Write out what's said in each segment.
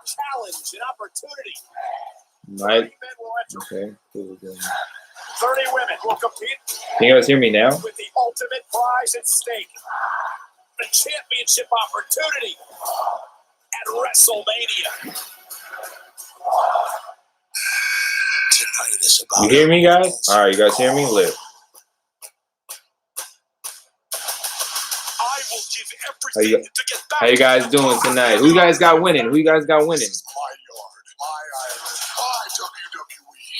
Challenge and opportunity. Right. Okay. 30 women will compete. Can you guys hear me now? With the ultimate prize at stake. The championship opportunity at WrestleMania. Tonight is about you hear me, guys? All right, you guys hear me? Live. I will give everything to get back. How you guys doing tonight? Who you guys got winning? Who you guys got winning? This is my yard, my island, my WWE.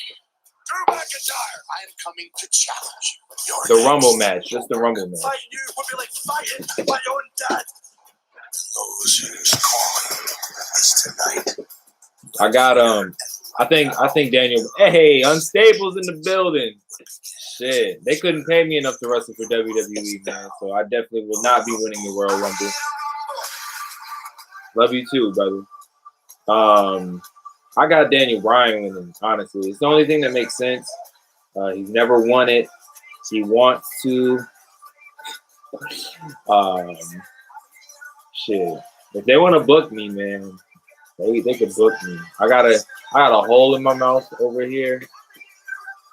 Drew McIntyre, I am coming to challenge you. The Rumble match, just the Rumble match. Fight you would be like fighting my own dad. Those who's calling is tonight. I got I think Daniel. Hey, Unstable's in the building. Shit, they couldn't pay me enough to wrestle for WWE, man. So I definitely will not be winning the Royal Rumble. Love you too, brother. I got Daniel Bryan winning. Honestly, it's the only thing that makes sense. He's never won it. He wants to. Shit, if they want to book me, man, they could book me. I got a hole in my mouth over here.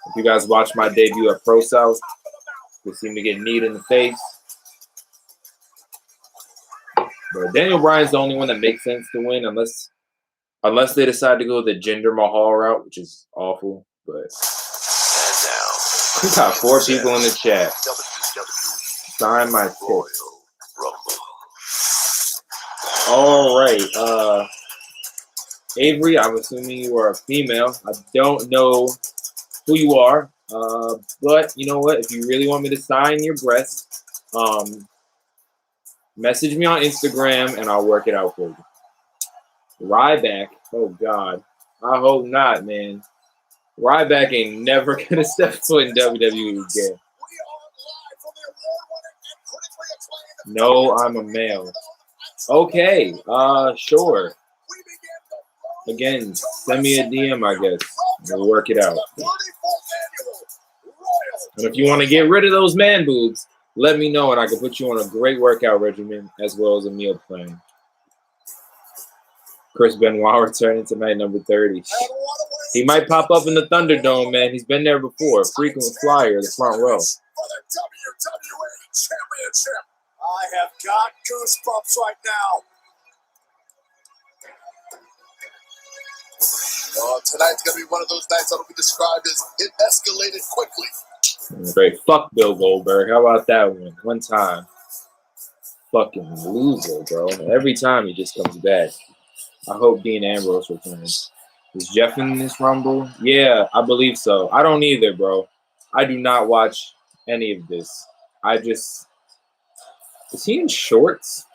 If you guys watch my debut at Pro South, you see me get kneed in the face. But Daniel Bryan's the only one that makes sense to win, unless they decide to go the Jinder Mahal route, which is awful. But we got 4 people in the chat. Sign my tip. All right, Avery, I'm assuming you are a female. I don't know who you are, but you know what? If you really want me to sign your breast, message me on Instagram and I'll work it out for you. Ryback, oh God, I hope not, man. Ryback ain't never gonna step foot in WWE again. No, I'm a male. Okay, sure. Again, send me a DM, I guess. We'll work it out. And if you want to get rid of those man boobs, let me know and I can put you on a great workout regimen as well as a meal plan. Chris Benoit returning tonight, number 30. He might pop up in the Thunderdome, man. He's been there before. Frequent flyer, the front row. I have got goosebumps right now. Tonight's going to be one of those nights that will be described as it escalated quickly. Great. Fuck Bill Goldberg. How about that one? One time. Fucking loser, bro. Every time he just comes back. I hope Dean Ambrose returns. Is Jeff in this Rumble? Yeah, I believe so. I don't either, bro. I do not watch any of this. I just... Is he in shorts?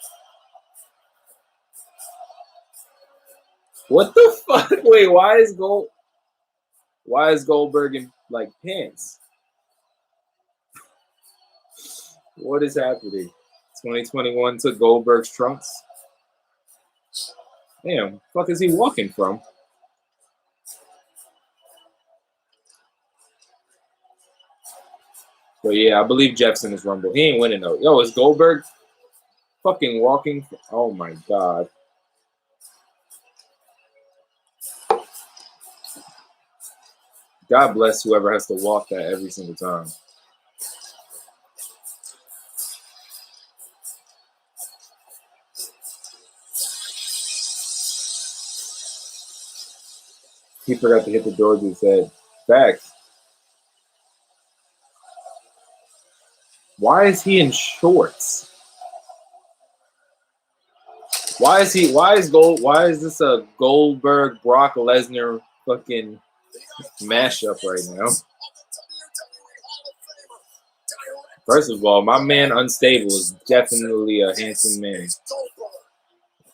What the fuck? Wait, why is Goldberg in like pants? What is happening? 2021 took Goldberg's trunks. Damn, fuck is he walking from? But yeah, I believe Jeff's in this Rumble. He ain't winning though. Yo, is Goldberg fucking walking? Oh my God. God bless whoever has to walk that every single time. He forgot to hit the doors and said, facts. Why is he in shorts? Why is this a Goldberg Brock Lesnar fucking mashup right now? First of all, my man Unstable is definitely a handsome man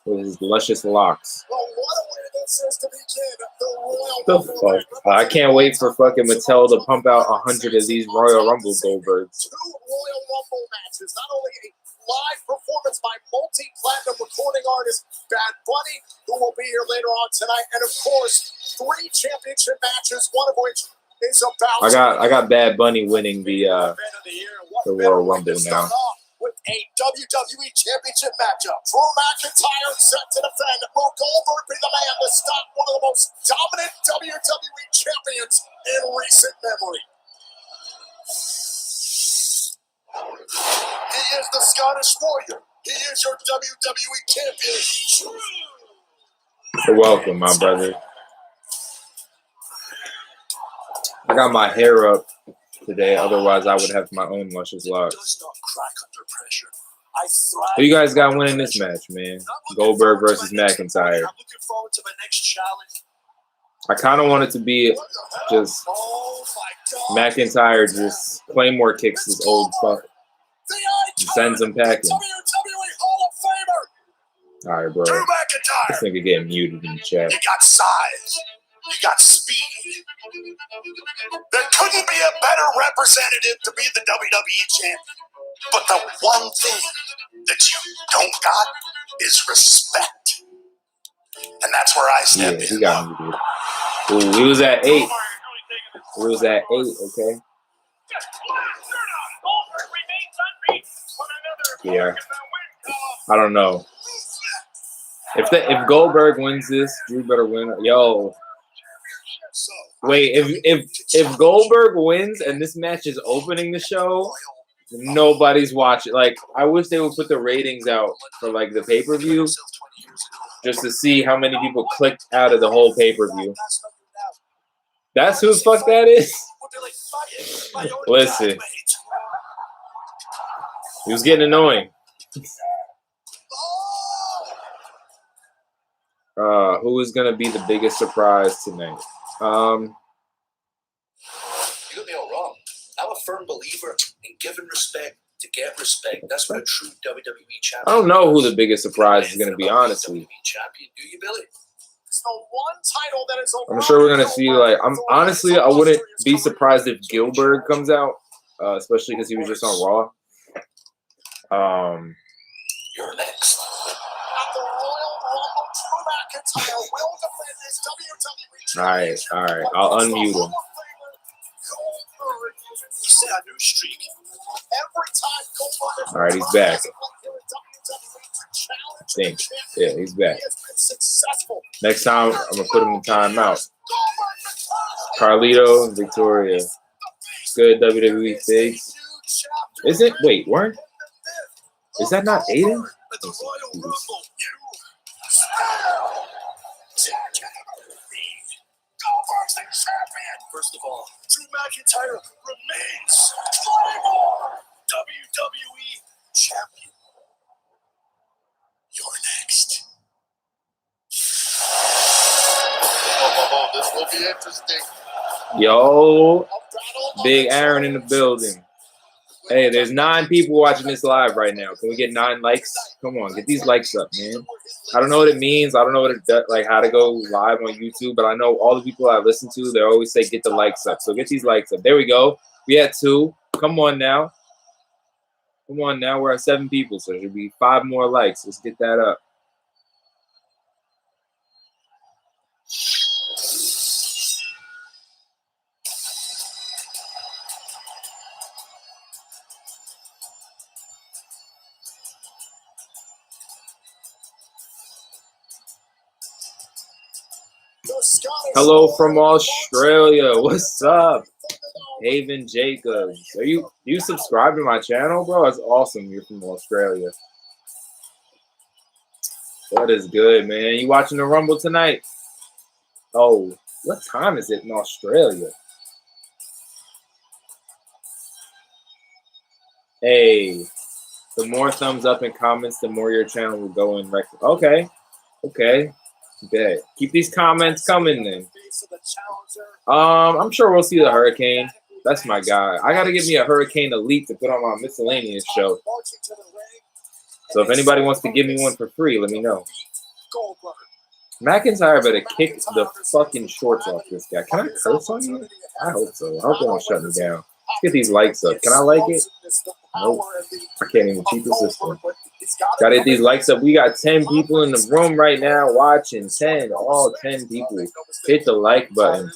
with his luscious locks. The fuck? I can't wait for fucking Mattel to pump out 100 of these Royal Rumble Goldbergs. 2 Royal Rumble matches. Not only a live performance by multi-platinum recording artist Bad Bunny, who will be here later on tonight, and of course, 3 championship matches, one of which is about. I got Bad Bunny winning the Royal Rumble now. With a WWE Championship matchup. Drew McIntyre set to defend. Will Goldberg be the man to stop one of the most dominant WWE champions in recent memory? He is the Scottish Warrior. He is your WWE Champion. You're welcome, my brother. I got my hair up today, otherwise I would have my own luscious locks. Who you guys got winning this match, man? Goldberg versus McIntyre. I kind of want it to be just McIntyre just Claymore kicks this old fuck and sends him packing. All right, bro. This nigga getting muted in the chat. You got size. You got speed. There couldn't be a better representative to be the WWE champion. But the one thing that you don't got is respect. And that's where I step in. Yeah, he got muted. Ooh, we was at 8. We was at 8, okay? Yeah. I don't know. If Goldberg wins this, Drew better win. Yo. Wait, if Goldberg wins and this match is opening the show, nobody's watching. Like, I wish they would put the ratings out for like the pay-per-view just to see how many people clicked out of the whole pay-per-view. That's who the fuck that is? Listen. He was getting annoying. Who is gonna be the biggest surprise tonight? You could be all wrong. I'm a firm believer in giving respect to get respect. That's what a true WWE champion. I don't know who the biggest surprise is gonna be, honestly. Champion, do you, Billy? It's the one title that is I'm sure we're gonna see. Like, I wouldn't be surprised if Goldberg comes out, especially because he was just on Raw. You're next. All right. I'll unmute him. All right, he's back. I think. Yeah, he's back. Next time, I'm gonna put him in timeout. Carlito and Victoria. Good WWE figs. Is it? Wait, weren't? Is that not Aiden? First of all, Drew McIntyre remains WWE champion. You're next. This will be interesting. Yo, Big Aaron in the building. Hey, there's 9 people watching this live right now. Can we get 9 likes? Come on, get these likes up, man. I don't know what it means. I don't know what it does, like how to go live on YouTube, but I know all the people I listen to, they always say get the likes up. So get these likes up. There we go. We had 2. Come on now. Come on now. We're at 7 people, so there should be 5 more likes. Let's get that up. Hello from Australia. What's up? Haven Jacobs. Do you subscribe to my channel, bro? That's awesome. You're from Australia. That is good, man. You watching the Rumble tonight? Oh, what time is it in Australia? Hey, the more thumbs up and comments, the more your channel will go in. Okay. Bet. Keep these comments coming then. I'm sure we'll see the Hurricane. That's my guy. I gotta give me a Hurricane Elite to put on my miscellaneous show. So if anybody wants to give me one for free, let me know. McIntyre better kick the fucking shorts off this guy. Can I curse on you? I hope so. I hope they don't shut me down. Let's get these likes up. Can I like it? Nope. I can't even cheat the system. Gotta get these likes up. We got 10 people in the room right now watching. 10. All 10 people. Hit the like button.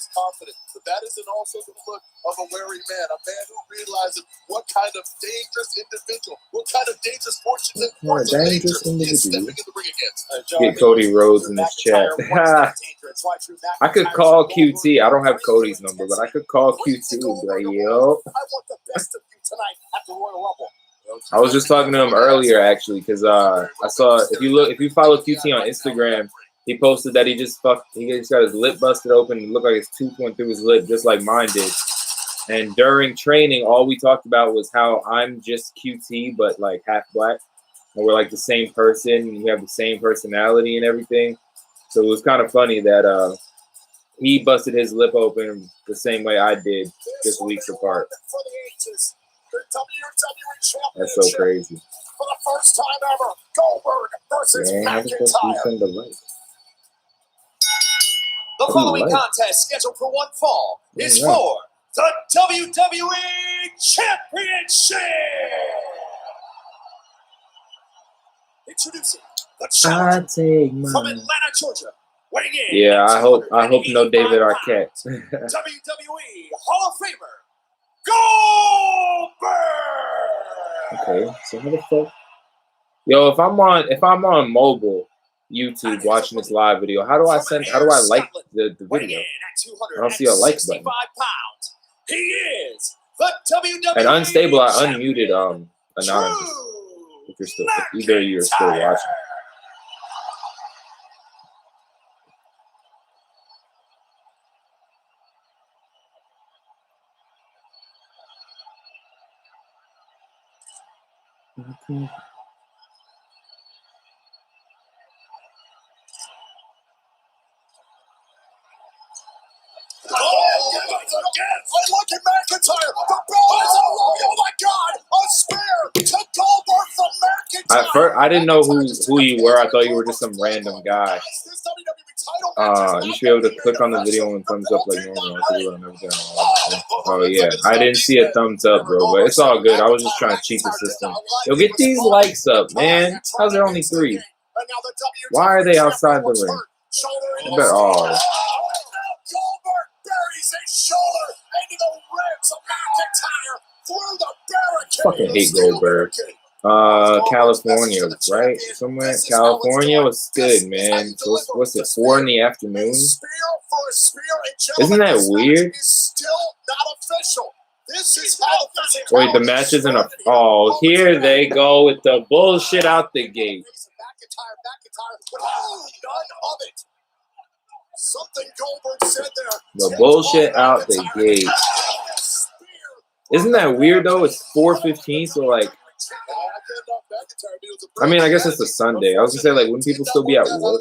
but that isn't also the look of a wary man, a man who realizes what kind of dangerous individual, what kind of dangerous fortune and danger he is stepping in the ring against. Get Cody Rhodes in this chat. I could call QT. I don't have Cody's number, but I could call QT and be like, yo. I want the best of you tonight at the Royal Rumble. I was just talking to him earlier, actually, because I saw if you follow QT on Instagram, he posted that he just got his lip busted open. It looked like his tooth went through his lip, just like mine did. And during training, all we talked about was how I'm just QT, but like half black, and we're like the same person, and we have the same personality and everything. So it was kind of funny that he busted his lip open the same way I did, just weeks apart. That's so crazy. For the first time ever, Goldberg versus McIntyre. The following contest, scheduled for one fall, is for the WWE Championship. Introducing the challenger from Atlanta, Georgia, weighing in. Yeah, I hope no David Arquette. WWE Hall of Famer Goldberg. Okay, so how the fuck? Yo, if I'm on mobile YouTube watching this live video, how do I like the video? I don't see a like button. He is the WWE and Unstable, I unmuted Anonymous. If either of you are still watching. Okay. I look at McIntyre. The bell is along. Oh my God! A spear to Goldberg from McIntyre. I didn't know who you were. I thought you were just some random guy. You should be able to click on the video and thumbs up like normal. Oh yeah, I didn't see a thumbs up, bro. But it's all good. I was just trying to cheat the system. Yo, get these likes up, man. How's there only 3? Why are they outside the ring? Oh. Goldberg buries his shoulder into the ribs of McIntyre through the barricade. Fucking hate Goldberg. California, right? Somewhere. California was good, man. So what's it? 4 in the afternoon? Isn't that weird? Wait, the match isn't a. Oh, here they go with the bullshit out the gate. Something Goldberg said there. The bullshit out the gate. Isn't that weird though? It's 4:15, so like. I mean, I guess it's a Sunday. I was gonna say, like, wouldn't people still be at work?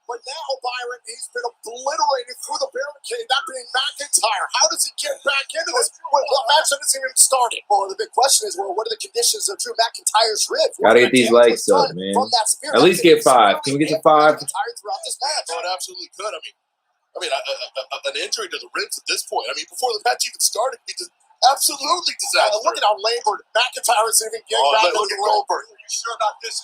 But now, Byron, he's been obliterated through the barricade, that being McIntyre. How does he get back into this? What match hasn't even started? Well, the big question is, well, what are the conditions of Drew McIntyre's ribs? Gotta get these likes up, man. At least get 5. Can we get to 5? Throughout this match. Oh, it absolutely could. I mean, an injury to the ribs at this point. I mean, before the match even started, he just absolutely disaster. Look at how labored McIntyre is even getting back. Look at Goldberg. Are you sure about this?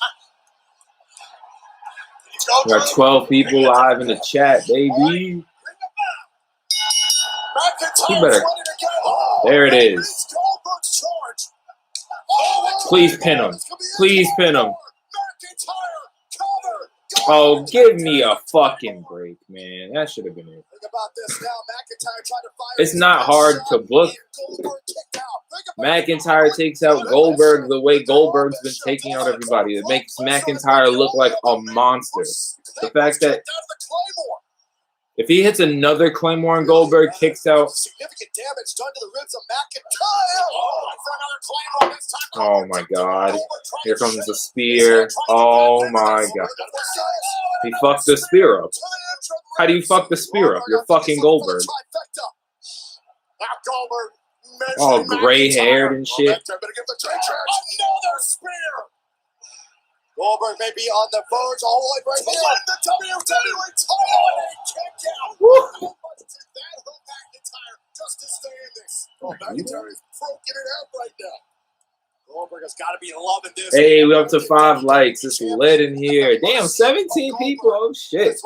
We got 12 people live in the chat, baby. You better. There it is. Please pin him. Please pin him. Oh, give me a fucking break, man. That should have been it. It's not hard to book. McIntyre takes out Goldberg the way Goldberg's been taking out everybody. It makes McIntyre look like a monster. The fact that if he hits another Claymore and Goldberg kicks out. Significant damage done to the ribs of McIntyre. Oh my God. Here comes the spear. Oh my God. He fucked the spear up. How do you fuck the spear up? You're fucking Goldberg. All gray haired and shit. Goldberg may be on the verge all the way right here. The WWE title and kicked out. That hurt McIntyre just to stay in this. McIntyre is broken it out right now. Goldberg has got to be loving this. Hey, we're up to 5 likes. It's lit in here. Damn, 17 people. Oh shit.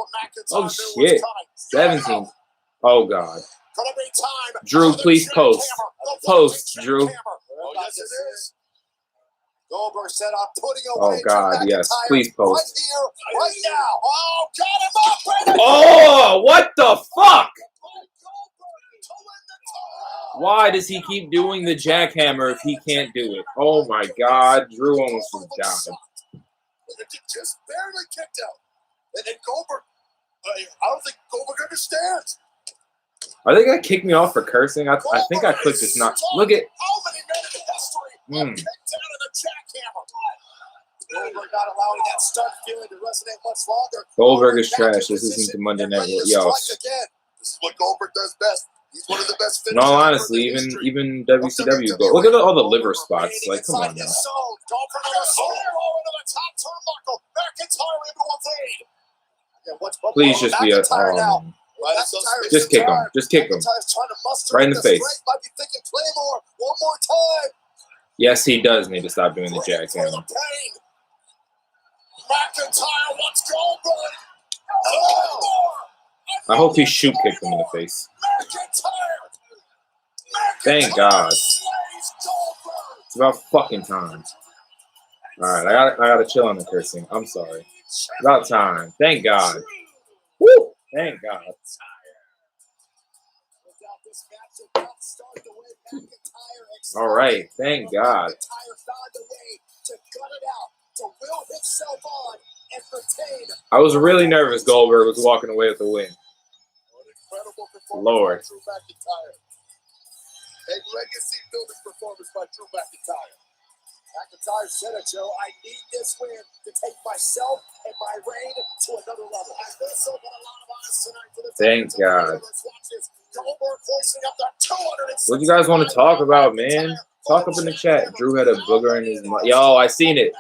Oh shit. 17. Oh God. Gonna be time. Drew, please post. Post, Drew. Oh, yes, it is. Goldberg said, I'm putting Oh, away God, yes. Please post. right here, right now. Oh, got him up. Oh, what the fuck? Why does he keep doing the jackhammer if he can't do it? Oh, my God. Drew almost just died. Just barely kicked out. And then Goldberg, I don't think Goldberg understands. Are they going to kick me off for cursing? I think I clicked this not. Look at. How many men in history kicked out of the jackhammer? Goldberg not allowing that stunt feeling to resonate much longer. Goldberg is trash. This isn't the Monday Night War. Yo. This is what Goldberg does best. He's one of the best. In all honesty, even WCW go. Look at all the liver spots. Like, come on now. Goldberg into the top turnbuckle. McIntyre into a fade. Please just be a. Just kick him. Just kick him. Right in the face. Might be thinking Claymore one more time. Yes, he does need to stop doing the jackhammer. McIntyre wants Goldberg. I hope he shoot kicked him in the face. Thank God. It's about fucking time. Alright, I gotta chill on the cursing. I'm sorry. About time. Thank God. Woo! Thank God. Alright, thank God. I was really nervous Goldberg was walking away with the win. Lord. A legacy building performance by Drew McIntyre. McIntyre said it, Joe. I need this win to take myself and my reign to another level. I also got a lot of eyes tonight for the Thank God. Goldberg hoisting up the 200. What do you guys want to talk about, man? Talk up in the chat. Drew had a booger in his mouth. Yo, I seen it.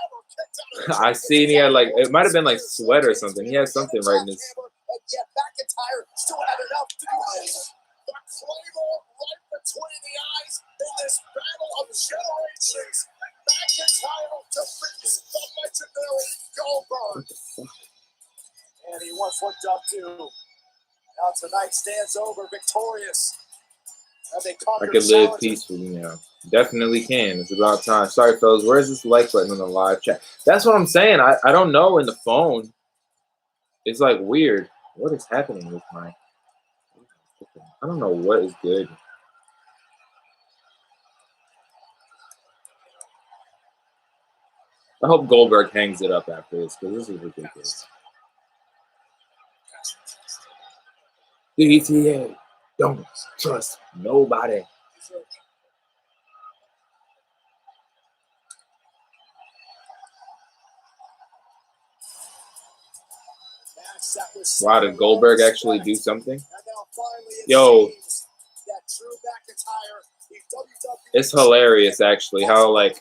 I seen he had like, it might have been like sweat or something. He had something right in his. And yet McIntyre still had enough to do this. The claymore right between the eyes in this battle of generations. McIntyre defeats the legendary Goldberg. And he once looked up to. Now tonight stands over victorious. I could live peacefully now. Definitely can. It's about time. Sorry, fellas. Where's this like button on the live chat? That's what I'm saying. I don't know in the phone. It's like weird. What is happening with my... I don't know what is good. I hope Goldberg hangs it up after this because this is ridiculous. DTA. Don't trust nobody. Wow, did Goldberg actually do something? Yo, it's hilarious actually how like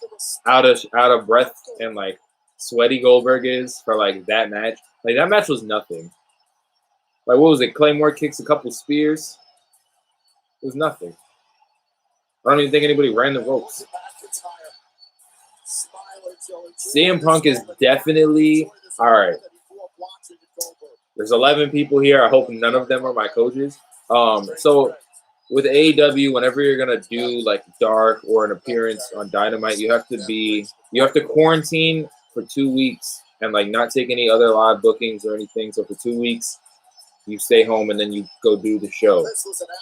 out of breath and like sweaty Goldberg is for like that match. Like that match was nothing. Like what was it? Claymore kicks, a couple spears. It was nothing. I don't even think anybody ran the ropes. CM Punk is definitely all right. There's 11 people here. I hope none of them are my coaches. So with AEW, whenever you're gonna do like dark or an appearance on Dynamite, you have to quarantine for 2 weeks and like not take any other live bookings or anything. So for 2 weeks, you stay home and then you go do the show.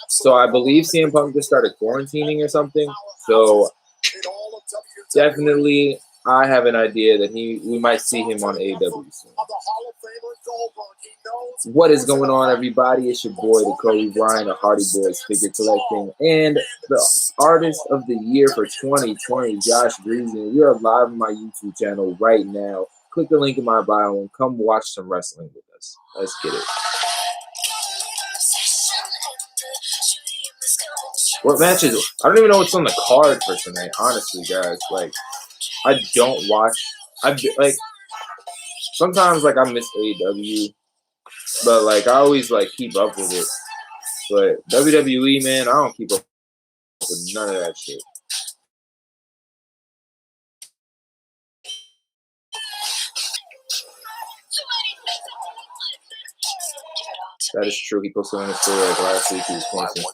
So I believe CM Punk just started quarantining or something. So definitely, I have an idea that we might see him on AEW soon. What is going on, everybody? It's your boy, the Cody Bryan of Hardy Boys Figure Collecting, and the Artist of the Year for 2020, Josh Greason. We are live on my YouTube channel right now. Click the link in my bio and come watch some wrestling with us. Let's get it. What matches? I don't even know what's on the card for tonight, honestly, guys. Like, I don't watch. Like, sometimes, like, I miss AEW, but, like, I always, like, keep up with it. But WWE, man, I don't keep up with none of that shit. That is true. He posted on his story like last week. He was quarantined.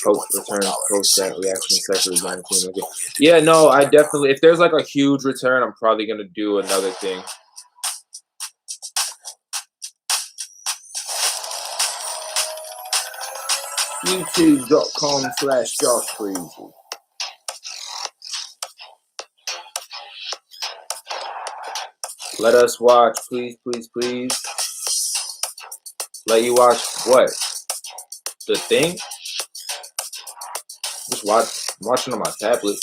Post return, post that reaction separate on the team. Okay. Yeah, no, I definitely. If there's like a huge return, I'm probably gonna do another thing. YouTube.com/JoshFreezy. Let us watch, please, please, please. Let you watch what? The thing? Just watch. I'm watching on my tablet.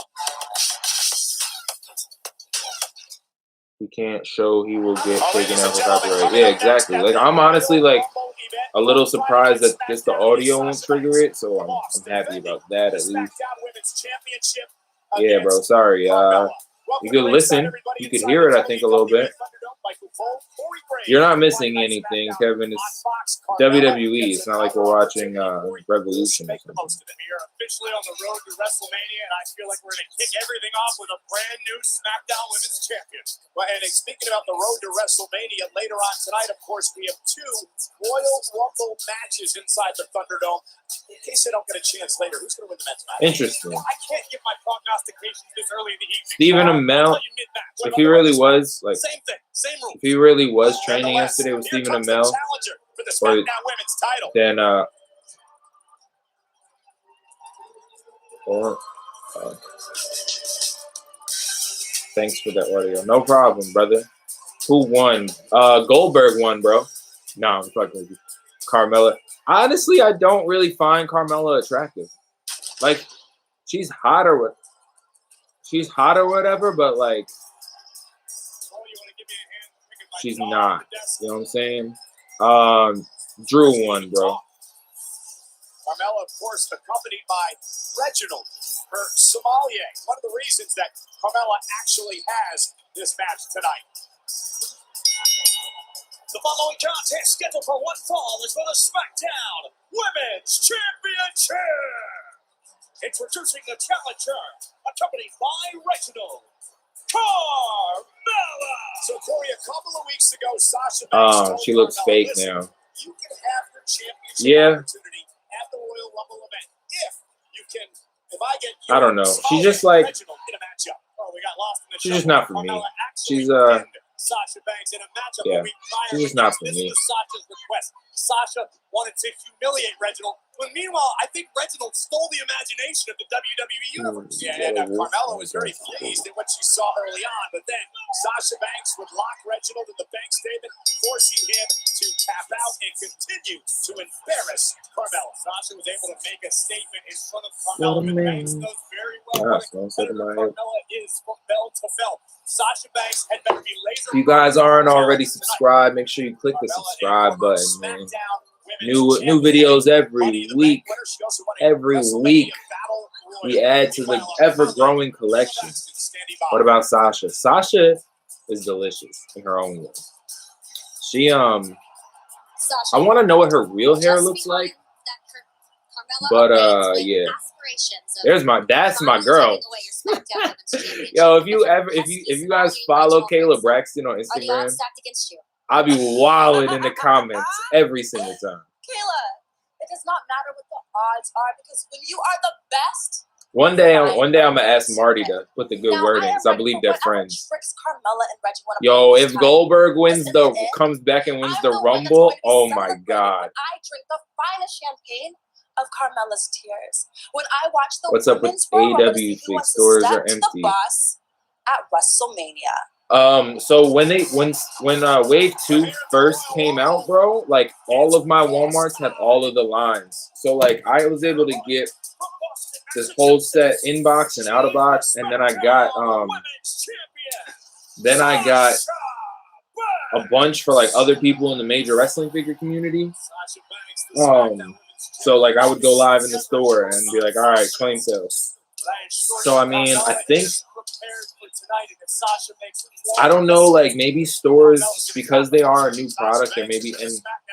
He can't show. He will get taken out for copyright. Yeah, exactly. Like I'm honestly like a little surprised that just the audio won't trigger it. So I'm happy about that at least. Yeah, bro. Sorry. You could listen. You could hear it, I think, a little bit. You're not missing anything, Kevin. It's WWE. It's not like we're watching Revolution or something. Officially on the road to WrestleMania, and I feel like we're going to kick everything off with a brand new SmackDown Women's Champion. Well, and speaking about the road to WrestleMania, later on tonight, of course, we have 2 Royal Rumble matches inside the Thunderdome. In case I don't get a chance later, who's going to win the men's match? Interesting. I can't give my prognostications this early in the evening. Stephen Amell, if he really was like, same thing, same rule. If he really was training yesterday with Stephen Amell, then thanks for that audio. No problem, brother. Who won? Goldberg won, bro. No, I'm fucking with you. Carmella. Honestly, I don't really find Carmella attractive. Like, she's hot or whatever, but like, she's not. You know what I'm saying? Drew won, bro. Carmella, of course, accompanied by Reginald, her sommelier. One of the reasons that Carmella actually has this match tonight. The following contest scheduled for one fall is for the SmackDown Women's Championship. Introducing the challenger, accompanied by Reginald, Carmella. So, Corey, a couple of weeks ago, Sasha Banks she looks fake now. You can have your championship opportunity at the Royal Rumble event if I get you, I don't know. She's just like, Reginald in a matchup. Oh, we got lost in the she's just not for me. She's Sasha Banks in a matchup yeah, she's just not for me. Sasha's request. Sasha wanted to humiliate Reginald. But meanwhile, I think Reginald stole the imagination of the WWE Universe. And Carmella was very pleased at what she saw early on. But then Sasha Banks would lock Reginald in the bank statement, forcing him to tap out and continue to embarrass Carmella. Sasha was able to make a statement in front of Carmella. But Banks knows very well what a competitor Carmella is from bell to bell. Sasha Banks had better be laser. If you guys aren't already subscribed, make sure you click the subscribe button, man. New videos every week. Every week we add to the ever-growing collection. What about Sasha? Sasha is delicious in her own way. She I want to know what her real hair looks like. But yeah. That's my girl. Yo, if you guys follow Kayla Braxton on Instagram, I'll be wilding in the comments every single time. Kayla, it does not matter what the odds are because when you are the best. One day I'm gonna ask Marty to put the good word in because I believe they're friends. Yo, if Goldberg comes back and wins the Rumble, oh my God. I drink the finest champagne of Carmella's tears. When I watch the what's up with AEW fake stores are empty at WrestleMania. So when Wave 2 first came out, bro, like all of my Walmarts had all of the lines. So like I was able to get this whole set inbox and out of box, and then I got a bunch for like other people in the major wrestling figure community. So like I would go live in the store and be like, all right, claim sales. So I mean, I think I don't know, like maybe stores, because they are a new product, or maybe in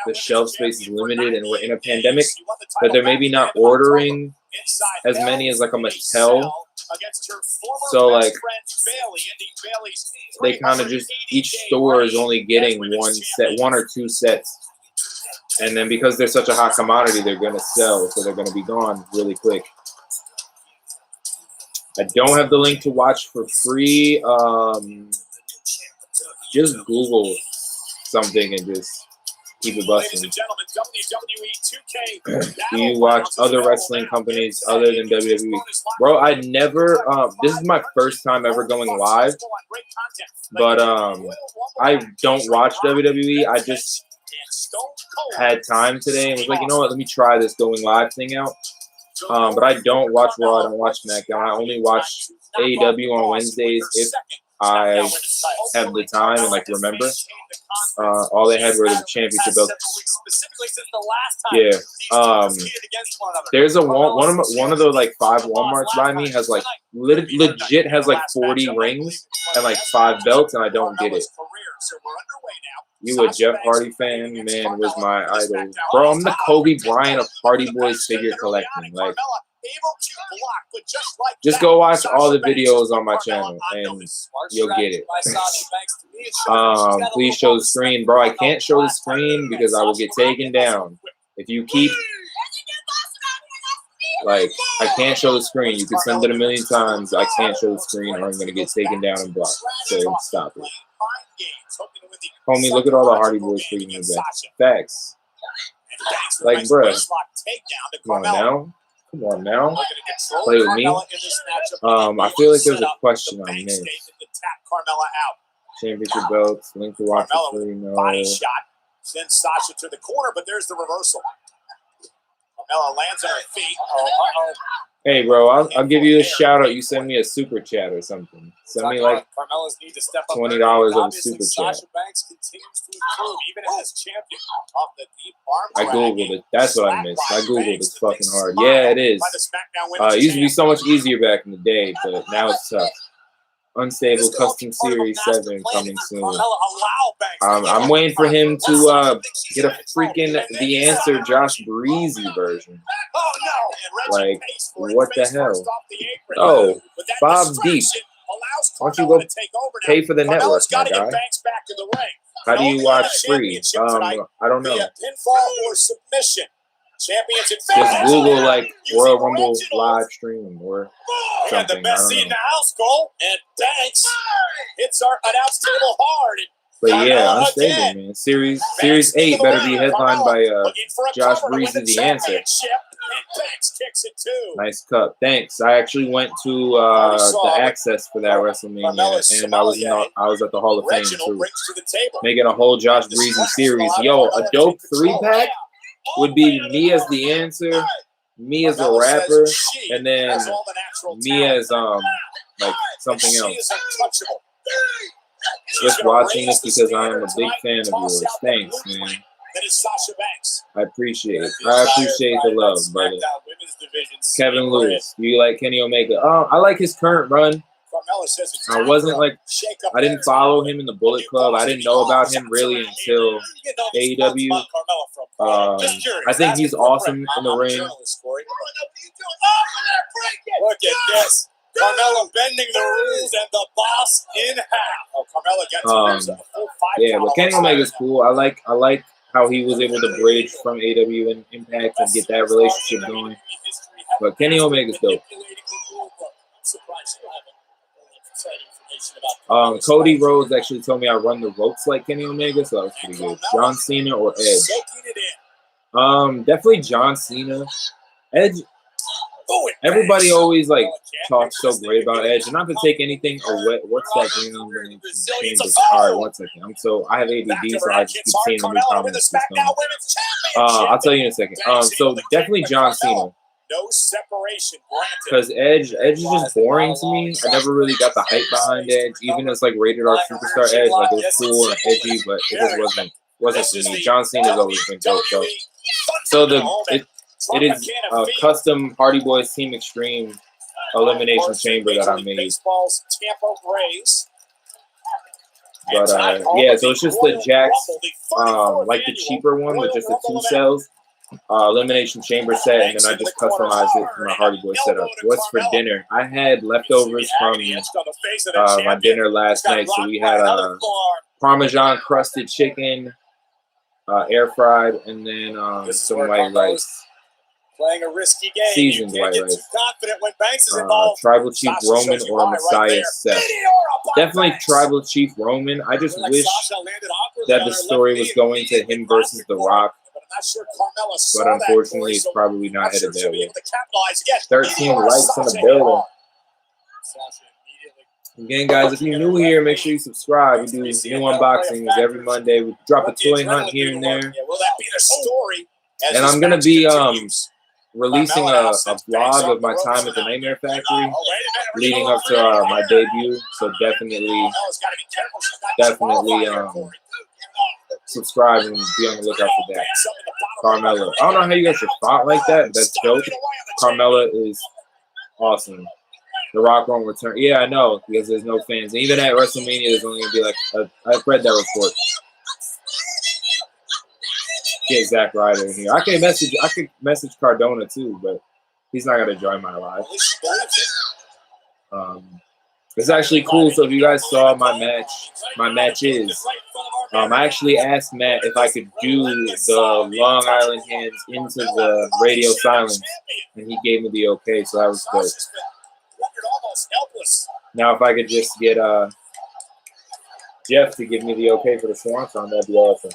the shelf space is limited and we're in a pandemic, that they're maybe not ordering as many as like a Mattel. So like they kind of just, each store is only getting one or two sets. And then because they're such a hot commodity, they're going to sell. So they're going to be gone really quick. I don't have the link to watch for free. Just Google something and just keep it busting. Do you watch other wrestling companies other than WWE? Bro, I never, this is my first time ever going live. But I don't watch WWE. I just had time today and was like, you know what, let me try this going live thing out. But I don't watch Raw, I don't watch SmackDown. I only watch AEW on Wednesdays if I have the time and like remember. All they had were the championship belts. Yeah. There's a one of the like 5 Walmarts by me has like legit has like 40 rings and like 5 belts, and I don't get it. You a Jeff Hardy fan? Man, was my idol. Bro, I'm the Kobe Bryant of Hardy Boys figure collecting. Like, just go watch all the videos on my channel and you'll get it. Please show the screen. Bro, I can't show the screen because I will get taken down. If you keep... Like, I can't show the screen. You can send it a million times. I can't show the screen or I'm going to get taken down and blocked. So stop it. Homie, look at all the Hardy Boys freaking me back. Facts. Like, bruh. Come on now. Come on now. Play with me. I feel like there's a question I missed. Championship belts. Link to watch for free. No. Body shot. Sends Sasha to the corner, but there's the reversal. Carmella lands on her feet. Hey, bro, I'll give you a shout out. You send me a super chat or something. Send me like $20 of a super chat. I googled it. That's what I missed. I googled it. It's fucking hard. Yeah, it is. It used to be so much easier back in the day, but now it's tough. Unstable Custom Series 7 coming soon. I'm waiting for him to get a freaking The Answer Josh Breezy version. Like, what the hell? Oh, Bob Deep. Why don't you go pay for the network, my guy? How do you watch free? I don't know. Just Google like Royal Rumble live stream or something. And the best seat in the house, Cole. And Banks hits our announce table hard. But yeah, Unstable, man. Series 8 better be headlined by Josh Breezy, The Answer. Nice cup. Thanks. I actually went to the Access for that WrestleMania, and I was at the Hall of Fame too. Making a whole Josh Breezy series. Yo, a dope 3-pack would be me as The Answer, me as a rapper, and then me as like something else. Just watching this because I am a big fan of yours. Thanks, man. I appreciate it. I appreciate the love, brother. Kevin Lewis, do you like Kenny Omega? I like his current run. I wasn't like, I didn't follow him in the Bullet Club. I didn't know about him really until AEW. I think he's awesome in the ring. Look at this. Carmella bending the rules and the boss in half. Oh, Carmella gets a full 5. Yeah, but Kenny Omega's cool. I like how he was able to bridge from AEW and Impact and get that relationship going. But Kenny Omega's dope. Cody Rhodes actually told me I run the ropes like Kenny Omega, so that was pretty good. John Cena or Edge? Definitely John Cena. Edge. Everybody always like talks so great about Edge, and not to take anything away. What's that green on the All right, 1 second. I have ADD, so I just keep seeing the new comments. I'll tell you in a second. So definitely John Cena. No separation because Edge is just boring to me. I never really got the hype behind Edge, even as like rated R superstar Edge. Like it was cool and edgy, but it just wasn't for me. John Cena's always been dope, though. So it is a custom Hardy Boys Team Extreme Elimination Chamber that I made. But yeah, so it's just the Jax, like the cheaper one with just the 2 cells. Elimination Chamber set, and then I just customized it for my Hardy Boy setup. What's for dinner? I had leftovers from my dinner last night, so we had Parmesan crusted chicken, air fried, and then This is some where white Carmelo's rice. playing a risky game. Seasoned You can't white get too rice. confident when Banks is involved. Tribal Chief Sasha Roman shows you or why Messiah right there. Seth. Meteora by Definitely Banks. Tribal Chief Roman. I just Like wish Sasha landed awkwardly that on the her story left was knee going to immediately him versus past The Corey. Rock, But I'm not sure Carmella saw but that, unfortunately Corey, it's so probably not not sure headed she'll that be way. able to capitalize again. 13 Meteora likes in the Sasha building. hard. Sasha immediately. Again, guys, if you're new here, make sure you subscribe. We do new unboxings every Monday. We drop a toy hunt here and there. Yeah, will that be the story? And I'm gonna be releasing a vlog of my time at the Nightmare Factory leading up to my debut. So definitely subscribe and be on the lookout for that. Carmella. I don't know how you got your font like that, but that's dope. Carmella is awesome. The Rock won't return. Yeah, I know, because there's no fans. And even at WrestleMania, there's only gonna be like I've read that report. Get Zack Ryder in here. I could message Cardona too, but he's not gonna join my live. It's actually cool. So if you guys saw my matches, I actually asked Matt if I could do the Long Island hands into the radio silence, and he gave me the okay. So that was dope. Now if I could just get Jeff to give me the okay for the Swan Song, that'd be awesome.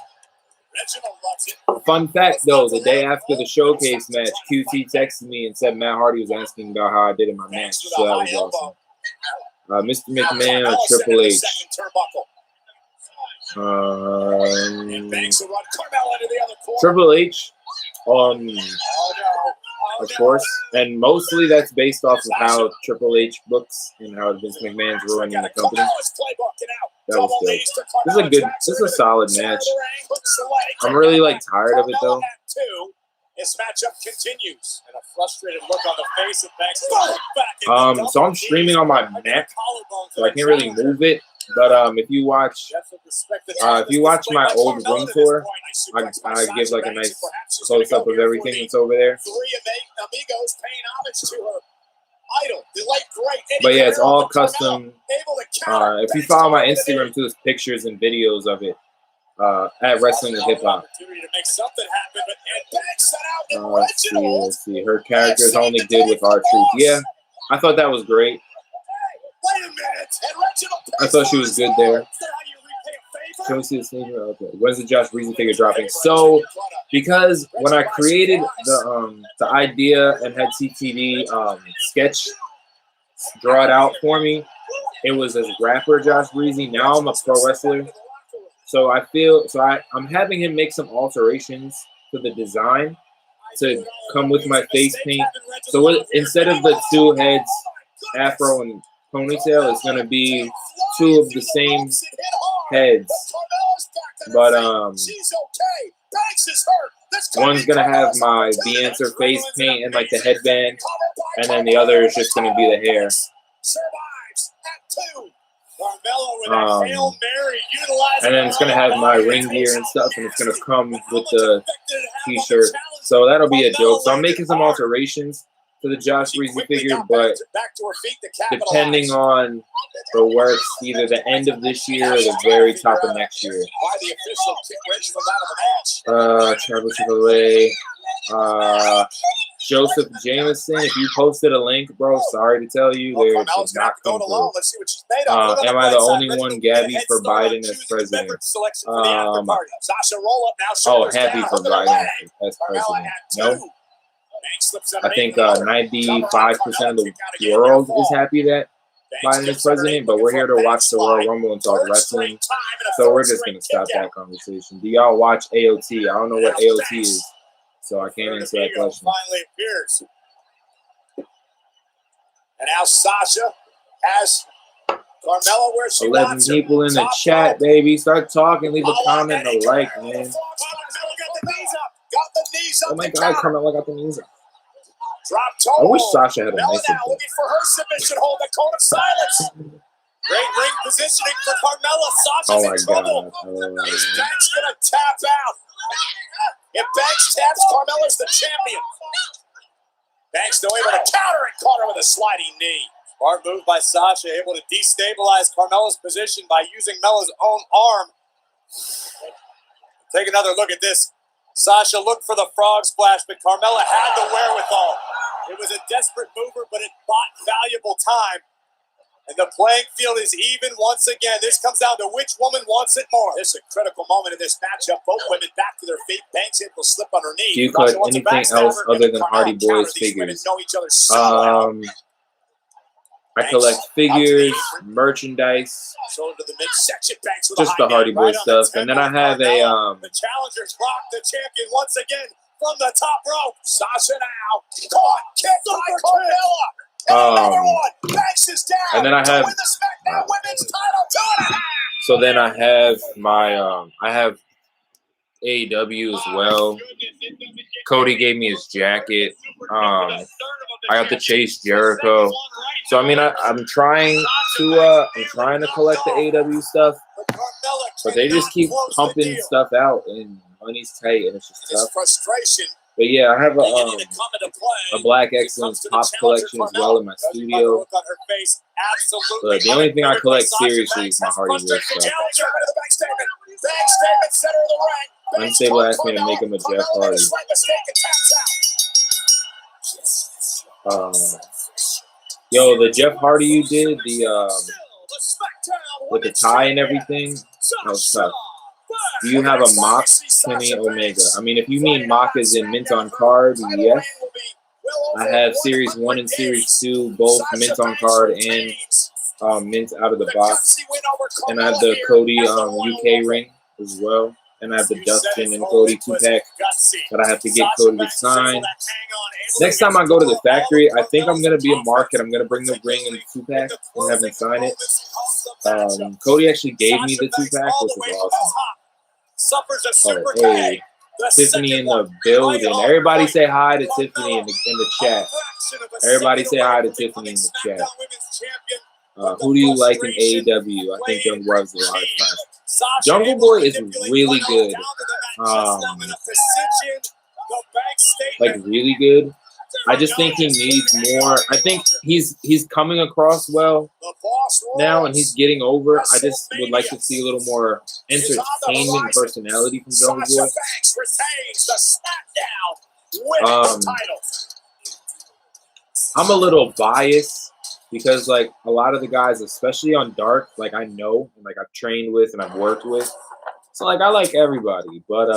Fun fact though, the day after the showcase match, QT texted me and said Matt Hardy was asking about how I did in my match. So that was awesome. Mr. McMahon or Triple H? Triple H, of course, and mostly that's based off of how Triple H looks and how Vince McMahon's running the company. That was good. This is a solid match. I'm really tired of it though. This matchup continues, and a frustrated look on the face of Banks. So I'm streaming on my Mac, so I can't really move it. But if you watch my old room tour, I give like a nice close up of everything that's over there. But yeah, it's all custom. If you follow my Instagram too, there's pictures and videos of it. At Wrestling with Hip Hop. Let's see. Her character is only good with R-Truth. Yeah, I thought that was great. I thought she was good there. Can we see the sneaker? Okay. When's the Josh Breezy figure dropping? So, because when I created the idea and had CTV sketch draw it out for me, it was as rapper Josh Breezy. Now I'm a pro wrestler. So I'm having him make some alterations to the design to come with my face paint. So instead of the two heads, afro and ponytail, it's gonna be two of the same heads. But one's gonna have the answer face paint and like the headband, and then the other is just gonna be the hair. And then it's gonna have my ring gear and stuff, and it's gonna come with the t-shirt. So that'll be a joke. So I'm making some alterations to the Josh Breezy figure, but depending on the works, either the end of this year or the very top of next year. Tribal Chick-fil-A. Joseph Jameson, if you posted a link, bro, sorry to tell you, they're not coming through. Am I the only one, Gabby, for Biden as president? Happy for Biden as president. No? I think 95% of the world is happy that Biden is president, but we're here to watch the Royal Rumble and talk wrestling, so we're just going to stop that conversation. Do y'all watch AOT? I don't know what AOT is, so I can't answer that question. And now Sasha has Carmella where she 11 wants her. people in the chat, baby. Start talking, leave a comment, and a like, man. Carmella got the knees up. Got the knees up. Oh my God, Carmella got the knees up. Drop toe. I wish Sasha had a Carmella nicer now looking for her submission hold. The cone of silence. Great ring positioning for Carmella. Sasha's in trouble. Is Banks gonna tap out? If Banks taps, Carmella's the champion. Banks though able to counter and caught her with a sliding knee. Smart move by Sasha, able to destabilize Carmella's position by using Mella's own arm. Take another look at this. Sasha looked for the frog splash, but Carmella had the wherewithal. It was a desperate mover, but it bought valuable time. And the playing field is even once again. This comes down to which woman wants it more. This is a critical moment in this matchup. Both women back to their feet. Banks in will slip underneath. Do you collect anything else other than Hardy Boys figures? I collect figures, merchandise, just the Hardy Boy stuff, and then I have a the challengers block the champion once again from the top rope. Sasha now caught, kicked by Carmella. And another one. Banks is down. And then I have the SmackDown Women's title. so then I have my I have AEW as well. Cody gave me his jacket. I got the Chase Jericho. So I mean, I'm trying to collect the AEW stuff, but they just keep pumping stuff out, and money's tight, and it's just tough. But yeah, I have a Black Excellence Pop collection as well in my studio. But the only thing I collect seriously is my Hardy Boy stuff. Unstable asked me to make him a Jeff Hardy. Yo, the Jeff Hardy you did, with the tie and everything, that was tough. Do you have a mock Kenny Omega? I mean, if you mean mock as in mint on card, yes. I have Series 1 and Series 2, both mint on card and mint out of the box. And I have the Cody UK ring as well. And I have the Dustin and Cody 2-pack that I have to get Cody to sign. Next time I go to the factory, I think I'm going to be a market. I'm going to bring the ring and the 2-pack and have him sign it. Cody actually gave me the 2-pack, which was awesome. Oh, hey, Tiffany in the building. Everybody say hi to Tiffany in the chat. Everybody say hi to Tiffany in the chat. Who do you like in AEW? I think Young Bucks a lot of times. Jungle Boy is really good. Like really good. I just think he needs more. I think he's coming across well now, and he's getting over. I just would like to see a little more entertainment and personality from Jungle Boy. I'm a little biased because like a lot of the guys, especially on Dark, like I know, and like I've trained with and I've worked with. So like I like everybody, but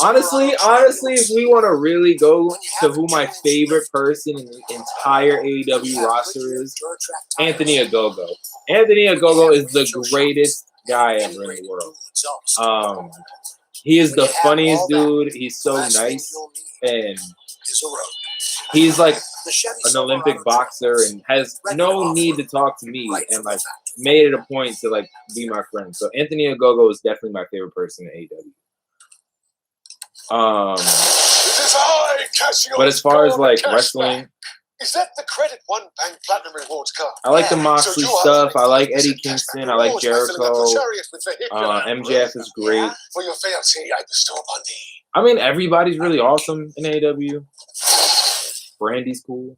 honestly, if we want to really go to who my favorite person in the entire AEW roster is, Anthony Ogogo. Anthony Ogogo is the greatest guy ever in the world. He is the funniest dude. He's so nice, and he's like an Olympic boxer and has no need to talk to me, and like made it a point to like be my friend. So Anthony Ogogo is definitely my favorite person in AEW. But as far as like wrestling, is that the Credit One Bank Platinum Rewards card? I like the Moxley stuff. I like Eddie Kingston. I like Jericho. MJF is great. For your fiancée, I bestow upon thee. I mean, everybody's really awesome in AEW. Brandy's cool.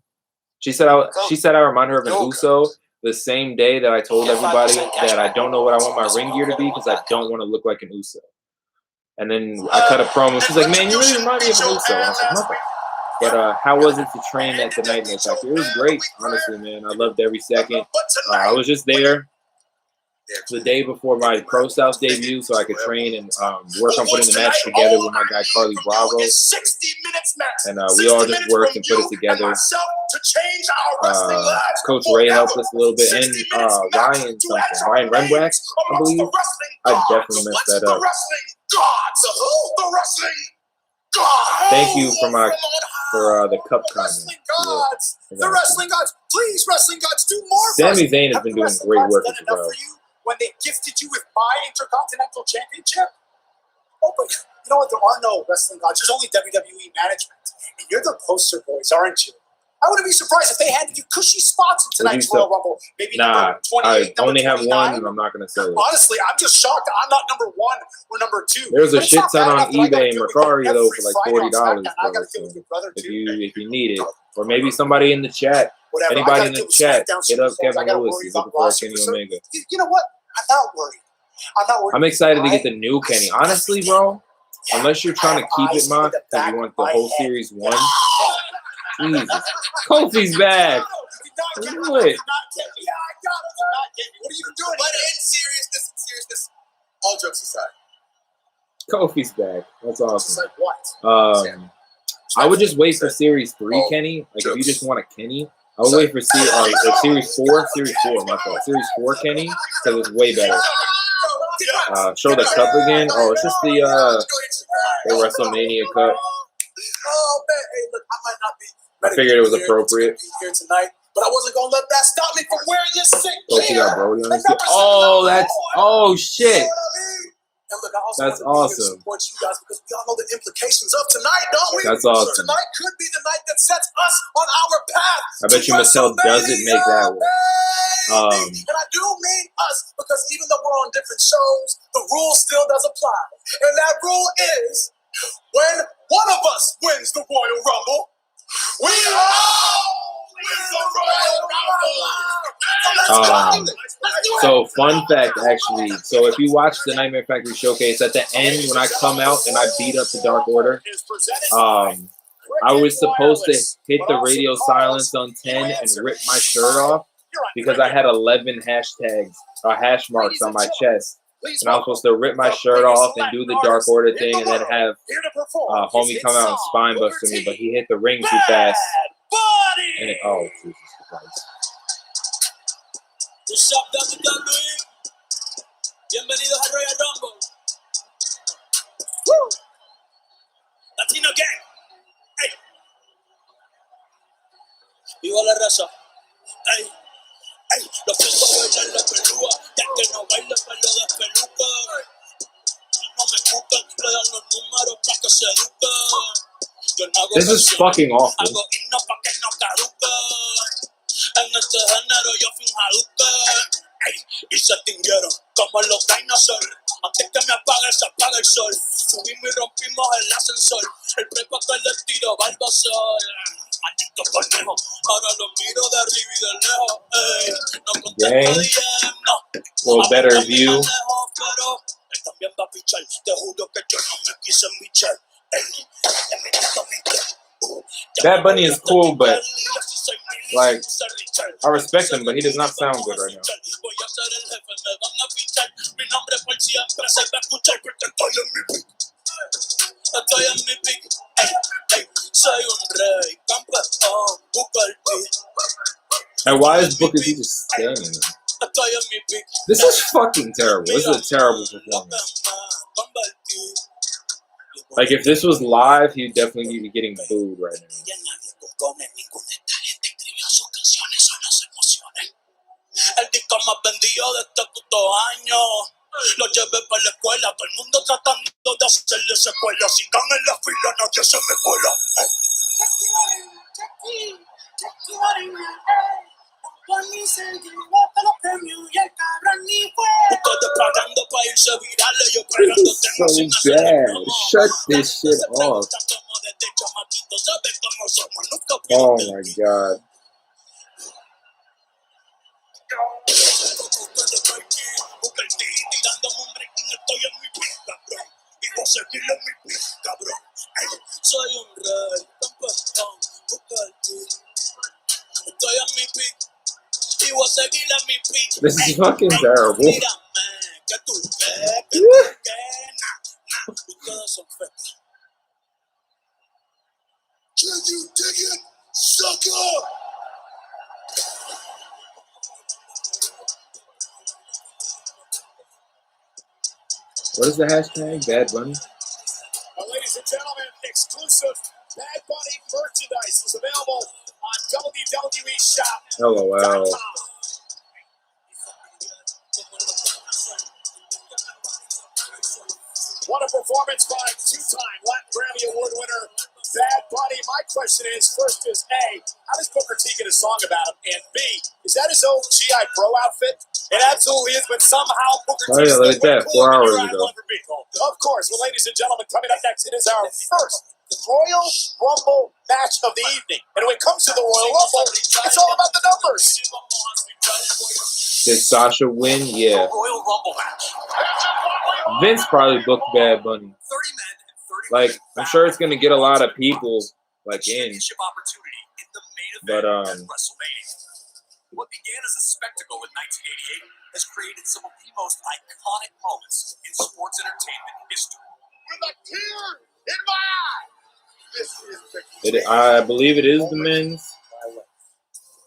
She said I remind her of an Uso the same day that I told everybody that I don't know what I want my ring gear to be because I don't want to look like an Uso. And then I cut a promo. She's like, "Man, you really remind me of an Uso." I was like, "Nothing." But how was it to train at the Nightmare Factory? It was great, honestly, man. I loved every second. I was just there the day before my Pro Styles debut so I could train and work on putting the match together with my guy Carly Bravo. And we all just worked and put it together. Coach Ray helped us a little bit. And Ryan Renwack, I believe. I definitely messed that up. Thank you for the cup comments. The wrestling gods, please, wrestling gods, do more. Sami Zayn has been doing great work as well. When they gifted you with my Intercontinental Championship? Oh, but you know what? There are no wrestling gods. There's only WWE management. And you're the poster boys, aren't you? I wouldn't be surprised if they handed you cushy spots in tonight's Royal Rumble. Maybe number 28, I only have one, and I'm not going to sell it. Honestly, I'm just shocked I'm not number 1 or number 2. There's a shit ton on eBay and Mercari, though, for like $40. So if you need it. Or maybe somebody in the chat. Whatever. Anybody in the chat, hit up Kevin Lewis. He's looking for Kenny Omega. You know what? I'm not worried. I'm excited to get the new Kenny. Honestly, bro, Unless you're trying to keep it, Mark, because you want the whole series won. Jesus. Kofi's back. What are you Do it. doing? But in seriousness, all jokes aside. Kofi's back. That's It's awesome. like what? I would just wait for Series 3, Kenny. Like, if you just want a Kenny, I would wait for Series 4. Series 4, my fault. Series 4 Kenny, because it's way better. Show the cup again. Oh, it's just the WrestleMania cup. Oh man, hey, look, I might not be. I figured it was appropriate. Here tonight, but I wasn't gonna let that stop me from wearing this sick Kofi got Brody on his team. Oh, shit. And look, I also That's want to be here to awesome. support you guys because we all know the implications of tonight, don't we? That's awesome. Tonight could be the night that sets us on our path. I bet you Mattel doesn't make that one. And I do mean us because even though we're on different shows, the rule still does apply. And that rule is when one of us wins the Royal Rumble, we all win the Royal Rumble. So, fun fact, actually. So, if you watch the Nightmare Factory Showcase, at the end, when I come out and I beat up the Dark Order, I was supposed to hit the radio silence on 10 and rip my shirt off because I had 11 hashtags or hash marks on my chest. And I was supposed to rip my shirt off and do the Dark Order thing and then have homie come out and spine buster me, but he hit the ring too fast. And oh, Jesus Christ. What's up, WWE? Bienvenidos a Royal Rumble. Woo! Latino Gang. Hey. Viva la raza. Hey. Hey. Los tengo a bailar la pelúa. Ya que no baila pelo de peluca. No me escuchan, le dan los números para que se eduquen. Yo no hago This is fucking awful. hago himno para que no caduquen. En este género yo fui un Hadouken. Ey, y se extinguieron como los dinosaurs. Antes que me apague, se apaga el sol. Subimos y rompimos el ascensor. El prepa que le tiro va al basol. Maldito conejo, ahora lo miro de arriba y de lejos. Ey, no contesto DM, no. Well, better view. Pero él también va a pichar. Te juro que yo no me quise michar. Ey, ya me quito mi piel. Bad Bunny is cool, but like I respect him, but he does not sound good right now. And why is Booker T just standing there? This is fucking terrible. This is a terrible performance. Like, if this was live, he'd definitely be getting booed right now. El disco más vendido de este puto año. Lo llevé para la escuela, todo el mundo tratando de hacerle secuela. Si están en la fila, nadie se me cuela. Ustedes pagando para irse virales, yo pagando This is so bad. Shut this shit off. Oh my god. Soy un rey, campeón, estoy en mi pick y voy a seguir en mi pick. This is fucking terrible. Que tú ves, que ustedes son fecos. Can you dig it, sucker? What is the hashtag? Bad Bunny? Ladies and gentlemen, exclusive Bad Bunny merchandise is available on WWE Shop. LOL. What a performance by two-time Latin Grammy Award winner Bad Bunny. My question is, first is A, how does Booker T get a song about him? And B, is that his old G.I. Pro outfit? It absolutely is, but somehow Booker T is look at that, 4 hours ago. Of course, well, ladies and gentlemen, coming up next, it is our first Royal Rumble match of the evening. And when it comes to the Royal Rumble, it's all about the numbers. Did Sasha win? Yeah. Royal Rumble match. Vince probably booked Bad Bunny. 30 men and Like, I'm sure it's gonna get a lot of people like in, opportunity in the main but event at WrestleMania. What began as a spectacle in 1988 has created some of the most iconic moments in sports entertainment history. With a tear in my eye, this is the I believe it is the men's.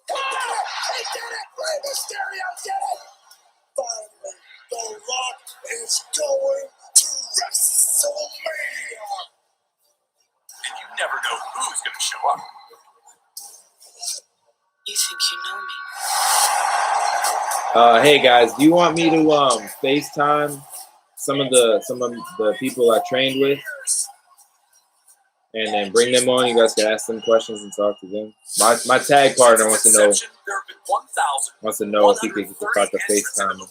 he did it! Rey Mysterio did it! Finally, The Rock is going to WrestleMania! And you never know who's going to show up. You think you know me? Hey guys, do you want me to FaceTime some of the people I trained with, and then bring them on? You guys can ask them questions and talk to them. My tag partner wants to know if he could start the FaceTime. Of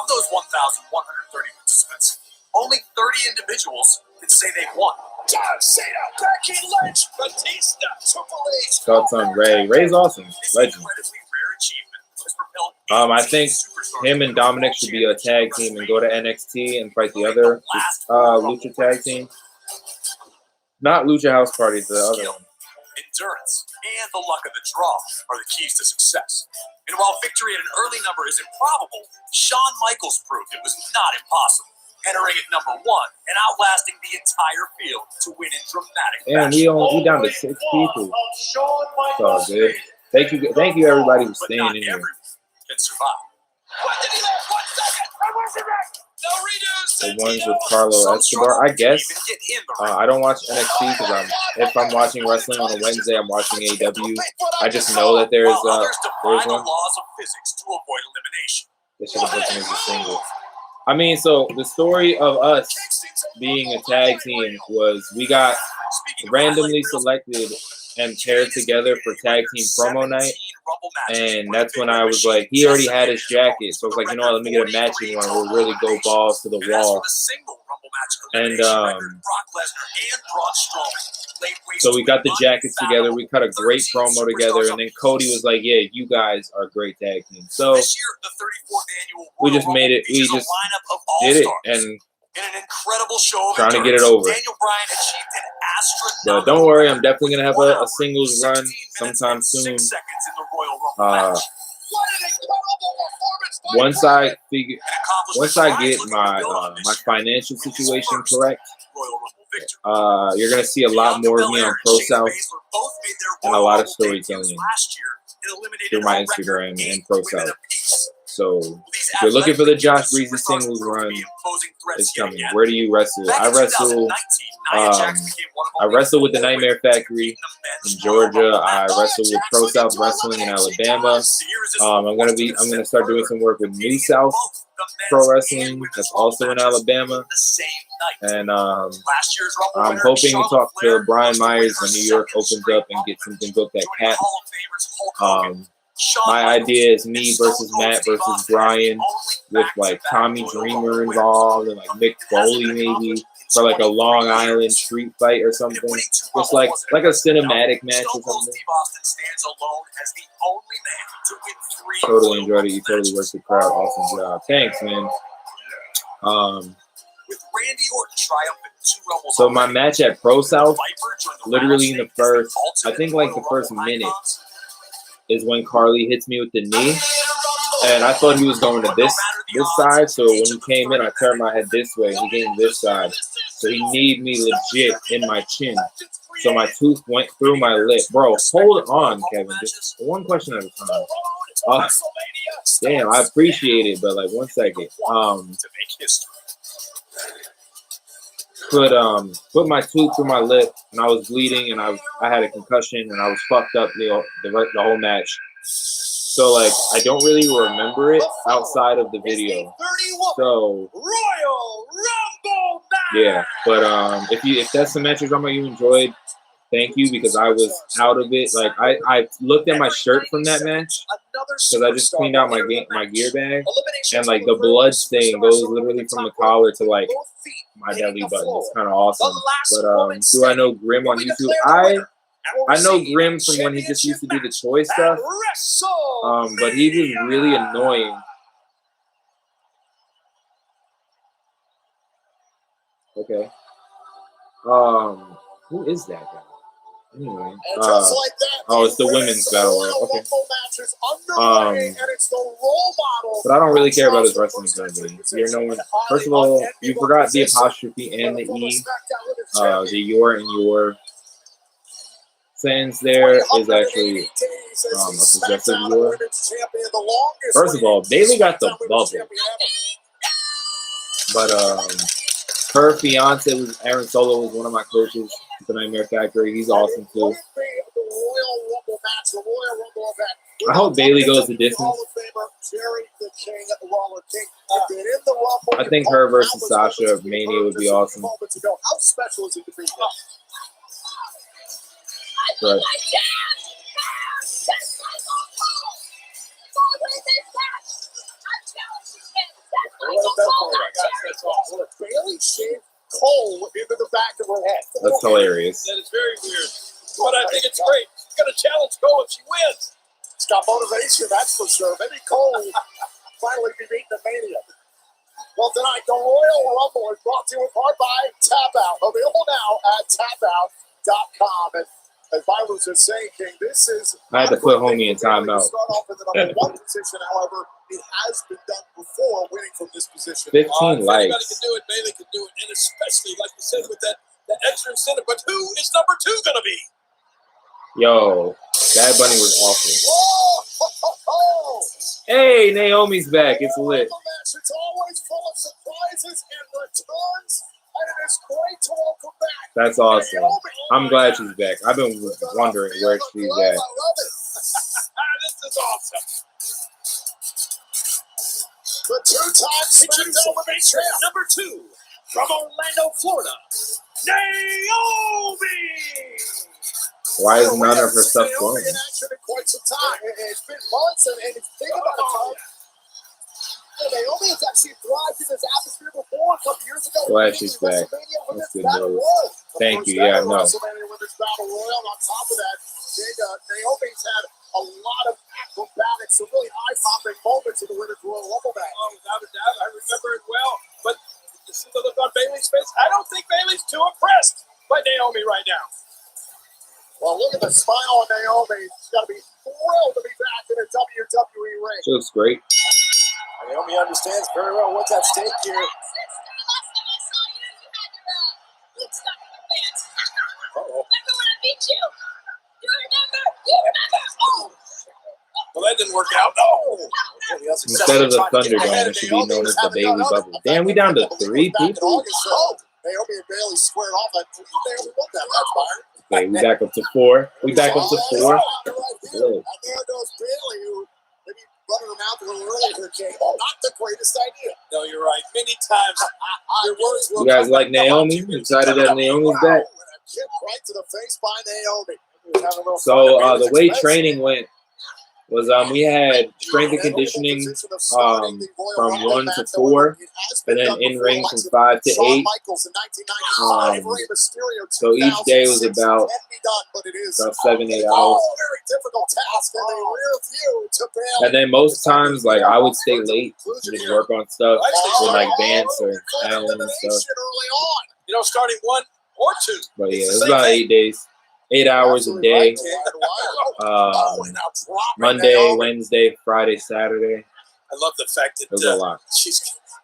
those 1,130 participants, only 30 individuals can say they won. John Cena, Becky Lynch, Batista, Triple H. Thoughts on Ray? Ray's awesome, legend. I think him and Dominic should be a tag team and go to NXT and fight the other Lucha tag team. Not Lucha House Party, the other one. Endurance and the luck of the draw are the keys to success. And while victory at an early number is improbable, Shawn Michaels proved it was not impossible, entering at number 1 and outlasting the entire field to win in dramatic fashion. And we down to 6 people. It's all good. Thank you everybody for staying in here. Can survive. When did he last 1 second? I wasn't right. No redos. The ones with Carlo Escobar, I guess. I don't watch NXT because if I'm watching wrestling on a Wednesday, I'm watching AEW. I just know that there's one. They should have booked me as a single. I mean, so the story of us being a tag team was we got randomly selected and paired together for tag team promo night, and that's when I was like, he already had his jacket, so I was like, you know what, let me get a matching one. We'll really go balls to the wall. And so we got the jackets together. We cut a great promo together, and then Cody was like, yeah, you guys are a great tag team. So we just made it. We just did it, and in an incredible show of trying to get it over. Daniel Bryan achieved an But don't worry, I'm definitely gonna have a singles run sometime soon. Once I get my my financial situation correct, you're gonna see a lot more of me on Pro South and a lot of storytelling through my Instagram and Pro South. So if you're looking for the Josh Breezy singles run, it's coming. Where do you wrestle? I wrestle with the Nightmare Factory in Georgia. I wrestle with Pro South Wrestling in Alabama. I'm gonna start doing some work with New South Pro Wrestling. That's also in Alabama. And I'm hoping to talk to Brian Myers when New York opens up and get something booked at Cat. My idea is me versus Matt versus Brian with like Tommy Dreamer involved and like Mick Foley maybe for like a Long Island street fight or something. Just like a cinematic match or something. Totally enjoyed it. You totally worked the crowd. Awesome job. Thanks, man. So my match at Pro South, literally in the first, I think like the first minute, is when Carly hits me with the knee, and I thought he was going to this side. So when he came in, I turned my head this way, and he came this side. So he kneed me legit in my chin. So my tooth went through my lip, bro. Hold on, Kevin. Just one question at a time. Damn, I appreciate it, but like 1 second. Put my tooth through my lip, and I was bleeding, and I had a concussion, and I was fucked up the whole match. So like I don't really remember it outside of the video. So yeah, but if that's the match you're talking about you enjoyed, thank you, because I was out of it. Like I looked at my shirt from that match because I just cleaned out my gear bag, and like the blood stain goes literally from the collar to like my belly button. It's kind of awesome. But do I know Grim on YouTube? I know Grim from when he just used to do the toy stuff. But he was really annoying. Okay. Who is that guy? Anyway, And just like that, oh, it's the women's battle royal. Okay. match is underway, and it's the role model. But I don't really care about his wrestling currently. You're knowing, first of all, you forgot the apostrophe and the E. The your and your fans there is actually a possessive your. First of all, Bailey got the bubble. But her fiance was Aaron Solo, was one of my coaches at the Nightmare Factory. He's awesome too. I hope Bailey goes the distance. I think her versus Sasha at Mania would be awesome. But Bailey shaved Cole into the back of her head. That's hilarious. That is very weird. But I think it's great. She's going to challenge Cole if she wins. It's got motivation, that's for sure. Maybe Cole will finally be beaten at Mania. Well, tonight, the Royal Rumble is brought to you in part by Tap Out. Available now at tapout.com. And as Byron was saying, King, this is... I had to put homie in timeout. Start off in the number one position, however, it has been done before, winning from this position. 15 If anybody likes. can do it, Bailey can do it. And especially, like you said, with that extra incentive. But who is number 2 going to be? Yo, Bad Bunny was awful. Whoa! Hey, Naomi's back. It's lit. It's always full of surprises and returns, and it is great to welcome back. That's awesome. I'm glad she's back. I've been wondering where she's at. I love it. This is awesome. The two-time SmackDown Women's Champ. Number 2 from Orlando, Florida, Naomi. Why is none of her stuff Naomi going? in action in quite some time. It's been months, and it's think about it, Naomi has actually thrived in this atmosphere before a couple years ago. Glad she's back. That's good news. Thank you. Yeah, I know. WrestleMania Women's Battle Royal. On top of that, Naomi's had a lot of acrobatics, some really eye-popping moments in the Women's Royal Rumble match. Oh, without a doubt, I remember it well. But you see the look on Bailey's face? I don't think Bailey's too impressed by Naomi right now. Well, look at the smile on Naomi. She's got to be thrilled to be back in a WWE ring. She looks great. Naomi understands very well what's at stake here. Uh-oh. Well, that didn't work out. No. Instead of the Thunderdome, it should be known as the Bailey Bubble. Damn, we down to 3 people? Naomi and Bailey squared off. I believe Naomi won that match, Byron. Okay, we back up to 4. We back up to 4. And there goes Bailey, who maybe running her mouth a little earlier, Jay. Oh, not the greatest idea. No, you're right. Many times your words will You guys like Naomi? Excited that Naomi's back? And a kick right to the face by Naomi. So the way training went was we had strength and conditioning from 1 to 4, and then in ring from 5 to 8. So each day was about 7-8 hours. And then most times, like I would stay late and just work on stuff with like dance or Alan and stuff. You know, starting 1 or 2. But yeah, it was about 8 days. 8 hours a day. Monday, Wednesday, Friday, Saturday. I love the fact that It was a lot.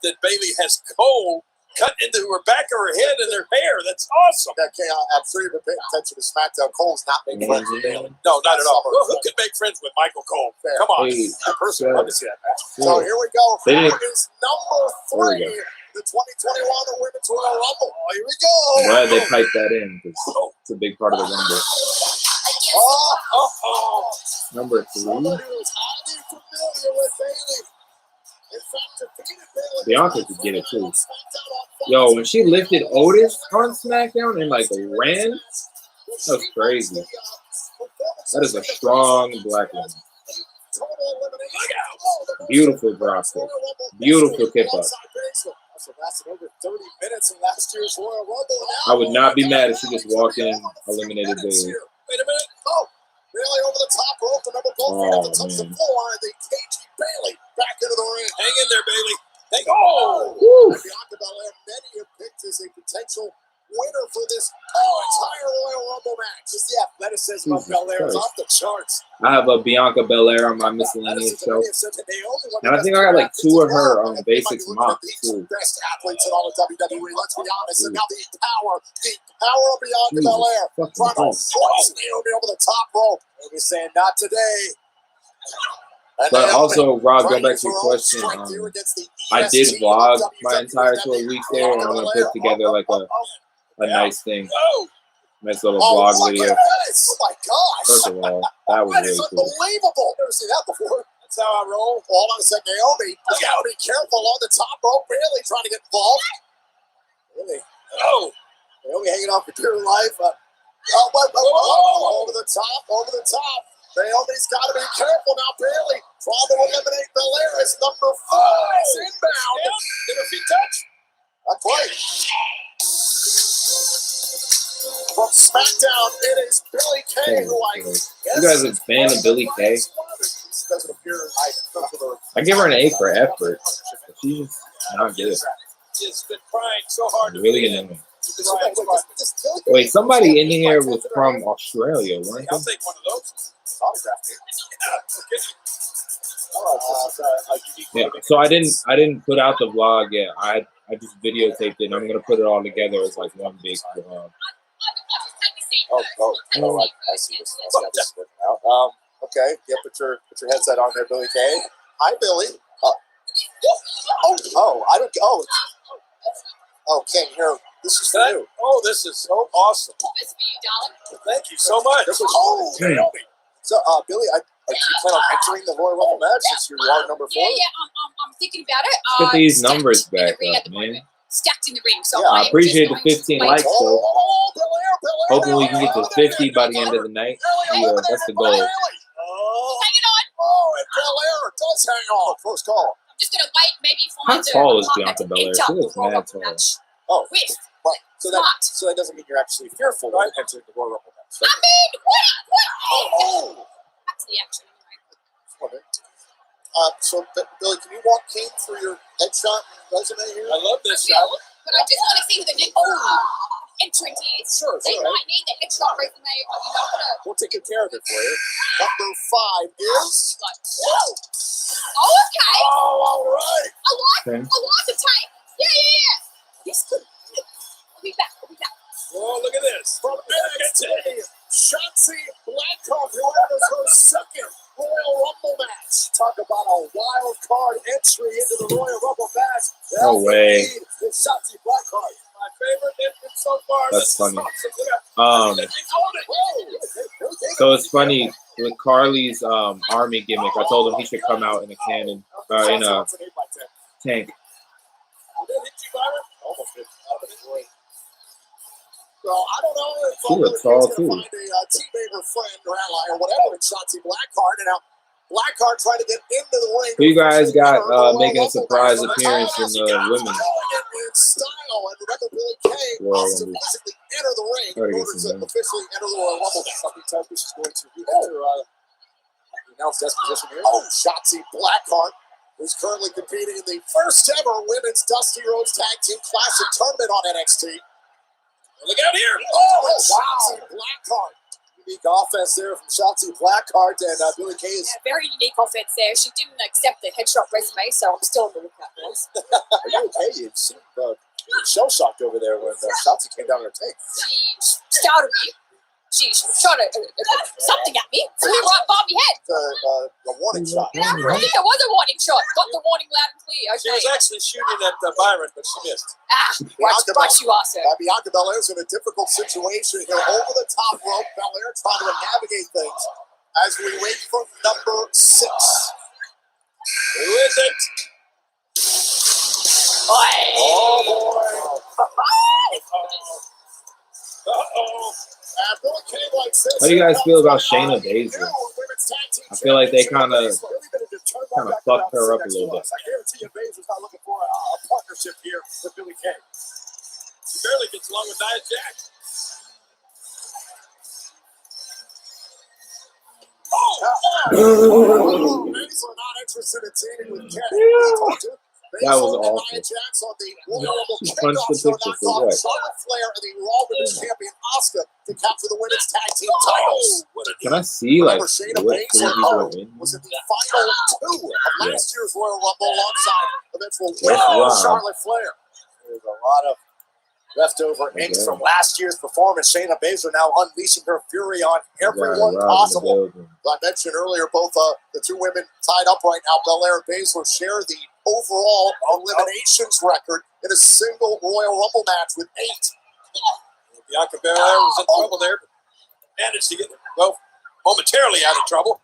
that Bailey has Cole cut into her back of her head and her hair. That's awesome. Okay, I'm sure you've been paying attention to SmackDown. Cole's not making friends with Bailey. No, not at all. Well, who could make friends with Michael Cole? Come on. Hey, I personally love to see that match. So here we go. They didn't- That is number 3, the 2021 Women's Royal Rumble. Oh, here we go. I'm glad they piped that in because it's a big part of the Rumble. Number 3. Somebody who's highly familiar with Bailey. In fact, defeated Bailey. Bianca could get it too. Yo, when she lifted Otis on SmackDown and like ran, that was crazy. That is a strong black woman. Beautiful drop kick. Beautiful kick up. I would not be mad if she just walked in and eliminated Bailey. Wait a minute. Oh, Bailey over the top rope, the number 12 at the top of the floor, and the cagey Bailey back into the ring. Hang in there, Bailey. Woo! Bianca Belair, many have picked as a potential winner for this Jesus Belair's Christ. off the charts. I have a Bianca Belair on my miscellaneous show. And I think I got like 2 of her basics mocked too. Best athletes in all of WWE, let's be honest. And now the power of Bianca Belair trying to force Naomi over the top rope. Naomi saying, not today. And But Naomi also, Rob, go trying back to to your use her own question. strength here against the I did EST vlog of my WWE. entire 12 weeks there, and I'm gonna put together like a nice thing, nice little vlog look video. at this. Oh my gosh. First of all, that was That is really cool. unbelievable. Never seen that before. That's how I roll. Hold on a second, Naomi. You gotta be careful on the top rope. Bailey trying to get involved. Really? Oh. Naomi hanging on for dear life. Over the top, over the top. Naomi's got to be careful now. Bailey trying to eliminate Belair as number 4 is inbound. Did her feet touch? Not quite. From SmackDown, it is Billy Kay, who I guess You guys are a fan of Billy Kay? doesn't appear. I give her an A for effort. But she's not good. She's been trying so hard to Really annoying. Wait, somebody in here was from Australia, weren't I'll they? take one of those. Yeah. So I didn't put out the vlog yet. I just videotaped it, and I'm gonna put it all together as like one big vlog. I see this. I see how this is working out. Okay, yeah, put your headset on there, Billy Kay. Hi, Billy. I don't. Can't hear. This is for you. Oh, this is so awesome. Thank you so much. Naomi. So, Billy, do you plan on entering the Royal Rumble match since you are number 4? Yeah, I'm thinking about it. Let's get these Stacked numbers in the back ring up, at the man. moment. Stacked in the ring. So Yeah, I I'm appreciate the just going to 15 wait. likes, though. Belair. Hopefully we can get to 50 by the end of the night. Yeah, that's the goal. Hanging on. And Belair does hang on. Close call. I'm just going to wait. Maybe How find tall is a partner Bianca to Belair? enter She the looks Royal mad Rumble tall. match With. Right. So Smart. that doesn't mean you're actually fearful of entering the Royal Rumble match. I mean, what? Back to the action. So, Billy, can you walk King through your headshot resume here? I love this I shot. will, but I just want to see who the next entrant is. Sure. They might need the headshot resume. You're not gonna. We'll take good care of it for you. Number 5 is. Oh, okay. All right. I Okay. like the tape. Yeah. This could. I'll be back. Oh, look at this. From NXT, Shotzi Blackheart, who enters her second Royal Rumble match. Talk about a wild card entry into the Royal Rumble match. No way. It's Shotzi Blackheart. My favorite entrance so far. That's This is funny. awesome. Look at that. So it's funny with Carly's army gimmick. I told him he should come out in a cannon, in a tank. Did it hit you, Byron? Almost did. So I don't know if She looks tall, too. find a teammate or friend or ally or whatever in Shotzi Blackheart. And now Blackheart trying to get into the ring. Who you guys got Royal making a Rumble surprise match. appearance in the women? In style, and remember Billy Kay Royal has to Rumble. physically enter the ring Gotta in get order some to officially enter the Royal Rumble. Something tells me she's going to re-enter the announced desk position here. Shotzi Blackheart, who's currently competing in the first ever Women's Dusty Rhodes Tag Team Classic Tournament on NXT. Look out here. Shotzi Blackheart. Unique offense there from Shotzi Blackheart, and Billy Kay is. Yeah, very unique offense there. She didn't accept the headshot resume, so I'm still on the lookout for this. Are you okay? You seem shell shocked over there when Shotzi came down her tank. She startled me. She shot something at me. Flew right by my head. The warning shot. I think it was a warning shot. Got the warning loud and clear. She Okay. was actually shooting at Byron, but she missed. Right you are, sir. Bianca Belair's in a difficult situation here. Over the top rope, Belair trying to navigate things as we wait for number 6. Who is it? Oh, boy. Uh-oh. Billy Kay likes this. How do you guys feel about Shayna Baszler? I feel like they kind of fucked her up a little bit. I guarantee you Baszler's not looking for a partnership here with Billy Kay. She barely gets along with Nia Jax. Baszler not interested in teaming with Kay. He told you. That was Baszler and awful. Nia Jax on the Royal Rumble She punched kickoff the show picture knocked for off what? Charlotte Flair and the Raw Women's Champion Asuka to capture the women's tag team titles. Can I see like Remember, Shayna what Baszler crazy was in the final two of last year's Royal Rumble alongside eventual That's winner wild. Charlotte Flair. There's a lot of leftover ink from last year's performance. Shayna Baszler now unleashing her fury on everyone possible. As I mentioned earlier, both the two women tied up right now. Belair and Baszler share the overall eliminations record in a single Royal Rumble match with 8. Bianca Belair was in trouble there, but managed to get, well, momentarily out of trouble.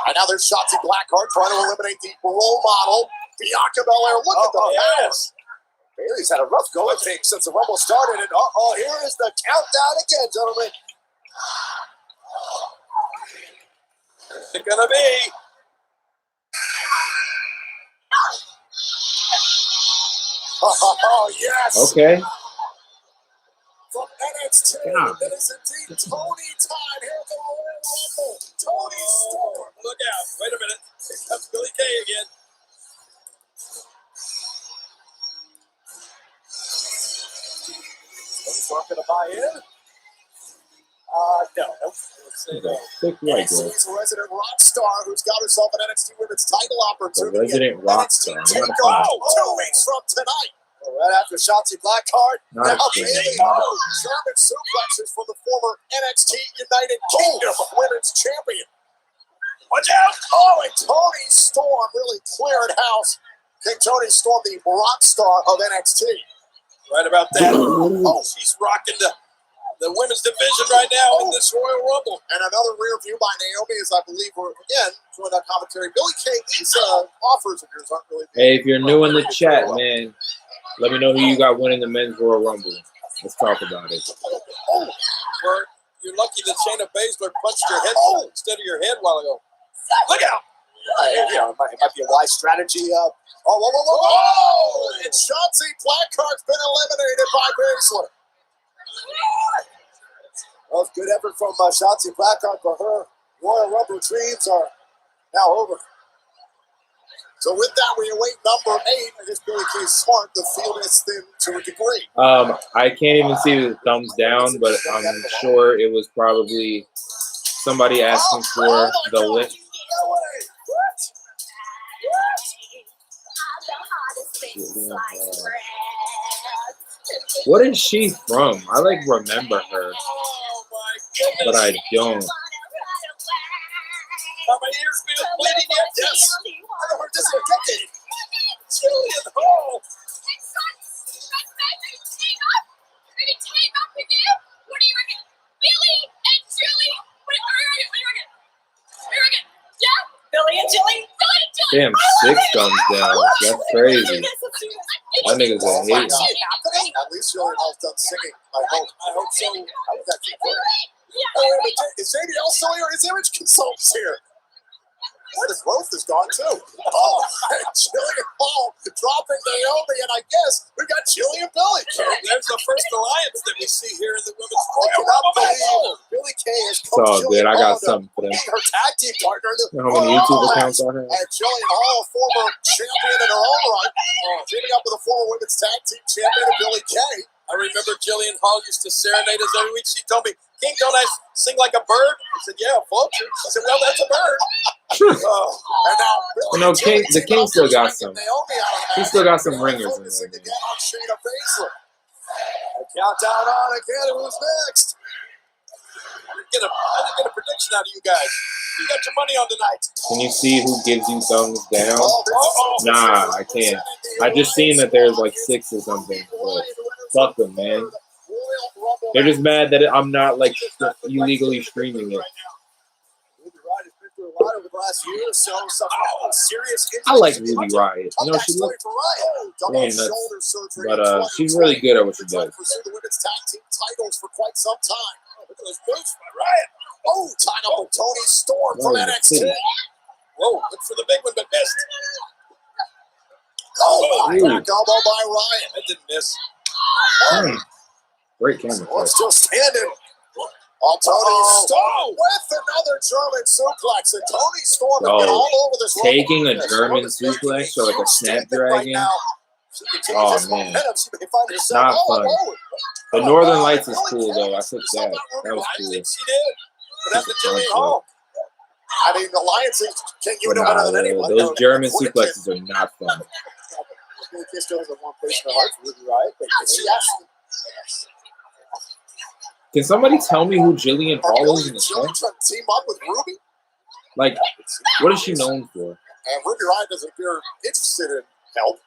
And now there's Shotzi Blackheart trying to eliminate the role model, Bianca Belair. Look at the pass. Bayley's had a rough go of things since the Rumble started. And here is the countdown again, gentlemen. What's it gonna be? Oh, yes. Okay. From NXT, God. it is indeed Tony time here at the Royal Rumble. Tony Storm. Look out. Wait a minute. Here comes Billy Kay again. Tony Storm going to buy in? No. Thick white girl. NXT's resident rock star who's got herself an NXT Women's title The opportunity. resident rock NXT star. Not a TakeOver 2 weeks from tonight. Right after Shotzi Blackheart, Not a now fan. Bayley German suplexes from the former NXT United Kingdom Women's Champion. Watch out. Oh, and Tony Storm really cleared house. King Tony Storm, the rock star of NXT. Right about that. Oh, she's rocking the women's division right now in this Royal Rumble. And another rear view by Naomi, as I believe we're, again, joined that commentary. Billy Kay, these offers of yours aren't really... Hey, if you're new in the chat, man, let me know who you got winning the men's Royal Rumble. Let's talk about it. You're lucky that Shayna Baszler punched your head instead of your head a while ago. Look out! It might be a wise strategy. Whoa! And Shotzi Blackheart's been eliminated by Baszler. Well, it's good effort from Shotzi Blackheart, but her Royal Rumble dreams are now over. So with that, we await number 8. I guess Billy Kay Smart. The field is thin to a degree. I can't even see the thumbs down, but I'm sure it was probably somebody asking for the link. No way! What is she from? I like remember her, Oh my goodness! but I don't. Are my ears feel bleeding yet? Yes. I haven't heard this in a decade. Jillian Hall. Billy and Jilly. Damn, 6 thumbs down. That's crazy. That nigga's a hater. At least Jillian Hall's done singing. I hope so. That was actually good. Yeah. Oh, wait, is JBL still here? His image consultant's here. Boy, the growth is gone too. Oh, Jillian Hall dropping Naomi, and I guess we got Jillian Billy. There's the first alliance that we see here in the women's I Royal cannot Rumble match. believe Billy Kay has It's all coached good. Jillian I Hall got to something for them. being her tag team partner. You know how many YouTube accounts I have? And Jillian Hall, a former champion in her own right, teaming up with a former women's tag team champion, Billy Kay. I remember Jillian Hall used to serenade us every week. She told me, "King, don't I sing like a bird?" I said, "Yeah, a vulture." She said, "Well, that's a bird." And now Billy No, Kay the King still got some. Naomi out of the He match. still got some ringers in Focusing there. again on Shayna Baszler. Countdown on again. Who's next? I didn't get a prediction out of you guys. You got your money on tonight. Can you see who gives you thumbs down? Oh, Nah, I can't. I just seen that there's like 6 or something. But fuck them, man. They're just mad that I'm not like illegally streaming it. I like Ruby Riot. You know, she looks really nuts, but she's really good at what she does. The women's tag team titles for quite some time. Look at those moves by Riot. Oh, tied up with Tony Storm from NXT. Whoa, look for the big one, but missed. Oh, Ooh. back elbow by Riot. That didn't miss. Great camera. Oh, still standing. Tony Storm with another German suplex. And Tony Storm has been all over this. Taking a German suplex or like a snapdragon. Oh man, not fun. The Northern Lights is cool though. I took that. That was cool. She did. But that's the Jimmy Hall. I mean, the Lions can you know better than anyone. Those German suplexes are not fun. He still has a one place in the heart for Ruby Riott. Can somebody tell me who Jillian Hall is in the show? Trying to team up with Ruby? Like, what is she known for? And Ruby Riott doesn't appear interested in help.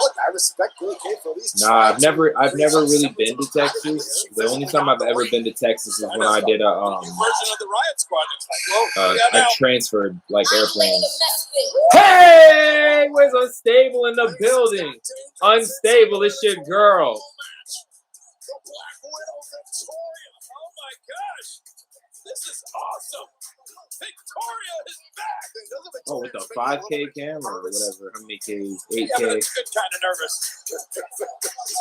Look, I respect Billy Kay for these. Nah, I've never really been to Texas. The only time I've ever been to Texas is when I did a version of the Riot Squad. It's like, whoa, I transferred like airplanes. Hey, where's Unstable in the building? Unstable, it's your girl. Oh my gosh, this is awesome. Victoria is back. Oh, with the 5K camera or whatever. How many Ks? 8K. Yeah, but it's good kind of nervous.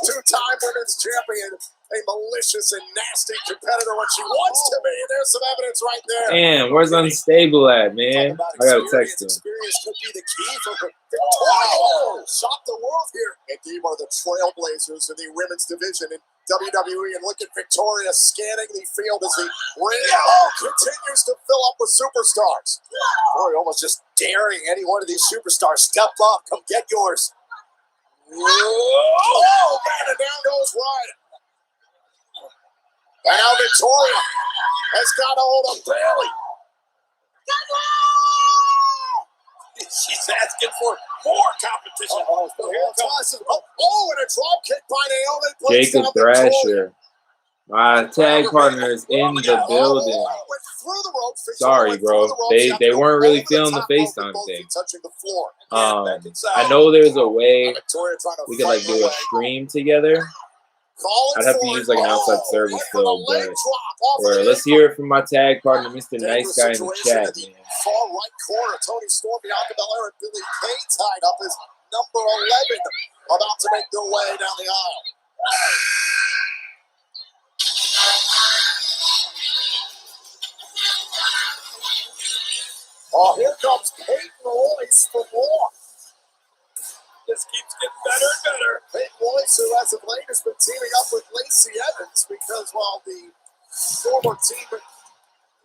Two-time women's champion, a malicious and nasty competitor when she wants to be. There's some evidence right there. Man, where's Unstable at, man? I gotta text him. Experience could be the key for Victoria. Shock the world here. Indeed, one of the trailblazers in the women's division in WWE, and look at Victoria scanning the field as the ring continues to fill up with superstars. Victoria almost just daring any one of these superstars. Step up, come get yours. Oh, man, and down goes Riott. And now Victoria has got a hold of Bayley. She's asking for more competition. And a drop kick by Naomi. Jacob Thrasher. My tag partner is in the building. Sorry, bro. They weren't really feeling the FaceTime thing. I know there's a way we could like do a stream together. I'd have to use like an outside service though, but let's hear it from my tag partner, Mr. Nice Guy in the chat, man. Far right corner, Tony Storm, Bianca Belair, and Billy Kay tied up as number 11, about to make their way down the aisle. Oh, here comes Peyton Royce for more. This keeps getting better and better. Peyton Royce, who as of late has been teaming up with Lacey Evans because while the former team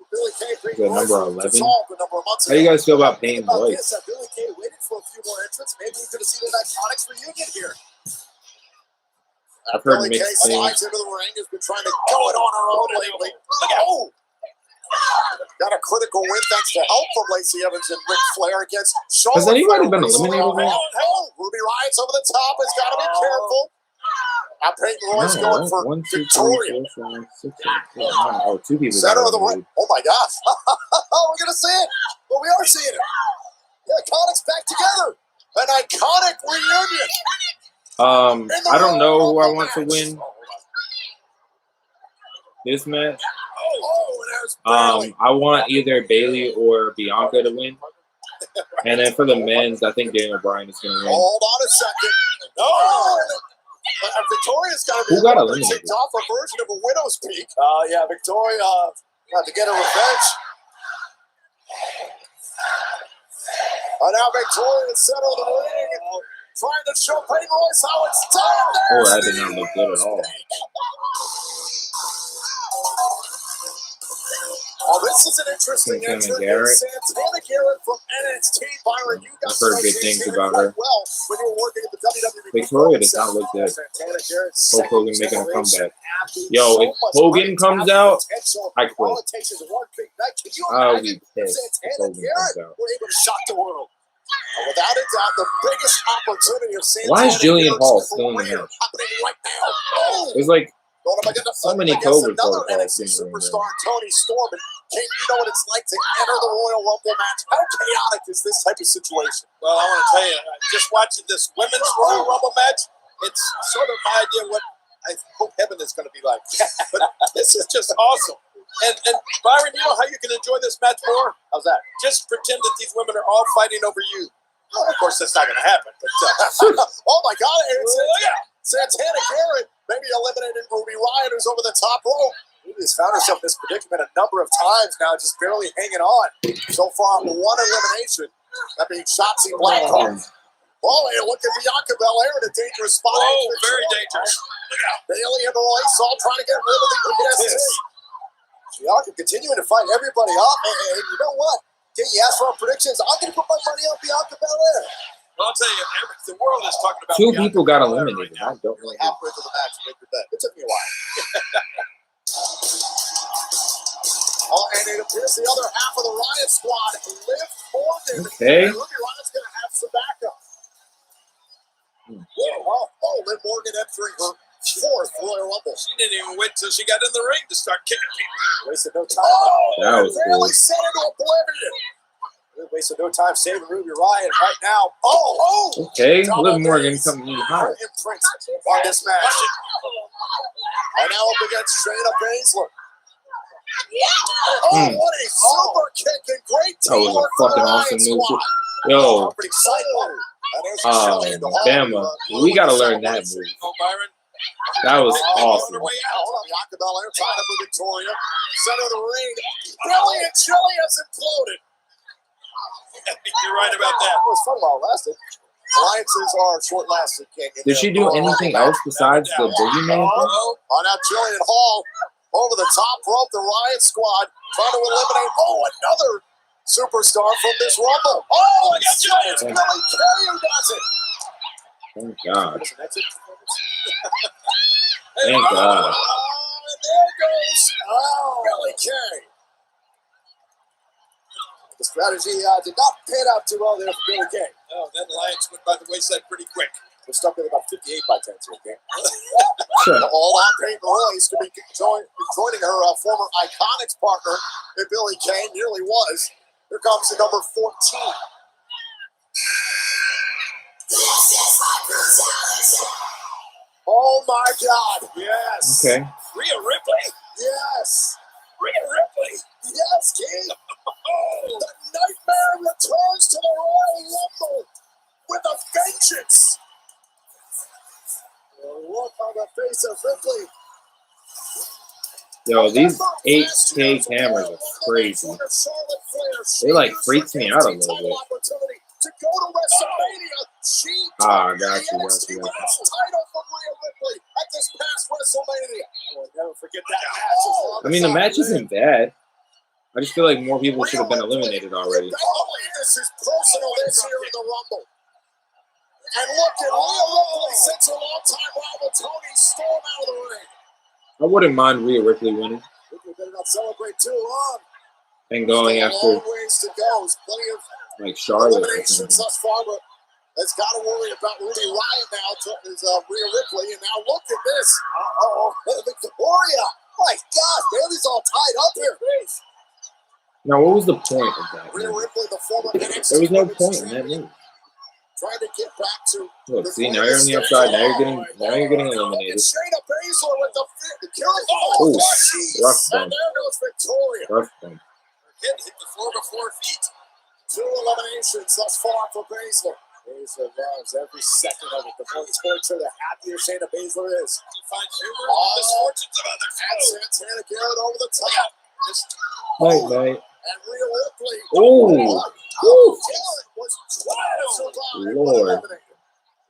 Billy Kay, the number 11. Dissolved a number of months ago. How do you guys feel about Peyton Royce? Billy Kay waited for a few more entrants. Maybe we could have seen an Iconics reunion here. I've heard Billy mixed Kay slides things. into the ring, has been trying to go it on her own lately. Look out! Got a critical win thanks to help from Lacey Evans and Ric Flair against Charlotte. Has anybody been recently. eliminated? Ruby Riott's over the top. Has got to be careful. Now Peyton Royce going for 1, 2, 3, Victoria. 4, 5, 6, 7, 8, 9. Oh, 2 people. Center of the ring. Oh my gosh. We're going to see it. Well, we are seeing it. The Iconics back together. An iconic reunion. I don't know who I want to win this match. I want either Bayley or Bianca to win. And then for the men's, I think Daniel Bryan is going to win. Hold on a second. No. Victoria's got to be ticked off a version of a widow's peak. Yeah, Victoria got to get her revenge. Now Victoria is center of the ring, trying to show Peyton Royce how it's done. Oh, that did not look good at all. Oh, this is an interesting entrance. Santana Garrett from NXT. Byron, you got I've heard good things about her. Well when you were working at the WWE. Victoria does not look good. Hulk Hogan making a comeback. Yo, if Hogan comes out, I quit. I'll be pissed if Hogan comes out. We're able to shock the world. Without a doubt, the biggest opportunity of Santana. Why is Jillian Hall still in the match? Right now. There's like so many COVID protocols NXT superstar Tony Storm. And King, you know what it's like to enter the Royal Rumble match. How chaotic is this type of situation? Well, I want to tell you, just watching this women's Royal Rumble match, it's sort of my idea what I hope heaven is going to be like. But this is just awesome. And Byron, you know how you can enjoy this match more? How's that? Just pretend that these women are all fighting over you. Well, of course, that's not going to happen. But oh my God! Santana Garrett maybe eliminated Ruby Riott, who's over the top rope. Ruby's found herself in this predicament a number of times now, just barely hanging on. So far, one elimination. That being Shotzi Blackheart. Oh, and look at Bianca Belair in a dangerous spot. Oh, very dangerous. Bailey and Royce all trying to get rid of the EST. Bianca continuing to fight everybody up. And you know what? You asked for our predictions. I'm going to put my money on Bianca Belair. Well, I'll tell you, the world is talking about Two Bianca people got Belair eliminated. right now. I don't know. Halfway through the match, make your bet. It took me a while. Oh, and it appears the other half of the Riot Squad, Liv Morgan. Okay. And Ruby Riot's going to have some backup. Liv Morgan entering her fourth Royal Rumble. She didn't even wait till she got in the ring to start kicking people. Wasted no time. That was really cool. set into oblivion. Wasted no time saving Ruby Riot right now. Okay, Liv Morgan coming in hot. Imprint on this match. And now up against Shayna Baszler. What a super kick and great That was a teamwork for the fucking Riot awesome move. Squad. Yo, Pretty exciting. And there's Shelly in the hall. Bama, we gotta learn that move. Oh, Byron. That was On awesome. her way out. Hold on, Bianca Belair tied up with Victoria. Center of the ring. Billy and Chili has imploded. You're right about that. It was fun while it lasted. Alliances are short-lasting, King. Did she do anything else besides the boogeyman thing? Oh, now Jillian Hall over the top rope, the Riot Squad trying to eliminate, another superstar from this Rumble. It's Billy Kay who does it. Thank God. Hey, Thank God. And there goes Billy Kay. The strategy did not pan out too well there for Billy Kay. Oh, that alliance went by the wayside pretty quick. We're stuck with about 58 by 10 here, okay? All on Peyton Royce to be joining her former Iconics partner that Billy Kay nearly was. Here comes the number 14. Oh my God! Yes. Okay. Rhea Ripley. Yes. Rhea Ripley. Yes, King. The Nightmare returns to the Royal Rumble with a vengeance. Look on the face of Ripley. Yo, these 8K cameras are crazy. They like freaked me out a little bit. To go to WrestleMania, she Ah, took got you. the NXT Women's title from Rhea Ripley at this past WrestleMania. I will never forget that match. I mean, the match isn't bad. I just feel like more people should have been eliminated already. This is personal this year in the Rumble. And look at Rhea Ripley sends her longtime rival Tony Storm out of the ring. I wouldn't mind Rhea Ripley winning Ripley better not celebrate too long. and going Still a after long ways to go. There's plenty of like Charlotte or eliminations something. thus far, but has got to worry about Ruby Riott now. Is Rhea Ripley, and now look at this. Victoria. My God, Bailey's all tied up here. Now, what was the point of that? Rhea move? Ripley, the former NXT There was no Women's point in that Champion, move. trying to get back to. Look, see, now you're on the outside. Now you're getting eliminated. Shayna Baszler with the kill. Ooh, Jeez. rough And bump. there goes Victoria. Rough bump. Hit the floor before her feet. 2 eliminations thus far for Baszler. Baszler loves every second of it. The more torture, the happier Shayna Baszler is. She finds humor in the misfortunes of others. And Santana Garrett over the top. Night. And Rhea Ripley. Oh, Garrett was twice Lord. eliminated.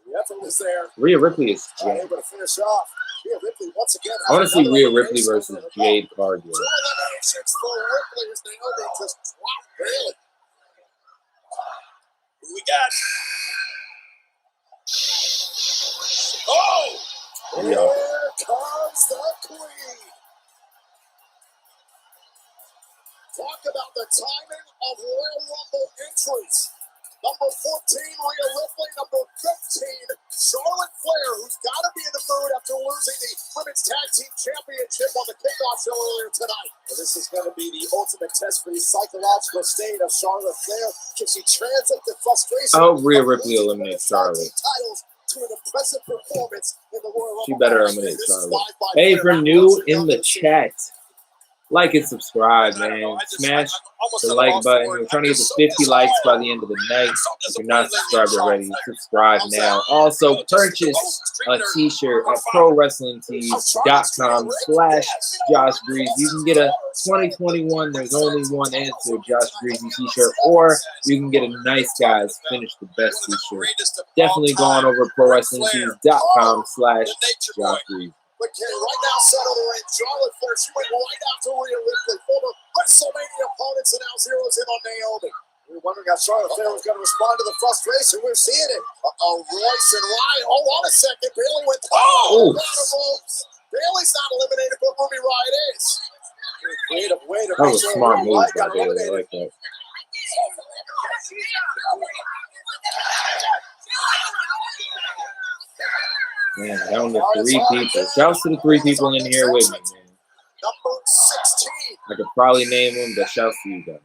The effort was there. Rhea Ripley is Jade. Able to finish off. Rhea Ripley once again. I want to see another Rhea elimination Ripley versus for her. Jade Cargill. 2 eliminations for Ripley as Naomi just dropped Bailey. Who we got? Oh! Yeah. Here comes the Queen. Talk about the timing of Royal Rumble entries. Number 14, Rhea Ripley. Number 15, Charlotte Flair, who's got to be in the mood after losing the Women's Tag Team Championship on the kickoff show earlier tonight. And this is going to be the ultimate test for the psychological state of Charlotte Flair. Can she translate the frustration? I hope Rhea of Ripley losing eliminates Women's Tag Team Charlotte. titles to an impressive performance in the Royal Rumble. She better match. eliminate This is Charlotte. live by Hey, Flair, for not new watching in on the TV. chat, Like and subscribe, man. Smash the like button. We're trying to get to 50 likes by the end of the night. If you're not subscribed already, subscribe now. Also, purchase a t-shirt at prowrestlingtees.com/Josh Breeze. You can get a 2021 There's Only One Answer Josh Breezy t-shirt, or you can get a Nice Guys Finish the Best t-shirt. Definitely go on over prowrestlingtees.com/Josh Breeze. McKay right now center of the ring. Charlotte Flair, she went right after Rhea Ripley. Former WrestleMania opponents, and now zeroes in on Naomi. We were wondering how Charlotte Flair was going to respond to the frustration. We're seeing it. Royce and Riot. Hold on a second. Bayley went Bayley's not eliminated, but Ruby Riot is. Creative way to That was a smart move by Bayley. I like that. Man, down to 3 people. Shouts to the 3 people in here with me, man. Number 16. I could probably name them, but shouts to you guys.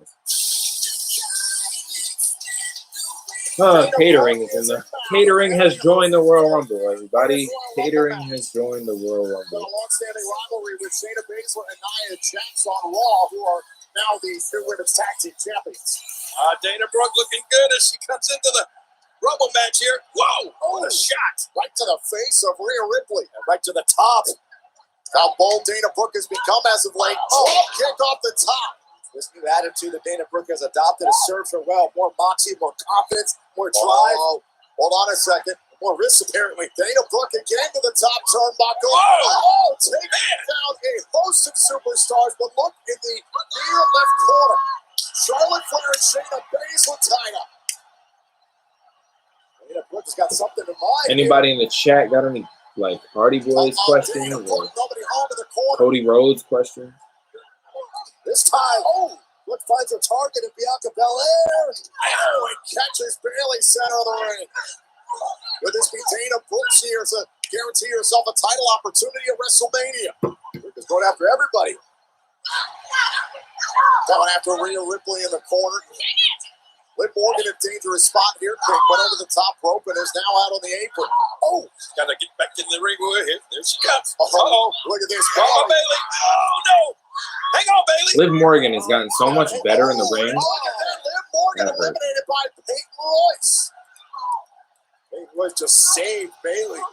Catering is in there. Catering has joined the Royal Rumble, everybody. Catering has joined the Royal Rumble. A long-standing rivalry with Shayna Baszler and Nia Jax on Raw, who are now the new women's tag team champions. Dana Brooke looking good as she comes into the Rumble match here. Whoa! What a shot! Right to the face of Rhea Ripley. And right to the top. How bold Dana Brooke has become as of late. Drop kick off the top. This new attitude that Dana Brooke has adopted has served her well. More moxie, more confidence, more drive. Hold on a second. More risks, apparently. Dana Brooke again to the top turnbuckle. Taking down a host of superstars. But look in the near left corner. Charlotte Flair and Shayna Baszler tied up. Dana Brooke has got something in mind. Anybody in the chat got any like Hardy Boys questions or Cody Rhodes questions? This time, Brooke finds a target in Bianca Belair. And catches Bayley center of the ring. Would this be Dana Brooke's here to guarantee herself a title opportunity at WrestleMania? Brooke is going after everybody. Going after Rhea Ripley in the corner. Liv Morgan in a dangerous spot here. Quick went over the top rope and is now out on the apron. Got to get back in the ring with her. There she comes. Look at this. Bayley. Oh, no. Hang on, Bayley. Liv Morgan has gotten so much better in the ring. Look at that. Liv Morgan eliminated by Peyton Royce. Peyton Royce just saved Bayley. I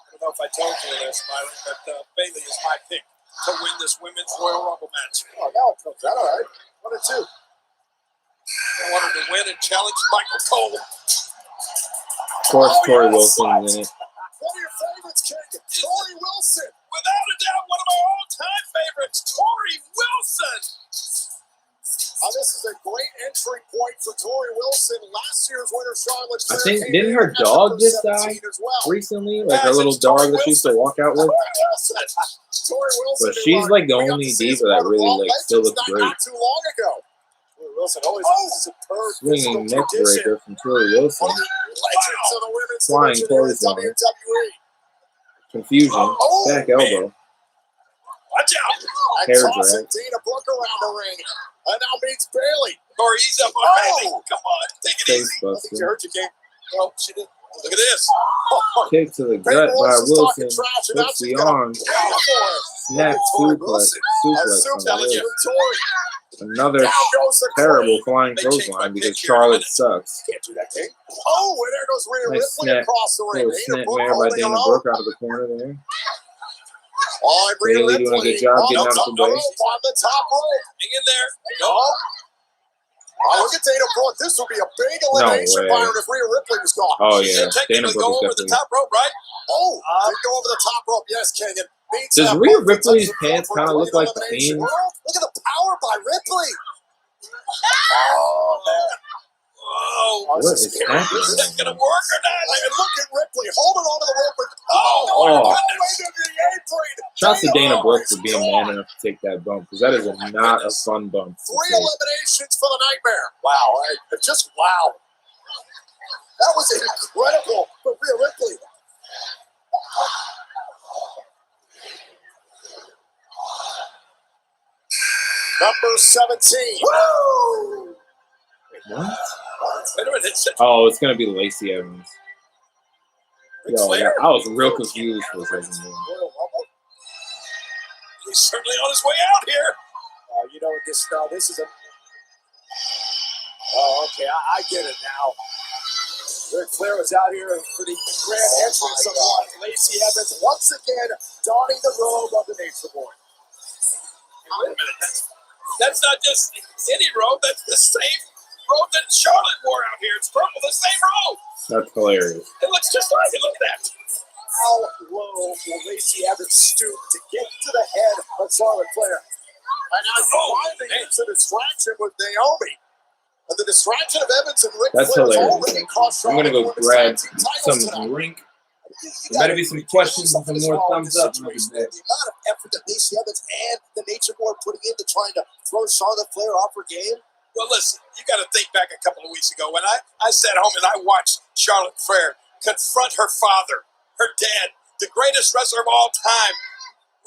don't know if I told you this, Myron, but Bayley is my pick to win this Women's Royal Rumble match. Oh, now it comes out. All right. 1-2. I want her to win and challenge Michael Cole. Of course, Tori Wilson's in it. One of your favorites, King. Tori Wilson. Without a doubt, one of my all-time favorites, Tori Wilson. This is a great entry point for Tori Wilson. Last year's winner, Charlotte Flair. I think, didn't her dog just die recently? Like her little dog that she used to walk out with? Tori Wilson. But she's like the only diva that really like still looks great. Not too long ago. Wilson always superb. Swinging neck breaker from Tori Wilson. Legends of the women's Flying division in clothesline. WWE. Confusion. Back elbow. Watch out. And Hair tossing drag. Dana Brooke around the ring. And now meets Bayley. Tori, ease up on Bayley. Come on, take it Face easy. She buster. hurt you, King. Well, she did. Look at this. Kick to the gut by Wilson. Puts the arm. Snap suplex. Suplex on the wrist. Another terrible flying clothesline because Charlotte sucks. Can't do that, King. And there goes Rhea Nice Ripley snap. across the ring. Little snap there by Dana Brooke out of the corner there. Rhea Bayley doing a good job getting out of the way. On the top rope. Hang in there. Look at Dana Brooke. This would be a big elimination, way. Byron, if Rhea Ripley was gone. Oh She yeah, did Dana technically go Brooke over is the definitely. top rope, right? They go over the top rope. Yes, King. Does Rhea Ripley's pants kind of look like Fiend? Look at the power by Ripley. Whoa. What is happening? Is that going to work or not? And look at Ripley holding on to the rope. Oh. Into the apron. Shouts to Dana Brooke for being man enough to take that bump because that is not a fun bump. to 3 take. eliminations for the Nightmare. Wow. Just wow. That was incredible for Rhea Ripley. Number 17. Woo! What? Wait a minute. Oh, it's gonna be Lacey Evans. Yo, I was real confused for a second. Man. He's certainly on his way out here. You know, this is a... Oh, okay, I get it now. Ric Flair was out here for the grand entrance of Lacey Evans once again donning the robe of the Nature Boy. Wait a minute. That's not just any robe. That's the same robe that Charlotte wore out here. It's purple, the same robe. That's hilarious. It looks just like it. Look at that. How low will Lacey Evans stoop to get to the head of Charlotte Flair? And now finding it's a distraction with Naomi. And the distraction of Evans and Ric That's Flair has hilarious. already cost I'm gonna Charlotte go grab some some drink. There better be some questions and some more thumbs up. The amount of effort that Lacey Evans and the Nature Boy are putting into trying to throw Charlotte Flair off her game. Well, listen, you got to think back a couple of weeks ago when I sat home and I watched Charlotte Flair confront her father, her dad, the greatest wrestler of all time,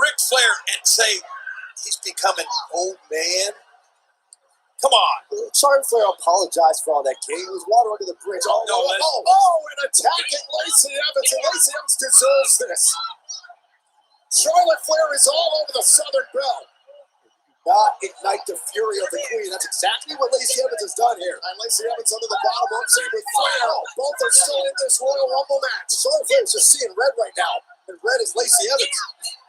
Ric Flair, and say, he's become an old man. Come on. Charlotte Flair apologized for all that, King. It was water under the bridge. And attacking Lacey Evans, and Lacey Evans deserves this. Charlotte Flair is all over the Southern Belle. Not ignite the fury of the Queen. That's exactly what Lacey Evans has done here. And Lacey Evans under the bottom rope, same with Flair. Both are still in this Royal Rumble match. Charlotte Flair is just seeing red right now. And red is Lacey Evans.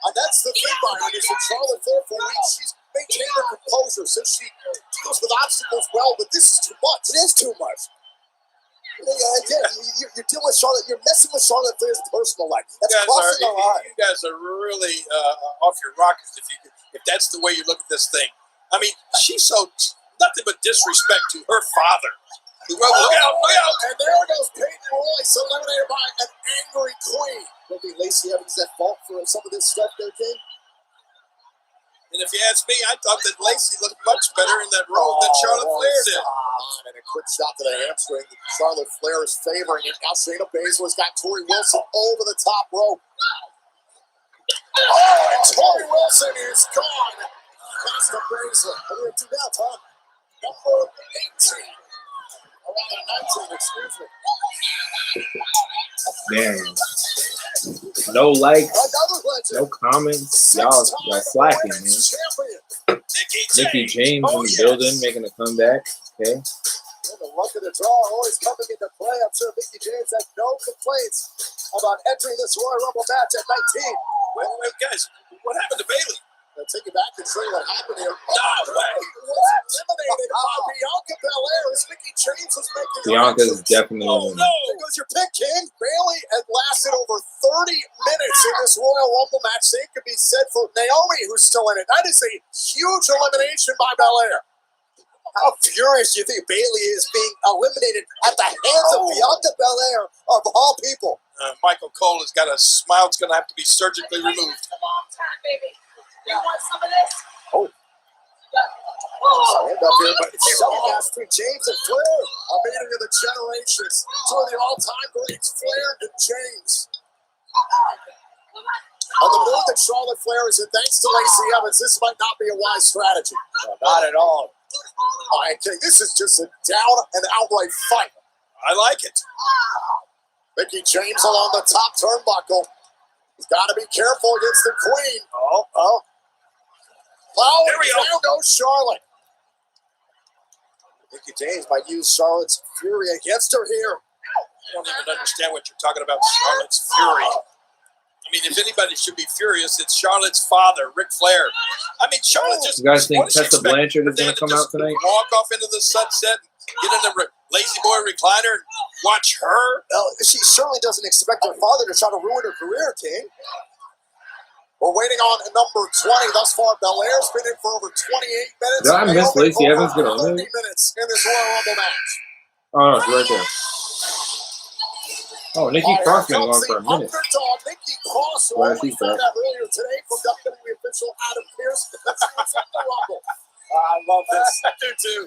And that's the thing behind it, is that Charlotte Flair, for weeks, she's maintained her composure since she deals with obstacles well, but this is too much. It is too much. Again, you're dealing with Charlotte. You're messing with Charlotte Flair's personal life. That's crossing the line. You guys are really off your rockers if that's the way you look at this thing. I mean, she's so nothing but disrespect to her father. Look out! And there goes Peyton Royce, eliminated by an angry Queen. Maybe Lacey Evans at fault for some of this stuff there, King. And if you ask me, I thought that Lacey looked much better in that robe than Charlotte Flair did. And a quick shot to the hamstring. Charlotte Flair is favoring it. Now Shayna Baszler has got Tori Wilson over the top rope. Oh, and Tori Wilson is gone. Past the Baszler. What do we do now, Tom? Number 18. Around 19, excuse me. Man. No likes, Another legend. no comments. Y'all slacking, man. Mickey James in the building, making a comeback. Okay. And the luck of the draw always coming into play. I'm sure Mickey James had no complaints about entering this Royal Rumble match at 19. Wait, guys, what happened to Bayley? Take you back and show you what happened here. No way! Was eliminated by Bianca Belair as Mickey James was making. Bianca is definitely Oh in. no! There goes your pick, King. Bayley had lasted over 30 minutes in this Royal Rumble match. Same could be said for Naomi, who's still in it. That is a huge elimination by Belair. How furious do you think Bayley is being eliminated at the hands of Bianca Belair, of all people? Michael Cole has got a smile that's going to have to be surgically removed. A long time, baby. You want some of this? Oh. Stand up here, but it's showing match between James and Flair. A meeting of the generations. Two of the all-time greats, Flair and James. And the move that Charlotte Flair is in, thanks to Lacey Evans, this might not be a wise strategy. No, not at all. I think this is just a down and outright fight. I like it. Mickey James along the top turnbuckle. He's got to be careful against the Queen. Oh. There we go. Now goes Charlotte. Mickey James might use Charlotte's fury against her here. I don't even understand what you're talking about, Charlotte's fury. I mean, if anybody should be furious, it's Charlotte's father, Ric Flair. I mean, Charlotte just... You guys think what does she Tessa expect? Blanchard is For going them to come just out tonight? Walk off into the sunset, get in the lazy boy recliner, and watch her? Well, she certainly doesn't expect her father to try to ruin her career, King. We're waiting on number 20. Thus far, Belair's been in for over 28 minutes. Did I miss Lacey Evans going gonna 30 win? minutes in this Royal Rumble match. Oh, no, it's right there. Oh, Nikki Cross been on for a minute. Underdog, Nikki Cross, who Where is we she found from? out earlier today from WWE official Adam Pearce. That's what's in the Rumble. I love this. I do too.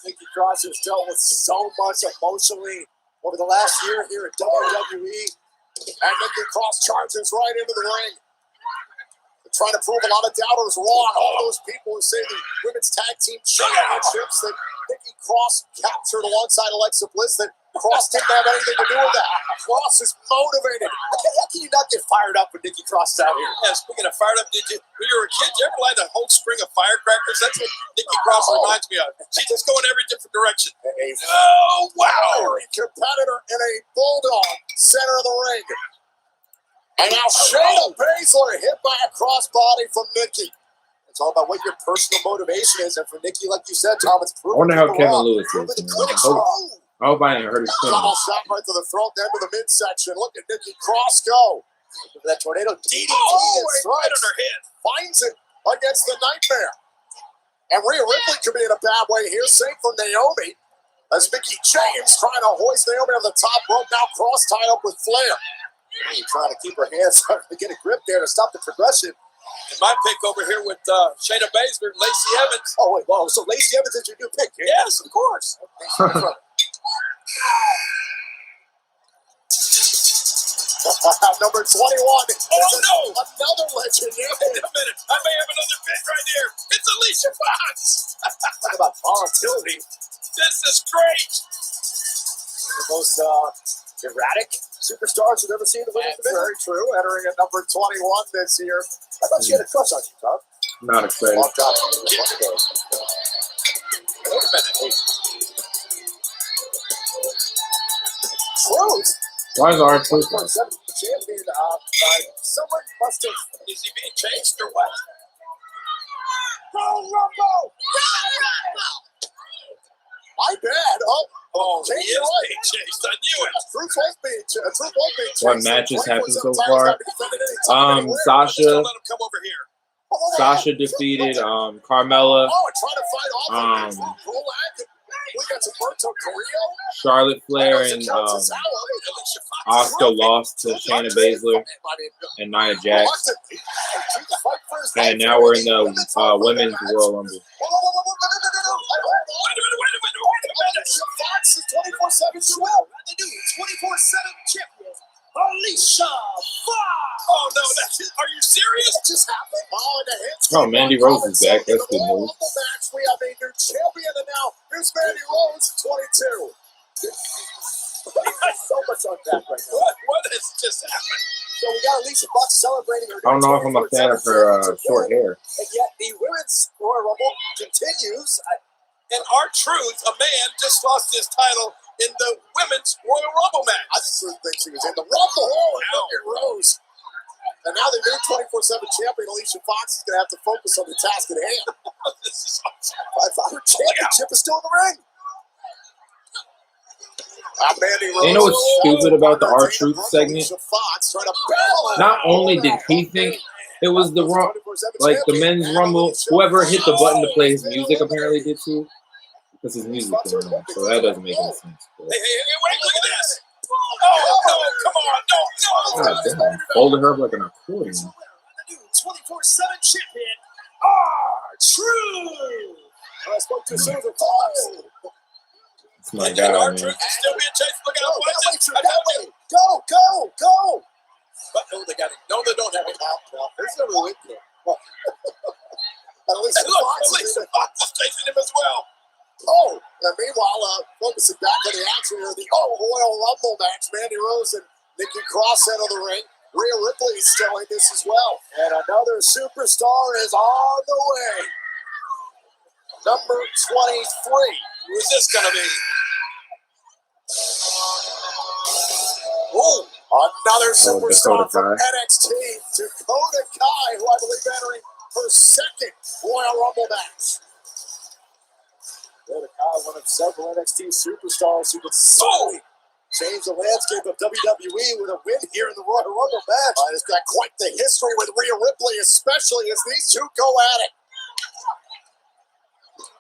Nikki Cross has dealt with so much emotionally over the last year here at WWE. And Nikki Cross charges right into the ring. They're trying to prove a lot of doubters wrong. All those people who say the women's tag team championships that Nikki Cross captured alongside Alexa Bliss, that Cross didn't have anything to do with that. Cross is motivated. How can you not get fired up when Nikki Cross is out here? Yeah, speaking of fired up, when you were a kid, you ever light a whole string of firecrackers? That's what Nikki Cross reminds me of. She just go in every different direction. Oh, wow. Fiery competitor in a bulldog center of the ring. And now Shayna Baszler hit by a crossbody from Nikki. It's all about what your personal motivation is. And for Nikki, like you said, Tom, it's I proven. wonder how people Kevin wrong. Lewis Proven is. the Man. critics I wrong. hope I didn't hurt his Double feelings. shot right to the throat, then to the midsection. Look at Nikki Cross go. Look at that tornado DDT Oh, that right on strikes. her head. Finds it against the Nightmare. And Rhea Ripley could be in a bad way here. Same for Naomi. As Mickie James trying to hoist Naomi on the top rope. Now Cross tied up with Flair. Trying to keep her hands up to get a grip there to stop the progression. And my pick over here with Shayna Baszler and Lacey Evans. Oh, wait, whoa. So Lacey Evans is your new pick here? Yes, of course. Number 21. Oh, no. Another legend. Wait a minute. I may have another pick right here. It's Alicia Fox. Talk about volatility. This is great. The most erratic superstars we've ever seen in the women's division. Very true. Entering at number 21 this year. I thought she had a crush on you, Tom. Not excited. Long time. Wait a minute. Truth. Why is our truth? Champion. Someone must have. Is he being chased or what? Go Rumble! My bad. Oh, he Change is your mind. being chased. I knew it. Truth won't be chased. What matches happened so 24/7 far? times, haven't defended any time anywhere. Just Sasha. don't let him come over here. Sasha defeated Carmella. Oh, and trying to fight off Um, Rolak. We got Humberto Carrillo. Charlotte Flair and Asuka lost to Shayna Baszler and Nia Jax. And now we're in the Women's Royal Rumble. Wait a minute. Fox is 24/7 as well. The new 24/7 champion, Alicia Fox. Oh, no. That's it. Are you serious? What just happened? Oh, and the hits. Oh, Mandy Rose is back. That's good In the Royal news. Rumble match, we have a new champion, and now here's Mandy Rose at 22. So much on that right now. What has just happened? So we got Alicia Fox celebrating her. I don't know if I'm a fan of her short hair. And yet the women's Royal Rumble continues. In R-Truth, a man just lost his title in the Women's Royal Rumble match. I think Truth thinks he was in the Rumble. Oh, and look at Rose. And now the new 24/7 champion, Alicia Fox, is going to have to focus on the task at hand. This is awesome. I thought her championship is still in the ring. Mandy Rose. You know what's stupid about the R-Truth segment? Alicia Fox trying to battle Not only did he think it was the wrong, like the men's rumble, whoever hit the button to play his music apparently did too. Because his music came on, so that doesn't make any sense. Hey, wait, look at this. Oh, no, come on. No. God damn, folded her up like an accordion. The new 24/7 champion, R-Truth. I spoke too soon for Fox. It's my And guy, R-Truth man. is still being chased. Look at Go, him. go. But no, they got it. No, they don't have it. There's no relief there. At least And look, Alicia Fox is chasing him as well. And meanwhile, focusing back on the action here, the Royal Rumble match, Mandy Rose and Nikki Cross out of the ring. Rhea Ripley is still in this as well. And another superstar is on the way. Number 23. Who is this going to be? Oh, another superstar Dakota from Kai. NXT, Dakota Kai, who I believe entering her second Royal Rumble match. Dakota Kai, one of several NXT superstars who could solely change the landscape of WWE with a win here in the Royal Rumble match. It's got quite the history with Rhea Ripley, especially as these two go at it.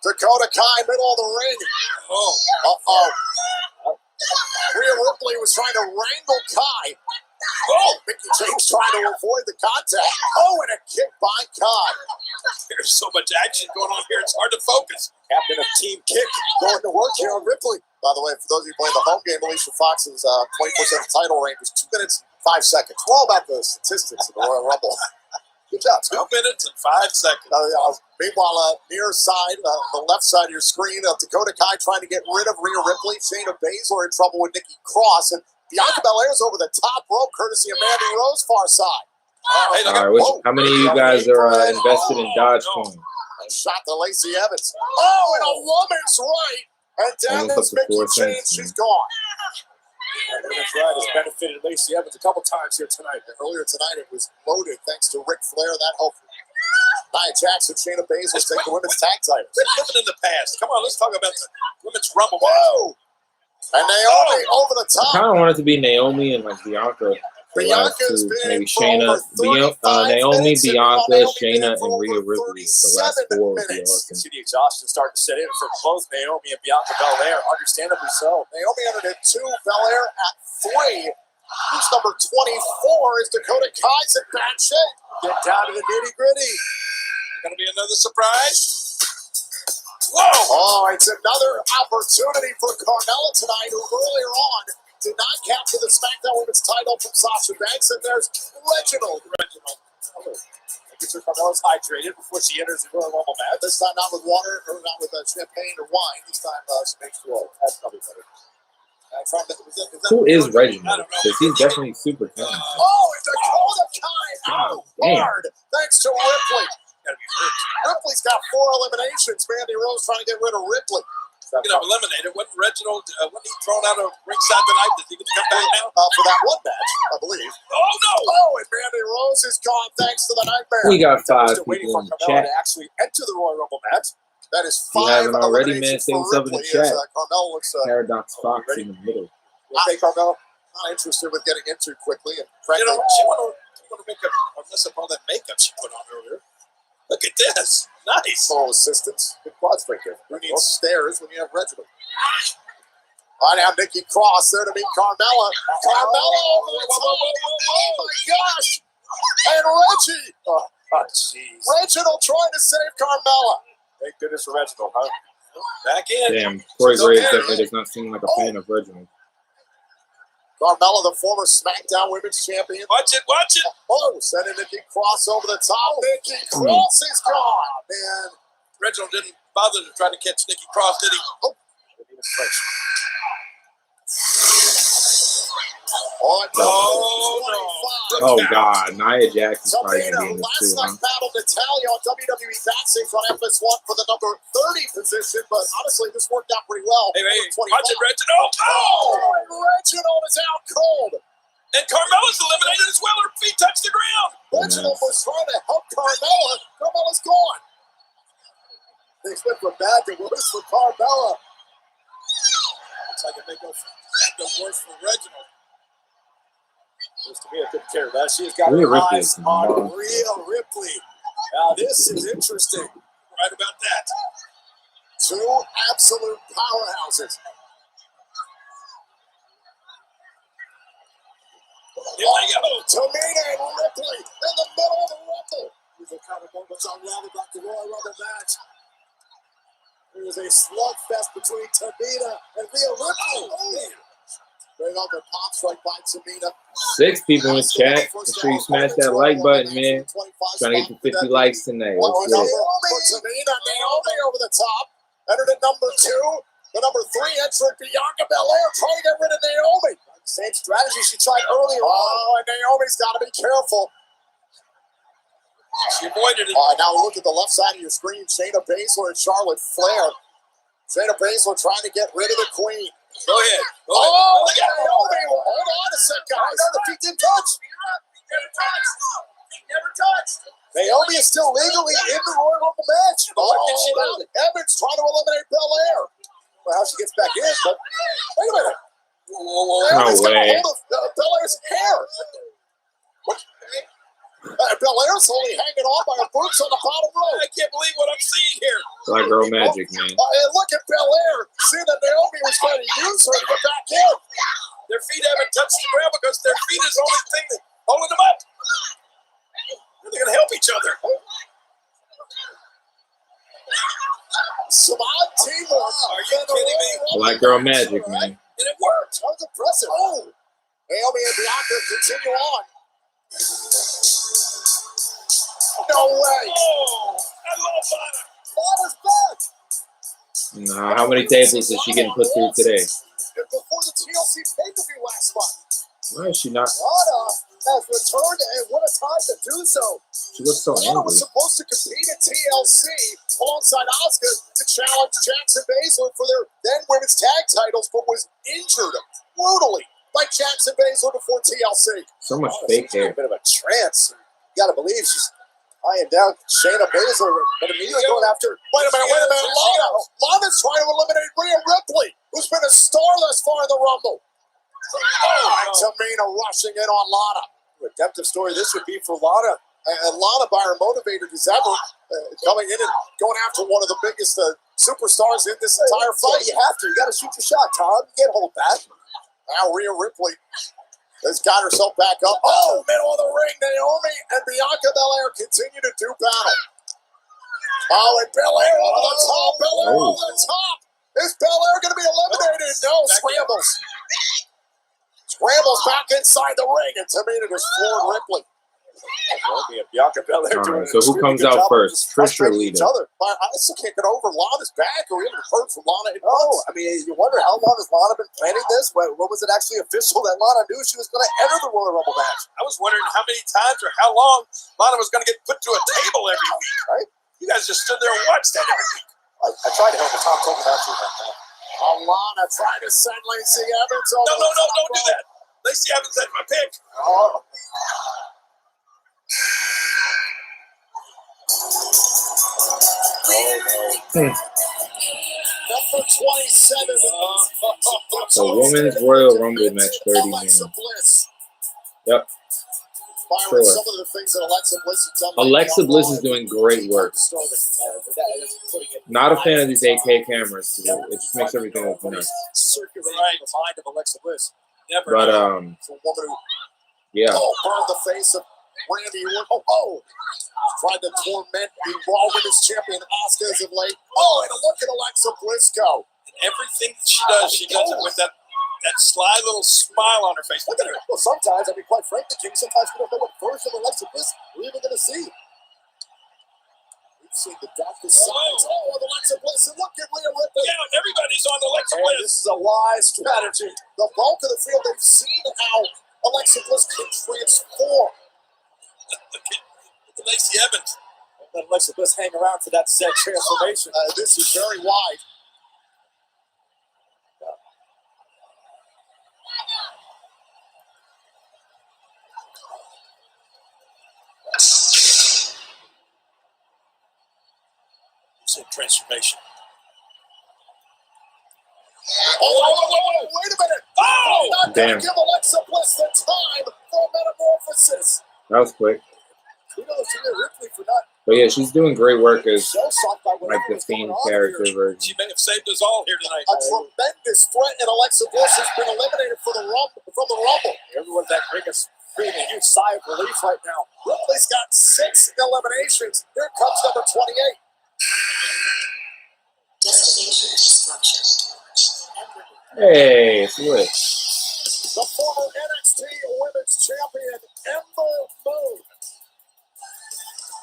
Dakota Kai, middle of the ring. Rhea Ripley was trying to wrangle Kai. Mickie James trying to avoid the contact. And a kick by Kai. There's so much action going on here, it's hard to focus. Captain of Team Kick going to work here on Ripley. By the way, for those of you playing the home game, Alicia Fox's 24/7 title reign was 2 minutes and 5 seconds. We're all about the statistics of the Royal Rumble. Good job, 2 minutes and 5 seconds. Meanwhile, near side, the left side of your screen, Dakota Kai trying to get rid of Rhea Ripley. Shayna Baszler in trouble with Nikki Cross. And Bianca Belair's over the top rope, courtesy of Mandy Rose, far side. Hey, look at- All right, how many of you guys are invested in Dogecoin? Shot to Lacey Evans. Oh, and a woman's right. And down Almost goes up to 4 Mickey James. cents, She's gone. Women's right has benefited Lacey Evans a couple times here tonight. Earlier tonight, it was loaded thanks to Ric Flair. That helped. Nia Jax and Shayna Baszler take the women's tag titles. We're living in the past. Come on, let's talk about the women's rumble. Whoa! And Naomi over the I top. kind of want it to be Naomi and like Bianca. The last Bianca's two, been maybe in for Shayna, over 35 Naomi, minutes, and Bianca, Naomi been Shayna, in for and Rhea over Ripley. The last 37 4 would be minutes. awesome. See the exhaustion starting to set in for both Naomi and Bianca Belair. Understandably so. Naomi entered at 2, Belair at 3. Who's number 24 is Dakota Kai's in bad shape. Get down to the nitty gritty. Going to be another surprise. Whoa! Oh, it's another opportunity for Carmella tonight, who earlier on did not capture the SmackDown Women's title from Sasha Banks. And there's Reginald. Making sure Carmella's hydrated before she enters the Royal Rumble match. This time not with water, or not with champagne or wine. This time she makes sure. That's probably better. Who is Reginald? Because he's definitely super talented. Oh, and Dakota Kai out Damn. hard thanks to Ripley. Ripley's got 4 eliminations. Mandy Rose trying to get rid of Ripley. Speaking of eliminated, wasn't Reginald, wasn't he thrown out of ringside tonight? Does he get to come back now? For that one match, I believe. Oh, no! Oh, and Mandy Rose is gone thanks to the Nightmare. We got 5 Still waiting people for in the Carmella chat. to actually enter the Royal Rumble match. That is If you 5 haven't already, man, eliminations say for what's up in the Ripley chat. as Carmella looks Paradox Fox in the middle. Okay, Carmella. not interested with getting into quickly. And You frankly, know, she want to make up, I mess up all that makeup she put on earlier. Look at this. Nice. full assistance. Good quads right there. Who needs stairs when you have Reginald? Right now, Nikki Cross there to meet Carmella. Carmella over the top. Oh my gosh! And Reggie. Oh, jeez. Reginald trying to save Carmella. Thank goodness for Reginald, huh? Back in. Damn, Corey Graves definitely does not seem like a fan of Reginald. Carmella, the former SmackDown Women's Champion. Watch it, watch it. Oh, sending Nikki Cross over the top. Nikki Cross is gone, man. Reginald didn't bother to try to catch Nikki Cross, did he? Oh. On to Oh God, Nia Jax is probably Tamina, gonna be in this last too, night huh? battled Natalia on WWE Backstage on FS1 for the number 30 position, but honestly, this worked out pretty well. Hey, Number 25. watch it, Reginald. Oh, and Reginald is out cold. And Carmella's eliminated as well. Her feet touch the ground. Reginald was trying to help Carmella. Carmella's gone. Things went from bad to worse for Carmella. Looks like it may go the worst for Reginald. Looks to me, I couldn't care about it. She's got Rhea her Ripley eyes is on monster. Rhea Ripley. Now, This is interesting. right about that. Two absolute powerhouses. Here they go. Tamina and Ripley in the middle of the Rumble. These are kind of moments I love about the Royal Rumble match. There is a slugfest between Tamina and Rhea Ripley. Oh, bring on the pop strike by Tamina. 6 people in the chat. Make sure you smash that like button, man. Trying to get to 50 likes tonight. What Let's number get it. for Tamina? Naomi over the top. Entered at number 2. The number 3 entrant, Bianca Belair, trying to get rid of Naomi. Same strategy she tried earlier. Oh, and Naomi's got to be careful. She avoided it. Now look at the left side of your screen. Shayna Baszler and Charlotte Flair. Shayna Baszler trying to get rid of the Queen. Go ahead. Go Oh, ahead. look at Naomi. Hold on a sec, guys. The feet didn't touch. Never touched. Naomi is still legally in the Royal Rumble match. What did she do? Evans trying to eliminate Belair. Well, how she gets back in, but wait a minute. Whoa. Evans got a way. hold of Belair's hair. Belair's only hanging on by her boots on the bottom row. I can't believe what I'm seeing here. Black Girl Magic, man. And look at Belair, seeing that Naomi was trying to use her to get back in. Their feet haven't touched the ground because their feet is the only thing that's holding them up. They're going to help each other. Some odd teamwork. Are you kidding me? Black Girl Magic, man. And it worked. That was impressive. Oh, Naomi and Bianca continue on. No way. Oh, I love Lana. Lana's back. Nah, how many tables is she getting put through today? Before the TLC pay-per-view last month. Why is she not? Lana has returned, and what a time to do so. She looks so Lana angry. was supposed to compete at TLC alongside Asuka to challenge Jackson Baszler for their then women's tag titles, but was injured brutally by Jackson Baszler before TLC. So much Lana fake seems to be hair. a bit of a trance. You got to believe she's eyeing down Shayna Baszler, but immediately going after. Wait a minute. Lana's trying to eliminate Rhea Ripley, who's been a star thus far in the Rumble. Tamina rushing in on Lana. Redemptive story this would be for Lana. And Lana, by her motivated as ever, coming in and going after one of the biggest superstars in this entire fight. You have to. You got to shoot your shot, Tom. You can't hold back. Now Rhea Ripley has got herself back up. Oh, middle of the ring. Naomi and Bianca Belair continue to do battle. Oh, and Belair over the top. Belair over the top. Is Belair going to be eliminated? No, scrambles. Scrambles back inside the ring, and Tamina just floored Ripley. And Bianca Belair doing So who comes out first? Trish or Lita? But I still can't get over Lana's back, or even heard from Lana. I mean, you wonder how long has Lana been planning this? When was it actually official that Lana knew she was going to enter the Royal Rumble match? I was wondering how many times or how long Lana was going to get put to a table every week. Right? You guys just stood there and watched that every week. I tried to help, but Tom told me not to. Lana trying to send Lacey Evans over. No, don't do that. Lacey Evans had my pick. Oh. Number 27. The Women's Royal Rumble match, 30 minutes. Yep. Byron, some of the things that Alexa Bliss has done. Alexa Bliss is doing great work. Not a fan of these 8K cameras. It just makes everything look nice. Circulating the mind of Alexa Bliss. But For a woman who yeah. burned the face of Randy Orton. Tried to torment the Raw Women's Champion Asuka as of late. Oh, and look at Alexa Bliss go. Everything she does it with that sly little smile on her face. Look at her. Well, sometimes, I mean, quite frankly, King, sometimes we don't know what version of Alexa Bliss we're even going to see. We've seen the doctor signs. Oh, Alexa Bliss, and look at Rhea Ripley. Yeah, everybody's on Alexa And Bliss. this is a wise strategy. The bulk of the field, they've seen how Alexa Bliss can transform. Lacey Evans. Let Alexa Bliss hang around for that said transformation. This is very wide. Said transformation. Oh, wait a minute. Oh! Not going to give Alexa Bliss the time for metamorphosis. That was quick. Kudos to Rhea Ripley for not But yeah, she's doing great work as so soft by like the Fiend character version. She may have saved us all here tonight. A tremendous threat, and Alexa Bliss has been eliminated from the Rumble. Everyone's breathing a huge sigh of relief right now. Ripley's got 6 eliminations. Here comes number 28. Destination destruction. Hey, it's lit. The former NXT Women's Champion, Ember Moon.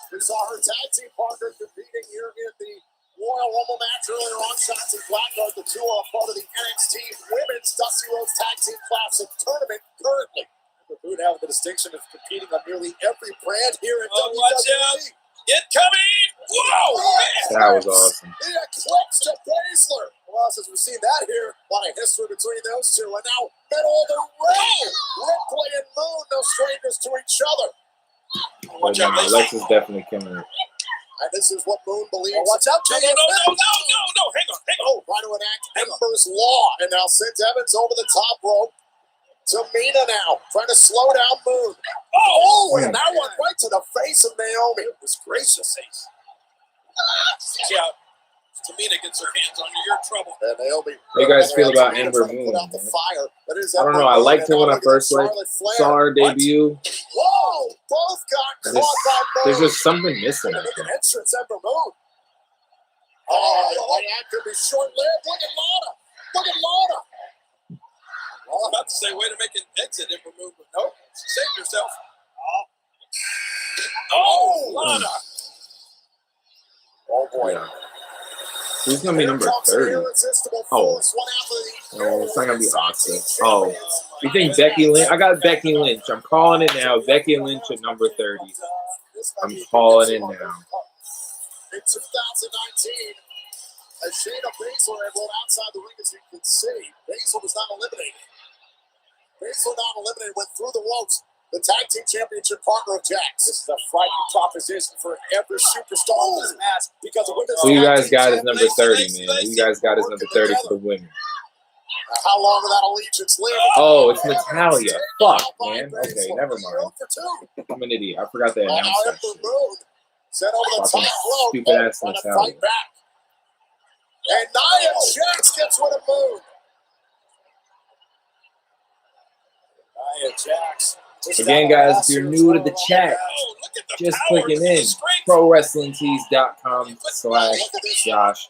We saw her tag team partner competing here in the Royal Rumble match earlier on. Shotzi Blackguard, the two are part of the NXT Women's Dusty Rhodes Tag Team Classic Tournament currently. Ember Moon having the distinction of competing on nearly every brand here in WWE. Watch out. Incoming! Whoa! That was awesome. The eclipse to Baszler. Well, since we've seen that here, a lot of history between those two. And now, middle of the ring. Ripley and Moon, no strangers to each other. But no, Alexa's definitely killing it. And this is what Moon believes. Oh, watch out, No. Hang on. Oh, trying to enact Ember's Law. And now sends Evans over the top rope. Tamina now, trying to slow down Moon. Oh, and that one right to the face of Naomi. It was gracious. Yeah. Tamina gets her hands on you, you're in trouble. And Naomi. How you guys feel about Ember Moon? Put out the fire. That is I don't know. I liked her when I first saw her debut. Whoa! Both got caught by Moon. There's just something missing. Look at entrance Ember Moon. Oh, that could be short-lived. Look at Lana. I was about to say, way to make an exit Ember Moon, but nope, she saved herself. Oh, Lana. Oh boy. Yeah. Who's gonna be Here number comes an 30? irresistible Oh. force, one half of the No, it's not gonna be Asuka. champions. Oh, you think Becky Lynch? I got Becky Lynch. I'm calling it now. Becky Lynch at number 30. I'm calling it now. In 2019, as Shayna Baszler had rolled outside the ring, as you can see, Baszler was not eliminated. Baszler not eliminated, went through the ropes. The tag team championship partner of Jax. This is a frightening proposition for every superstar in this match because of women's. Who you tag guys team got as number champions. 30, man? Who you guys got as number 30 for the women? How long will that allegiance live? Oh, it's Natalia. Fuck, man. Okay, never mind. I'm an idiot. I forgot they announced that shit. Sent over the Fucking top rope. stupid-ass Trying to Natalia. fight back. And Nia Jax gets with a move. Nia Jax. Again, guys, if you're new to the chat, just clicking in, prowrestlingtees.com/Josh.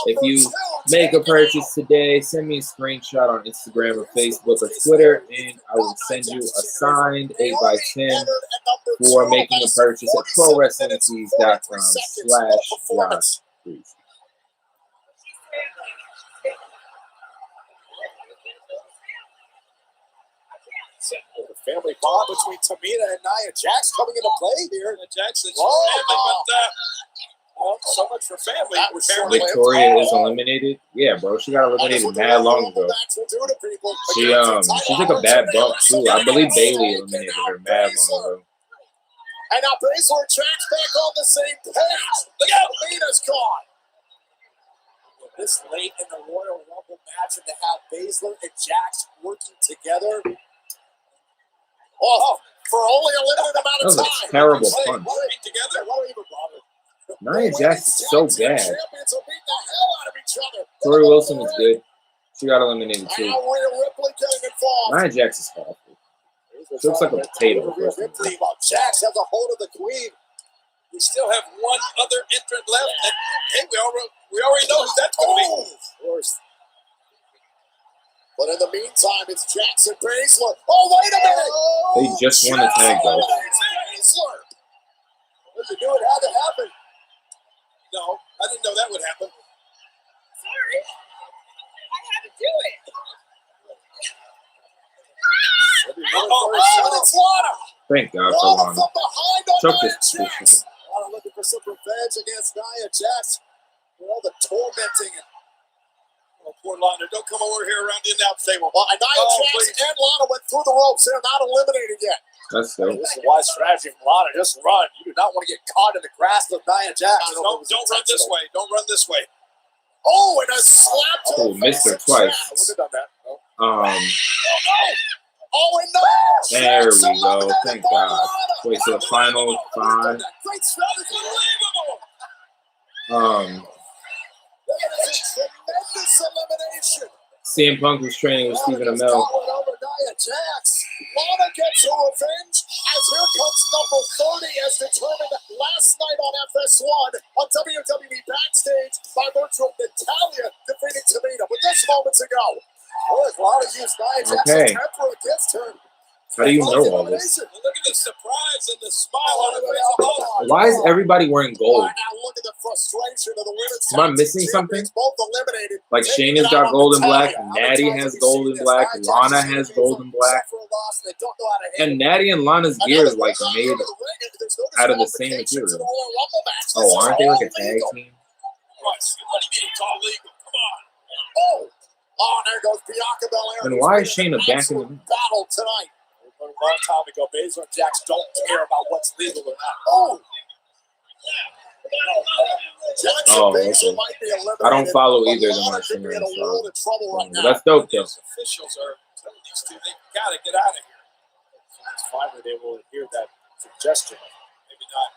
If you make a purchase today, send me a screenshot on Instagram or Facebook or Twitter, and I will send you a signed 8x10 for making a purchase at prowrestlingtees.com/Josh. The family bond between Tamina and Nia Jax coming into play here. Jax is family, but so much for family. That was short-lived. Victoria is eliminated. Yeah, bro, she got eliminated mad long ago. She took a bad bump too. I believe Bailey eliminated her mad long ago. And now Baszler and Jax back on the same page. Look out, Tamina's gone. This late in the Royal Rumble match, and to have Baszler and Jax working together. Oh, for only a limited amount of That was time. a terrible punch. Working together. Why don't even bother? Nia Jax is so bad. Champions will beat the hell out of each other. Tori Wilson is good. She got eliminated too. Now Rhea Ripley getting involved. Nia Jax is awful. She looks like a potato. Rhea Ripley, while Jax has a hold of the queen. We still have one other entrant left. And, hey, we already know who that's going to be. Of course. But in the meantime, it's Jackson Baszler. Oh, wait a minute! They just won the tag, though. Baszler. What you do? It had to happen. No, I didn't know that would happen. Sorry. I had to do it. It's Lana. Thank God for Lana Lana. from behind on Chuck Nia this Jax. shit. Lana looking for some revenge against Nia Jax. All the tormenting and Oh, poor Lana. Don't come over here around the announce table. Nia Jax and Lana went through the ropes. They're not eliminated yet. That's dope. This is a wise strategy from Lana. Just run. You do not want to get caught in the grasp of Nia Jax. Don't run this way. Don't run this way. Oh, and a slap to Oh, the missed her face of twice. Jax. Wouldn't have done that. No. Um, Oh, and no. There Jax we go. eliminated Thank by God. Lana. Wait, so the final five. Great strategy. Unbelievable. That is a tremendous elimination. CM Punk was training with Stephen Amell. Over Nia Jax. Lana gets her revenge as here comes number 30 as determined last night on FS1 on WWE Backstage by virtue of Natalia defeating Tamina. But just moments ago, Lana used Nia Jax's temper against her. How do you know all this? Look at the surprise and the smile on the face of Lana. Why is everybody wearing gold? Now look at the frustration of the women's Am I tag team missing something? champions, both eliminated. Like Taking Shayna's it got out on gold and black, Natalia. Natty How many has times have gold you and seen black, this? Lana Nia Jax has is gold and black, suffer a loss and they don't know how to handle and it. Natty and Lana's gear is like made out of the same material. Oh, aren't they like a tag team? What do you mean it's all legal? Come on. Oh, there goes Bianca Belair. And why is Shayna back in the ring? Battle tonight. A long time ago, Baszler and Jax don't care about what's legal or not. Oh, Oh, okay. I don't follow either of them on Shayna. Shayna, so Right that's dope though. These officials are telling these two, they got to get out of here. Finally, they will hear that suggestion. Maybe not.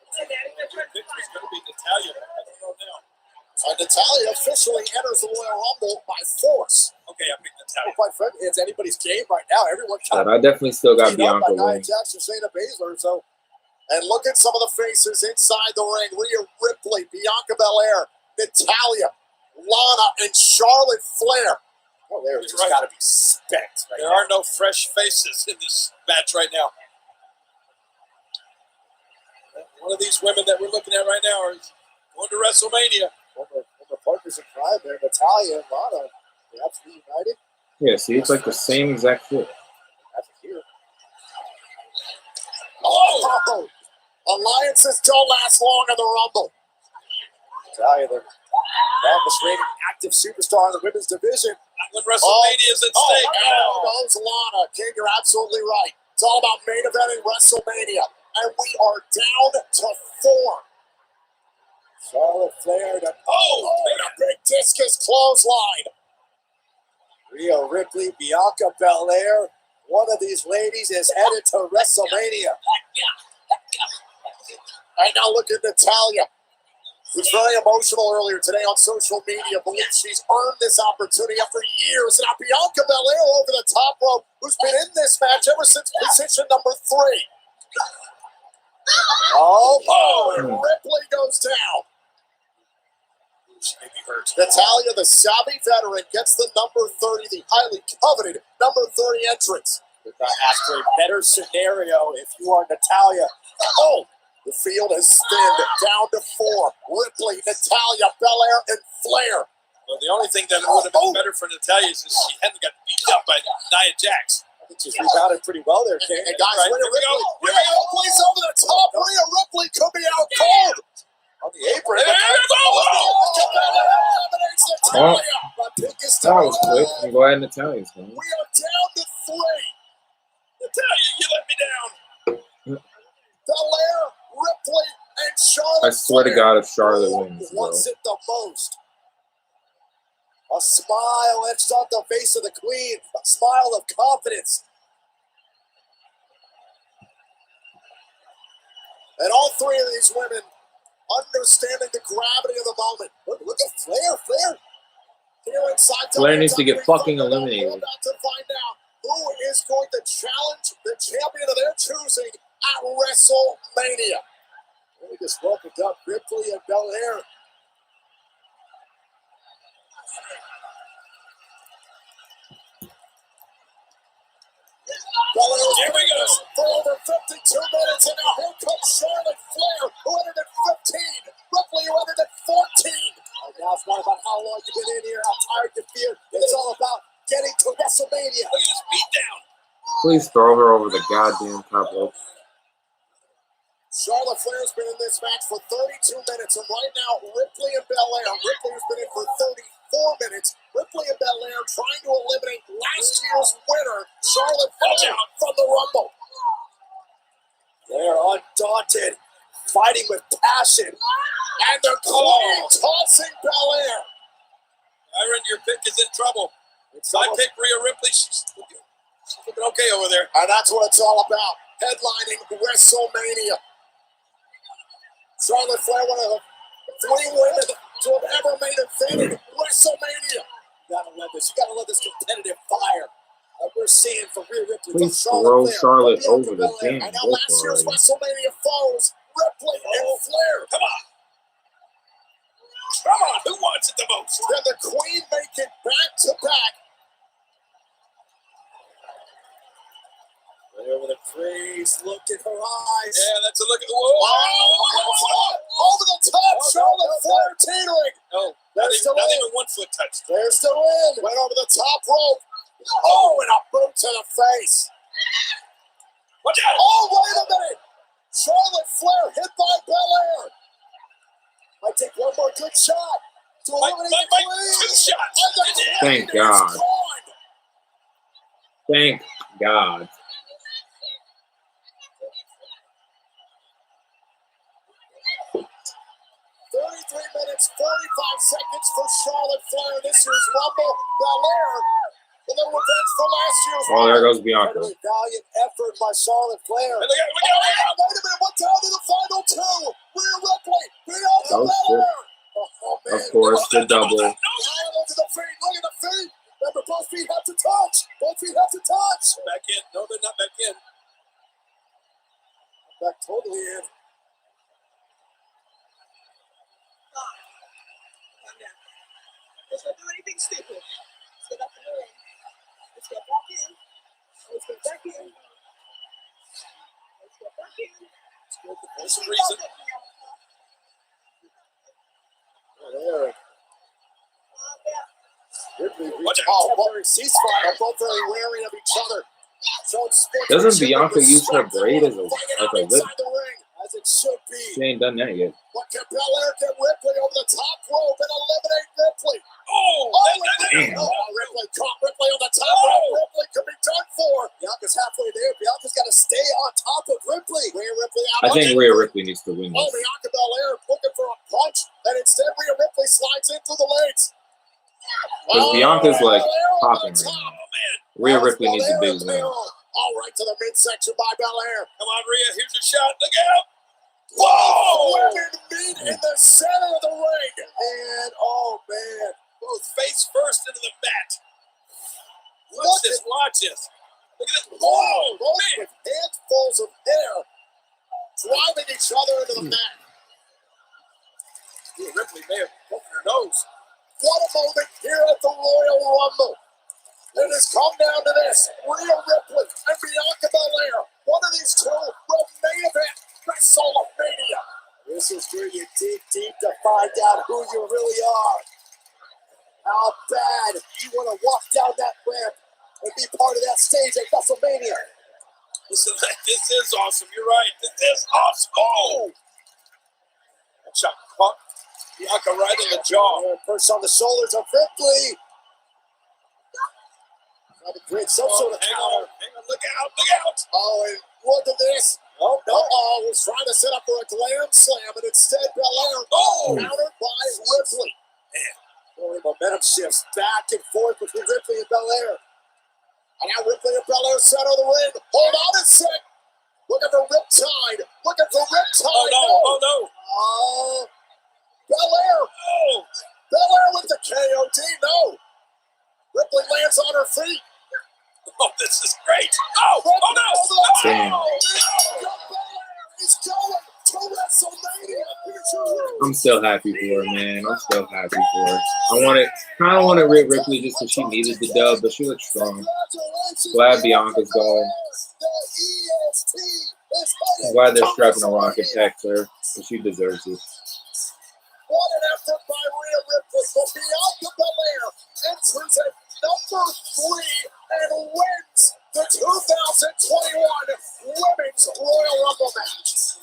It's going to be Natalia. I don't know now. Natalia officially enters the Royal Rumble by force. Okay, I picked Natalia. Quite frankly, it's anybody's game right now. Everyone But I definitely still got beat up by Bianca Nia winning. Jax and Shayna Baszler. So, and look at some of the faces inside the ring: Rhea Ripley, Bianca Belair, Natalia, Lana, and Charlotte Flair. Oh, they're just got to be bent. Right There are no fresh faces in this match right now. One of these women that we're looking at right now is going to WrestleMania. Former partners in crime there, Natalia and Lana. They're absolutely united. Yeah, see, it's like the same exact shit. That's here. Oh! Alliances don't last long in the Rumble. Natalia, the longest reigning active superstar in the women's division. When WrestleMania is at stake. There goes Lana. King, you're absolutely right. It's all about main eventing WrestleMania. And we are down to 4. Charlotte Flair to and a big discus clothesline. Rhea Ripley, Bianca Belair. One of these ladies is headed to WrestleMania. And now look at Natalia, who's very emotional earlier today on social media. Believes she's earned this opportunity after years. And now Bianca Belair over the top rope, who's been in this match ever since position number 3. And Ripley goes down. She may be hurt. Natalia, the savvy veteran, gets the number 30, the highly coveted number 30 entrance. Ask for a better scenario if you are Natalia. The field has thinned down to 4. Ripley, Natalia, Belair, and Flair. Well, the only thing that would have been better for Natalia is if she hadn't got beat up by Nia Jax. I think she's rebounded pretty well there, King. And guys, Right, Rhea Ripley's over the top. Rhea Ripley could be out cold. On the apron. That was quick. I'm glad Natalia's going. We are down to 3. Natalia, you let me down. Belair, Ripley, and Charlotte. I swear to God, if Charlotte wins, bro. Wants it the most. A smile etched on the face of the queen. A smile of confidence. And all 3 of these women understanding the gravity of the moment. Look at Flair. Here inside Flair needs to get fucking eliminated. We're about to find out who is going to challenge the champion of their choosing at WrestleMania. We just welcomed up Ripley and Belair. Here we go. For over 52 minutes, and now here comes Charlotte Flair, who entered at 15. Ripley, who entered at 14. And now it's not about how long you've been in here, how tired you feel. It's all about getting to WrestleMania. Look at this beatdown. Please throw her over the goddamn top rope. Charlotte Flair's been in this match for 32 minutes, and right now, Ripley and Belair. Ripley has been in for 34 minutes. Ripley and Belair trying to eliminate last year's winner, Charlotte Flair, from the Rumble. They're undaunted, fighting with passion, and they're tossing Belair. Byron, your pick is in trouble. I pick Rhea Ripley. She's looking okay over there. And that's what it's all about, headlining WrestleMania. Charlotte Flair, one of the 3 women to have ever made a event WrestleMania. You gotta love this competitive fire that we're seeing from Rhea Ripley. Please throw Charlotte over the damn And now rope last year's already. WrestleMania foes, Ripley and Flair. Come on, who wants it the most? Can the Queen make it back to back? Right over the crease, look at her eyes. Yeah, that's a look at. Over the top, Charlotte Flair teetering. No, They're still not in. even 1 foot touch. They're still in. Went over the top rope. And a boot to the face. Watch out! Wait a minute. Charlotte Flair hit by Belair. Might take one more good shot to eliminate the Queen. 2 shots. And the Queen Thank is God. gone. Thank God. 33 minutes, 45 seconds for Charlotte Flair. This year's Rumble. Belair, a little revenge for last year's Oh, there goes Bianca. Incredibly valiant effort by Charlotte Flair. Look out. Wait a minute, what's down to the final 2? Rhea Ripley, Bianca Oh, shit. Belair. Oh, man. Of course, the double. Look at the feet, look at the feet. Remember, both feet have to touch. Both feet have to touch. Back in. No, they're not back in. Back totally in. Let's not do anything stupid. Let's get up in the ring. Let's get back There's some reason. Watch out. Ceasefire. Both very wary of each other. Doesn't Bianca use her braid as a whip? As it should be. She ain't done that yet. But can Belair get Ripley over the top rope and eliminate Ripley? Damn. Ripley caught Ripley on the top rope. Ripley could be done for. Bianca's halfway there. Bianca's got to stay on top of Ripley. Rhea Ripley out. I think Rhea Ripley needs to win this. Bianca Belair looking for a punch, and instead Rhea Ripley slides in through the legs. Because Bianca's like popping right now. Rhea Ripley needs a big win. All right to the midsection by Belair. Come on, Rhea. Here's your shot. Look out. Whoa! Women meet in the center of the ring. And, oh, man. Both face first into the mat. Watch this. Watch this. Look at this. Whoa, man. With handfuls of hair driving each other into the mat. Rhea Ripley may have broken her nose. What a moment here at the Royal Rumble. It has come down to this. Rhea Ripley and Bianca Belair. One of these two will main event WrestleMania. This is where you dig deep to find out who you really are. How bad you want to walk down that ramp and be part of that stage at WrestleMania. Listen, this is awesome. You're right. This is awesome. Oh! That shot caught Bianca right in the jaw. Push on the shoulders of Ripley. Trying to create some sort of counter. Hang on, look out, look out. Oh, and look at this. Oh, no. Was trying to set up for a glam slam, and instead Belair countered by Ripley. Man, momentum shifts back and forth between Ripley and Belair. And now Ripley and Belair center of the ring. Hold on a sec. Looking for Riptide. Looking for Riptide. Oh, no. Belair. Oh. Belair with the KOD. No. Ripley lands on her feet. Oh, this is great. Oh, no. Damn. He's going to WrestleMania. I'm still happy for her, man. I'm still happy for her. Kind of want to Rhea Ripley just because she needed the dub, but she looks strong. Glad Bianca's going. I'm glad they're strapping a rocket pack to her, because she deserves it. What an effort by Rhea Ripley, but Bianca Belair enters at number 3 and wins the 2021 Women's Royal Rumble match.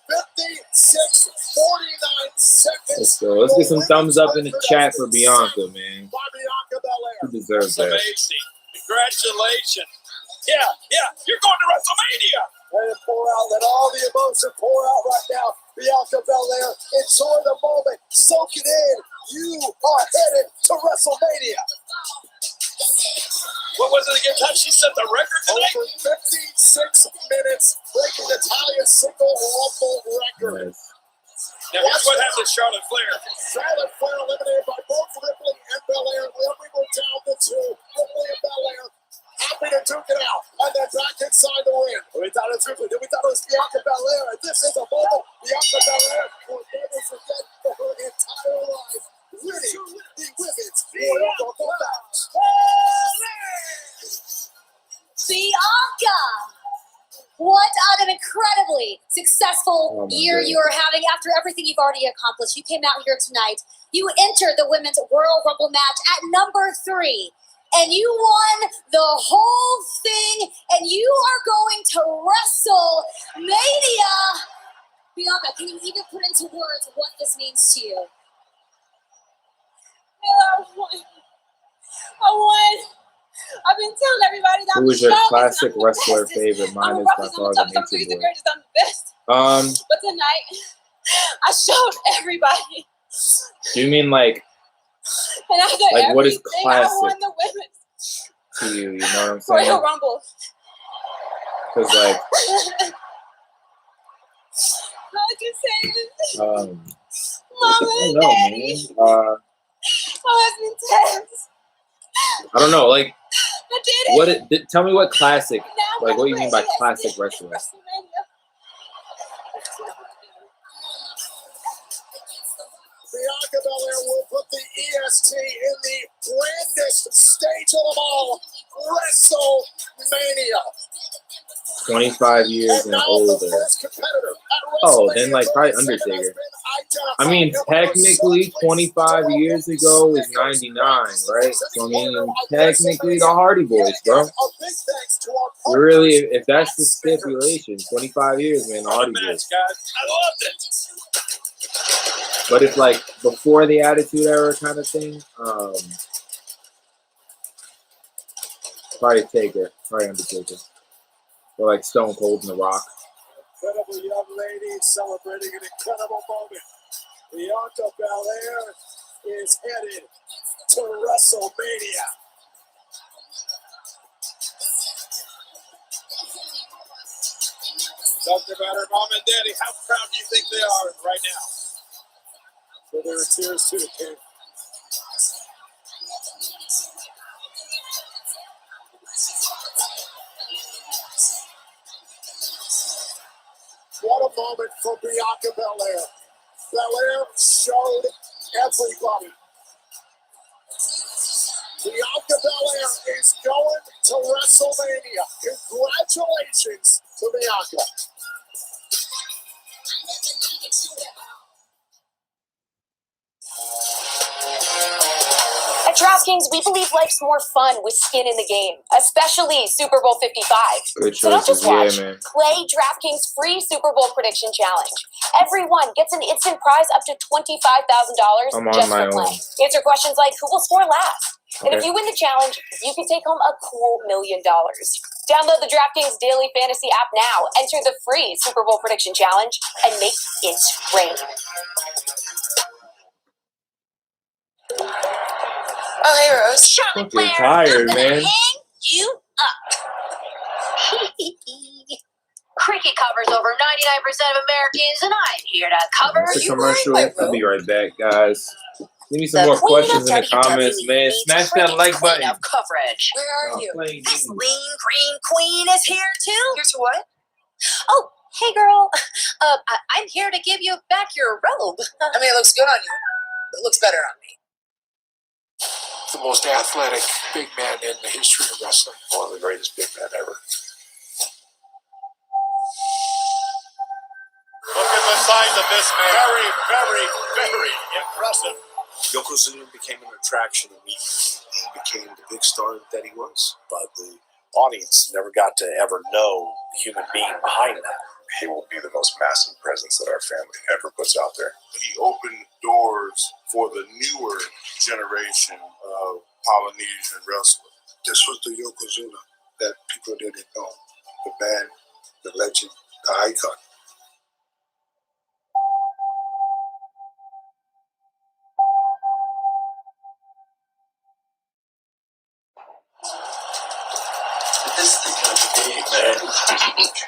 56-49 seconds. Let's go. Let's get some thumbs up in the chat for Bianca, man. By Bianca Belair. She deserves that. Amazing. Congratulations. Yeah, you're going to WrestleMania. Let it pour out. Let all the emotion pour out right now. Bianca Belair, enjoy the moment. Soak it in. You are headed to WrestleMania. What was it again? Time she set the record tonight? Over 56 minutes, breaking Natalia's single Rumble record. Nice. Now, here's what happened to Charlotte Flair. Charlotte Flair eliminated by both Ripley and Belair. Then we go down to 2. Ripley and Belair happy to duke it out. And then back inside the ring. We thought it was Ripley. Then we thought it was Bianca Belair. And this is a moment Bianca Belair will never forget for her entire life. Winning the Women's Royal Rumble match. Bianca! What an incredibly successful year God. you are having after everything you've already accomplished. You came out here tonight. You entered the Women's Royal Rumble match at number 3. And you won the whole thing. And you are going to WrestleMania. Bianca, can you even put into words what this means to you? I won. I've been telling everybody that Who I'm was your strong, classic I'm the wrestler best. favorite? Mine I'm is a by Rocky, far I'm the a top Nature the Boy. greatest, I'm the best. But tonight, I showed everybody. Do you mean like And after Like, what is everything, I won classic? the women's to you? You know what I'm saying? Royal Rumble. Because like, All I can say is, I Mama and don't know, Daddy, man. oh, it's intense. I don't know. Like, I did it. Tell me what classic. Now Like, what do you mean by WrestleMania. classic wrestler? WrestleMania. Bianca Belair will put the EST in the grandest stage of them all, WrestleMania. 25 years And and now the older. first competitor at Oh, then like probably Undertaker. I mean, technically, 25 years ago is 99, right? So I mean, technically the Hardy Boys, bro. Really, if that's the stipulation, 25 years, man, the Hardy Boys. I loved it. But it's like before the Attitude Era kind of thing. Probably Taker, probably Undertaker, or like Stone Cold and The Rock. Incredible young lady celebrating an incredible moment. Bianca Belair is headed to WrestleMania. Talking about her mom and daddy. How proud do you think they are right now? So there are tears too, King. What a moment for Bianca Belair. Belair showed everybody. Bianca Belair is going to WrestleMania. Congratulations to Bianca. At DraftKings, we believe life's more fun with skin in the game, especially Super Bowl 55. Good So don't choices, just watch. yeah, man. Play DraftKings free Super Bowl prediction challenge. Everyone gets an instant prize up to $25,000 I'm on just my for playing. own. Answer questions like who will score last. And if Okay. you win the challenge, you can take home a cool $1 million. Download the DraftKings Daily Fantasy app now. Enter the free Super Bowl prediction challenge and make it rain. Oh, hey, Rose. Charlotte Fucking tired, man. hang you up. Cricket covers over 99% of Americans, and I'm here to cover It's a you. commercial. wearing my I'll be right back, guys. Leave me some The more queen questions of in the comments, WWE man. meets Smash that cricket's like queen button. of coverage. Where are you? Playing This games. lean green queen is here too. Here's what? Oh, hey girl. I'm here to give you back your robe. I mean, it looks good on you. It looks better on me. The most athletic big man in the history of wrestling. One of the greatest big men ever. Look at the size of this man. Very, very, very impressive. Yokozuna became an attraction immediately. He became the big star that he was. But the audience never got to ever know the human being behind that. He will be the most massive presence that our family ever puts out there. He opened doors for the newer generation of Polynesian wrestlers. This was the Yokozuna that people didn't know. The man, the legend, the icon. This is gonna be big, man.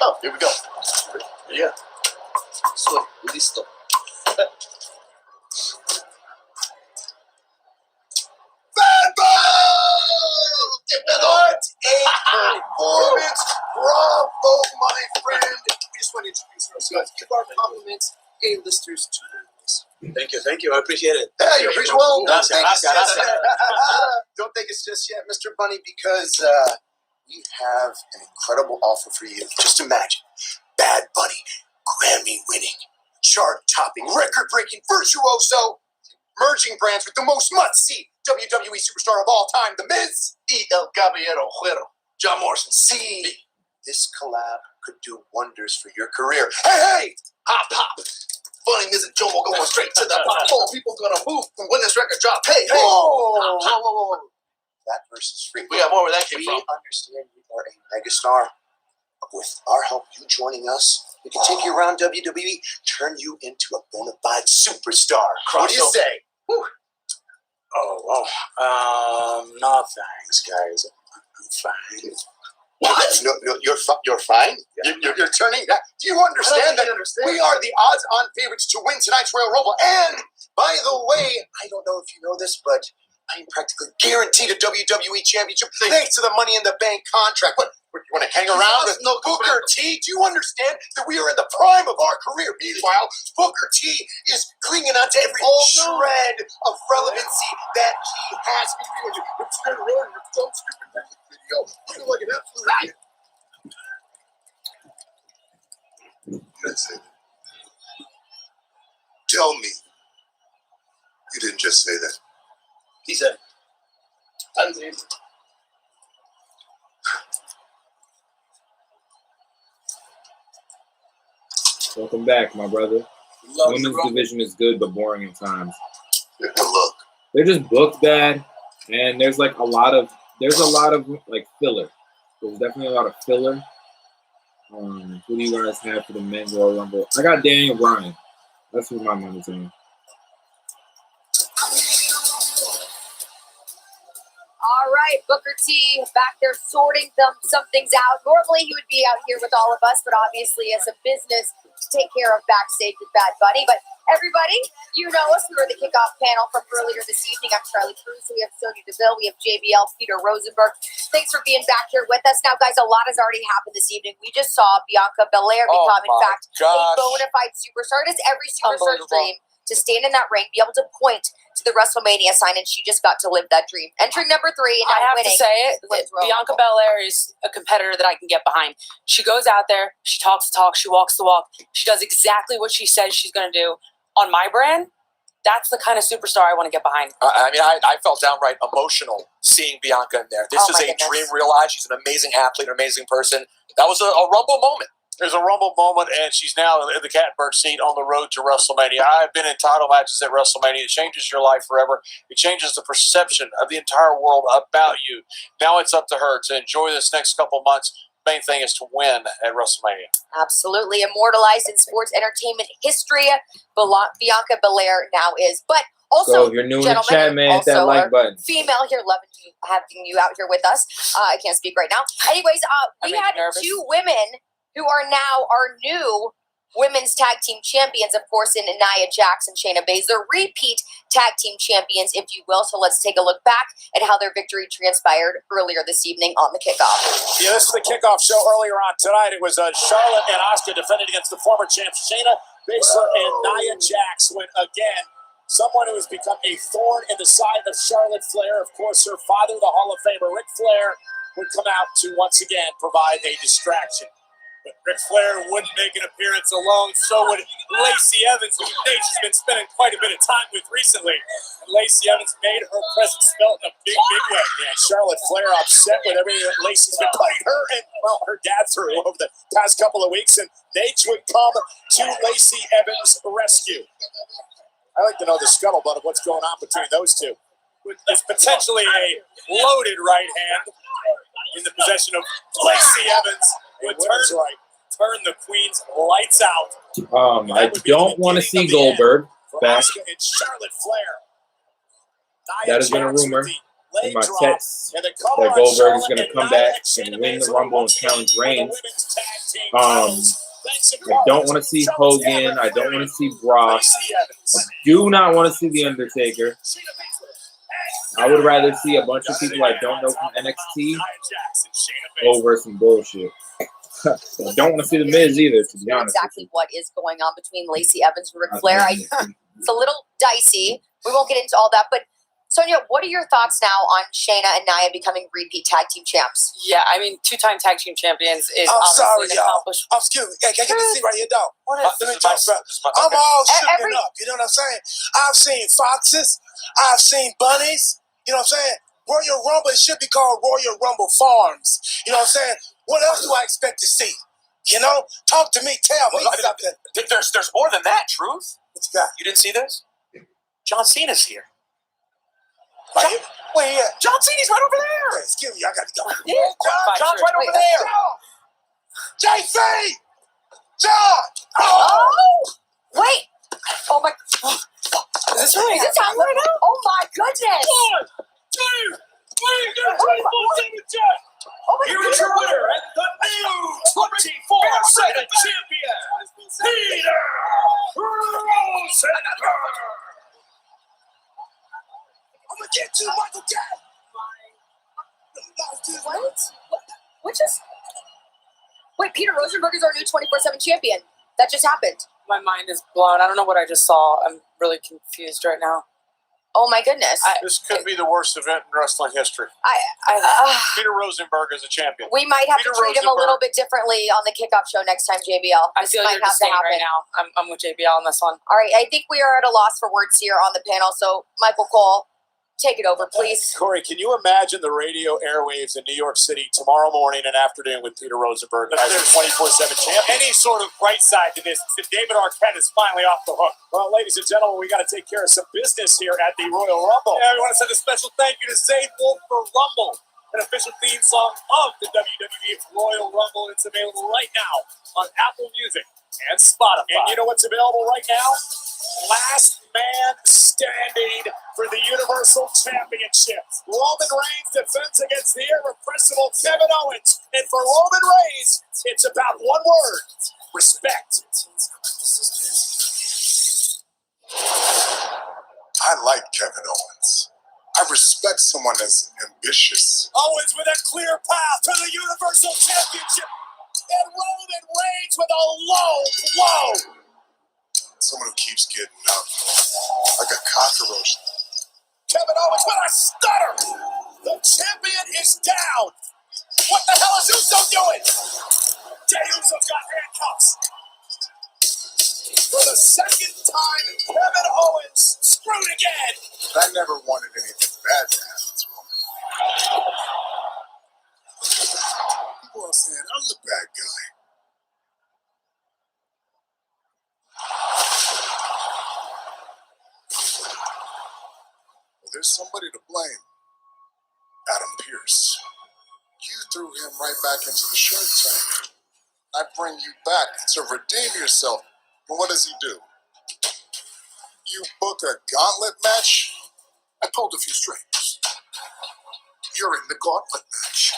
Oh, here we go. Yeah. Soy listo. Bad Boy! What a performance! Bravo, my friend. We just want to introduce ourselves. Give our compliments, A-listers to this. Thank you. I appreciate it. Hey, you appreciate well, Gracias. don't think it's just yet, Mr. Bunny, because we have an incredible offer for you. Just imagine, Bad Bunny, Grammy-winning, chart-topping, record-breaking virtuoso, merging brands with the most must-see WWE superstar of all time, The Miz, y El Caballero Güero, John Morrison. See, this collab could do wonders for your career. Hey, hop. Bunny, Miz, and Joe will going straight to the top. Oh, people gonna move when this record drop. Hey. Whoa. That verse is free. We got more where that came We from. understand you are a megastar. With our help, you joining us, we can take you around WWE, turn you into a bona fide superstar. What do you say? Whew. No thanks, guys. I'm fine. What? No, you're fine? Yeah. You're turning that? Do you understand that? We are the odds-on favorites to win tonight's Royal Rumble. And, by the way, I don't know if you know this, but I am practically guaranteed a WWE Championship thanks to the Money in the Bank contract. What? You want to hang around with Booker T? Do you understand that we are in the prime of our career? Meanwhile, Booker T is clinging on to every shred of relevancy that he has. It's been running your dumb stupid video. Looking like an absolute idiot. That's it. Tell me. You didn't just say that. He said, "Unseen." Welcome back, my brother. Love Women's the division is good but boring at times. Look, They're just booked bad, and there's like a lot of like filler. There's definitely a lot of filler. Who do you guys have for the men's Royal Rumble? I got Daniel Bryan. That's what my money's on. All right, Booker T back there sorting some things out. Normally he would be out here with all of us, but obviously as a business to take care of backstage with Bad Bunny. But everybody, you know us. We were the kickoff panel from earlier this evening. I'm Charlie Cruz. We have Sonya Deville. We have JBL, Peter Rosenberg. Thanks for being back here with us. Now, guys, a lot has already happened this evening. We just saw Bianca Belair become, in fact, a bona fide superstar. It is every superstar's dream to stand in that ring, be able to point to the WrestleMania sign, and she just got to live that dream. Entering number 3 and now I have winning. to say it. Bianca Belair is a competitor that I can get behind. She goes out there, she talks the talk, she walks the walk. She does exactly what she says she's going to do. On my brand, that's the kind of superstar I want to get behind. I mean, I felt downright emotional seeing Bianca in there. This is a dream realized. She's an amazing athlete, an amazing person. That was a Rumble moment. There's a Rumble moment, and she's now in the catbird seat on the road to WrestleMania. I've been in title matches at WrestleMania. It changes your life forever. It changes the perception of the entire world about you. Now it's up to her to enjoy this next couple months. Main thing is to win at WrestleMania. Absolutely. Immortalized in sports entertainment history, Bianca Belair now is. But also, So if you're new in the chat, man, hit that like button. Female here, loving you, having you out here with us. I can't speak right now. Anyways, we had 2 women who are now our new women's tag team champions, of course, in Nia Jax and Shayna Baszler, repeat tag team champions, if you will. So let's take a look back at how their victory transpired earlier this evening on the kickoff. Yeah, this is the kickoff show earlier on tonight. It was Charlotte and Asuka defended against the former champs Shayna Baszler and Nia Jax, when again, someone who has become a thorn in the side of Charlotte Flair. Of course, her father, the Hall of Famer Ric Flair, would come out to once again provide a distraction. But Ric Flair wouldn't make an appearance alone, so would Lacey Evans, who Nate's been spending quite a bit of time with recently. And Lacey Evans made her presence felt in a big, big way. Yeah, Charlotte Flair upset with everything that Lacey's been putting her and, well, her dad through over the past couple of weeks, and Nate would come to Lacey Evans' rescue. I like to know the scuttlebutt of what's going on between those two. There's potentially a loaded right hand in the possession of Lacey Evans. Would turn the Queen's lights out. I don't want to see Goldberg back. And Charlotte Flair. That has been a rumor in my text that Goldberg is going to come back and win the Rumble and challenge Reigns. I don't want to see Hogan. I don't want to see Brock. I do not want to see The Undertaker. I would rather see a bunch of people I don't know from NXT over some bullshit. I don't want to see The Miz either, to be honest. Exactly what is going on between Lacey Evans and Ric Flair. It's a little dicey. We won't get into all that, but Sonia, what are your thoughts now on Shayna and Nia becoming repeat tag team champs? Yeah, I mean, 2-time tag team champions is I'm sorry, an y'all. accomplishment. Excuse me. Hey, can I get the seat right here, dog? What Let me talk about I'm all shooken up. You know what I'm saying? I've seen foxes. I've seen bunnies. You know what I'm saying? Royal Rumble, it should be called Royal Rumble Farms. You know what I'm saying? What else do I expect to see? You know? Talk to me. Tell me something. There's more than that, Truth. What you got? You didn't see this? John Cena's here. Right here? Where he at? John Cena's right over there. Excuse me, I got to go. Yeah, John's right over there. JC! John! Oh! Wait! Oh my... Is this right? Is it time right now? Oh my goodness! Oh my Here is your winner and the new 24/7 champion, Peter Rosenberg. I'm going to get you, Michael Jackson. What just... Wait, Peter Rosenberg is our new 24/7 champion. That just happened. My mind is blown. I don't know what I just saw. I'm really confused right now. Oh my goodness. This could be the worst event in wrestling history. Peter Rosenberg is a champion. We might have Peter to treat him a little bit differently on the kickoff show next time, JBL. I feel you're just saying right now. I'm with JBL on this one. All right, I think we are at a loss for words here on the panel. So, Michael Cole, take it over, please. Corey, can you imagine the radio airwaves in New York City tomorrow morning and afternoon with Peter Rosenberg as a 24/7 champion? Any sort of bright side to this, David Arquette is finally off the hook. Well, ladies and gentlemen, we got to take care of some business here at the Royal Rumble. Yeah, we want to send a special thank you to Zane Wolf for Rumble, an official theme song of the WWE Royal Rumble. It's available right now on Apple Music and Spotify. And you know what's available right now? Last man standing for the Universal Championship. Roman Reigns defends against the irrepressible Kevin Owens. And for Roman Reigns, it's about one word: respect. I like Kevin Owens. I respect someone as ambitious. Owens with a clear path to the Universal Championship. And Roman Reigns with a low blow. Someone who keeps getting up like a cockroach. Kevin Owens with a stutter. The champion is down. What the hell is Uso doing? Jey Uso's got handcuffs. For the second time, Kevin Owens screwed again. I never wanted anything bad to happen to him. People are saying I'm the bad guy. Well, there's somebody to blame. Adam Pearce. You threw him right back into the Shark Tank. I bring you back to redeem yourself. And what does he do? You book a gauntlet match? I pulled a few strings. You're in the gauntlet match.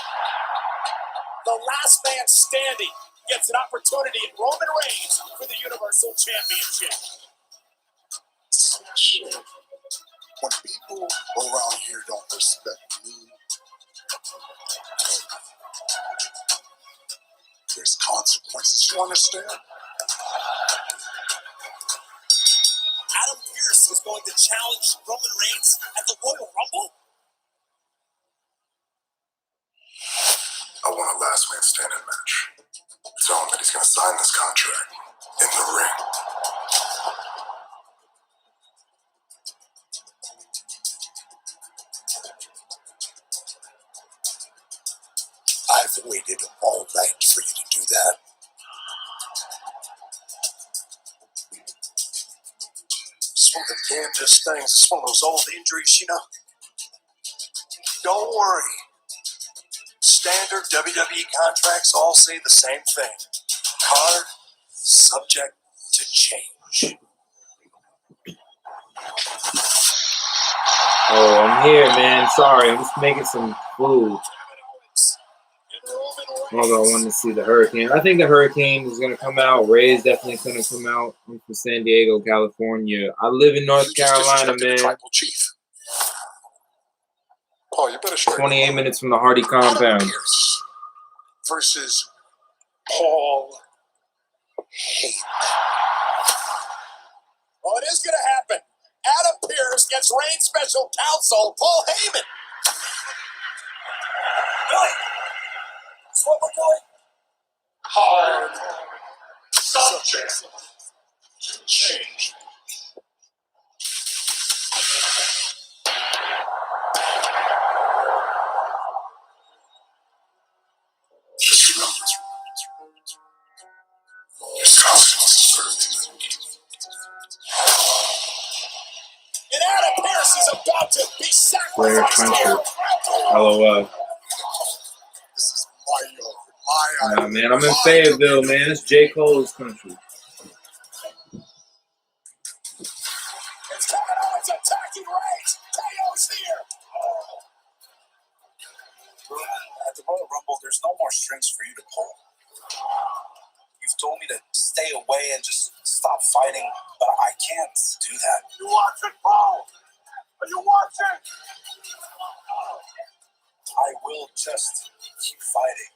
The last man standing gets an opportunity in Roman Reigns for the Universal Championship. Shit. When people around here don't respect me, there's consequences. You understand? Adam Pearce is going to challenge Roman Reigns at the Royal Rumble? I want a last man standing match. Tell him that he's going to sign this contract in the ring. I've waited all night for you to do that. It's one of the damnedest things. It's one of those old injuries, you know. Don't worry. Standard WWE contracts all say the same thing. Card subject to change. Oh, I'm here, man. Sorry, I'm just making some food. Hold on, I wanted to see the Hurricane. I think the Hurricane is going to come out. Ray's definitely going to come out. I'm from San Diego, California. I live in North Carolina, man. Tribal chief. Paul, you better straighten 28 minutes from the Hardy compound. Pierce versus Paul Heyman. Well, it is going to happen. Adam Pearce gets Reigns special counsel, Paul Heyman. Really? That's what we're doing? Hard subject to change. Just remember, there's consequences for everything. And Adam Pearce is about to be Rare sacrificed here. country. LOL. This is my yard, my Nah, man, I'm in Fayetteville, man. It's J. Cole's country. It's Kevin Owens attacking Reigns. KO's here. At the Royal Rumble, there's no more strings for you to pull. You've told me to stay away and just stop fighting, but I can't do that. You watching, Paul? Are you watching? I will just keep fighting.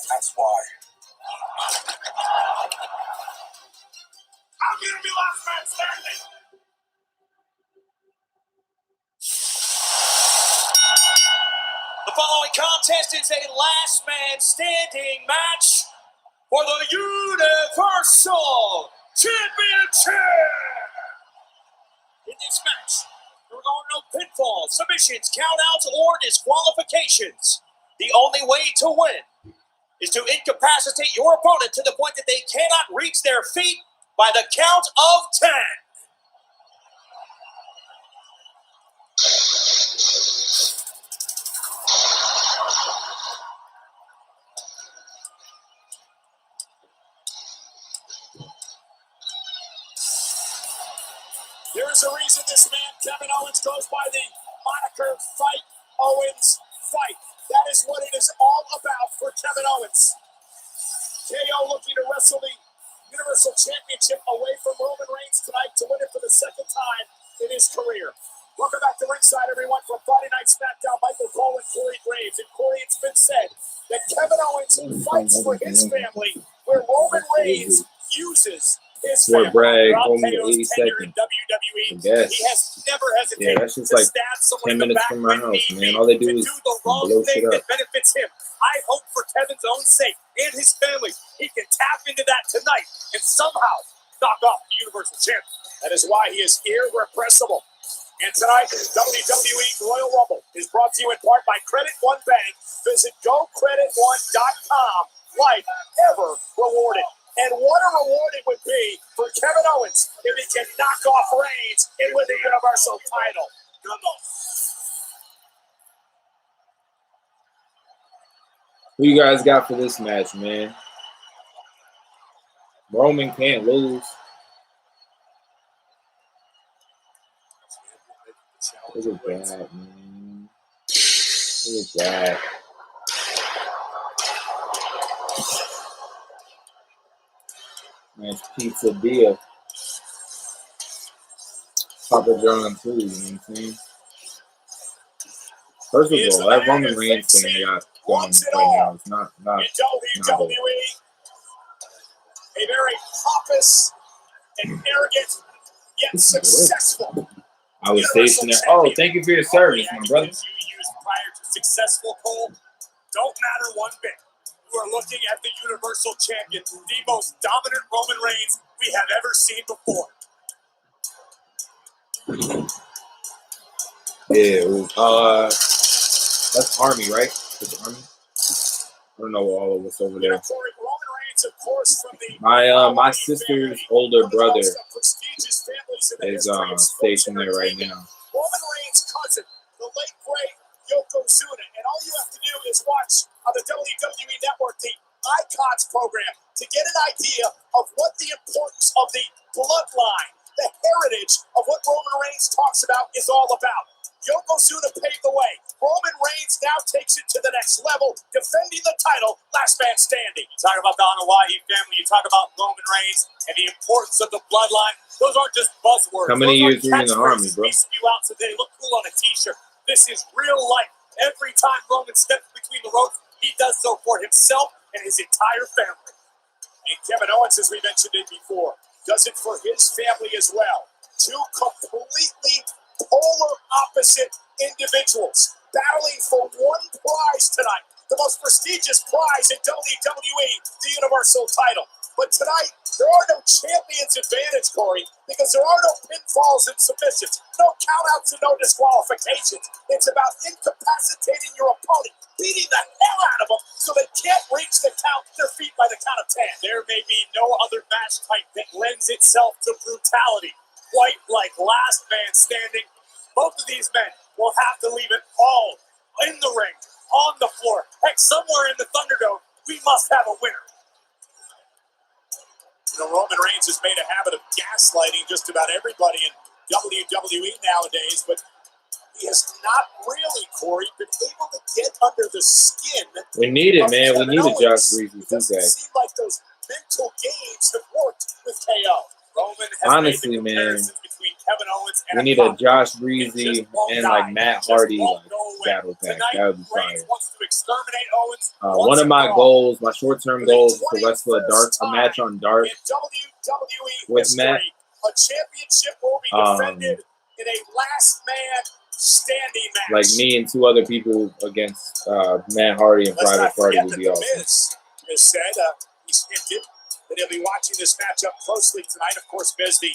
And that's why The following contest is a last man standing match for the Universal Championship. In this match, there are no pinfalls, submissions, countouts, or disqualifications. The only way to win is to incapacitate your opponent to the point that they cannot reach their feet by the count of 10. There is a reason this man, Kevin Owens, goes by the moniker Fight Owens Fight. That is what it is all about for Kevin Owens. KO looking to wrestle the Universal Championship away from Roman Reigns tonight to win it for the second time in his career. Welcome back to ringside, everyone, for Friday Night SmackDown. Michael Cole and Corey Graves. And Corey, it's been said that Kevin Owens fights for his family, where Roman Reigns uses his family. Bragg, Throughout only KO's 80 tenure in seconds. WWE, Yes. he has never hesitated Yeah, that's just to like stab someone 10 in the minutes back from my when house, need man. be, All they do to is do the wrong blow thing shit up. that benefits him. I hope for Kevin's own sake and his family, he can tap into that tonight and somehow knock off the Universal Champion. That is why he is irrepressible. And tonight, WWE Royal Rumble is brought to you in part by Credit One Bank. Visit GoCreditOne.com. Life ever rewarded. And what a reward it would be for Kevin Owens if he can knock off Reigns and win the Universal title. Come on. Who you guys got for this match, man? Roman can't lose. Look at that, man. Look at that. Nice pizza deal. Papa John too, you know what I'm saying? First of all, that Roman Reigns thing they got going right now is not WWE, a very pompous and arrogant yet successful. I was stationed there. Oh, thank you for your service, my brother. You used prior to successful, Cole, don't matter one bit. You are looking at the Universal Champion, the most dominant Roman Reigns we have ever seen before. Yeah, that's Army, right? That's Army. I don't know all of what's over there. Roman Reigns, of course, from the My sister's older brother prestigious families in the is history of stationed there right now. Roman Reigns' cousin, the late great Yokozuna, and all you have to do is watch on the WWE Network the Icons program to get an idea of what the importance of the bloodline, the heritage of what Roman Reigns talks about is all about. Yokozuna paved the way. Roman Reigns now takes it to the next level, defending the title, last man standing. You talk about the Owens family, you talk about Roman Reigns and the importance of the bloodline. Those aren't just buzzwords. How many years were you in the Army, bro? We spew out so they look cool on a t-shirt. This is real life. Every time Roman steps between the ropes, he does so for himself and his entire family. And Kevin Owens, as we mentioned it before, does it for his family as well. Two completely polar opposite individuals battling for one prize tonight, the most prestigious prize in WWE, the Universal title. But tonight, there are no champion's advantage, Corey, because there are no pinfalls and submissions, no countouts and no disqualifications. It's about incapacitating your opponent, beating the hell out of them so they can't reach their feet by the count of 10. There may be no other match type that lends itself to brutality quite like last man standing. Both of these men will have to leave it all in the ring, on the floor. Heck, somewhere in the Thunderdome, we must have a winner. You know, Roman Reigns has made a habit of gaslighting just about everybody in WWE nowadays, but he has not really, Corey, been able to get under the skin. We need it, man. We need a Josh Breezy. It doesn't seem like those mental games have worked with KO. Roman has honestly, made the man, between Kevin Owens and we need a Josh Breezy and like Matt Hardy battle pack. That would be fine. Wants to exterminate Owens. One of my goals, my short-term goals, is to wrestle a match on Dark WWE with Matt. A championship will be defended in a last man standing match. Like me and 2 other people against Matt Hardy and Let's Private not Party forget would that be The awesome. Miz has said he's hinted that he'll be watching this matchup closely tonight. Of course, Miz, the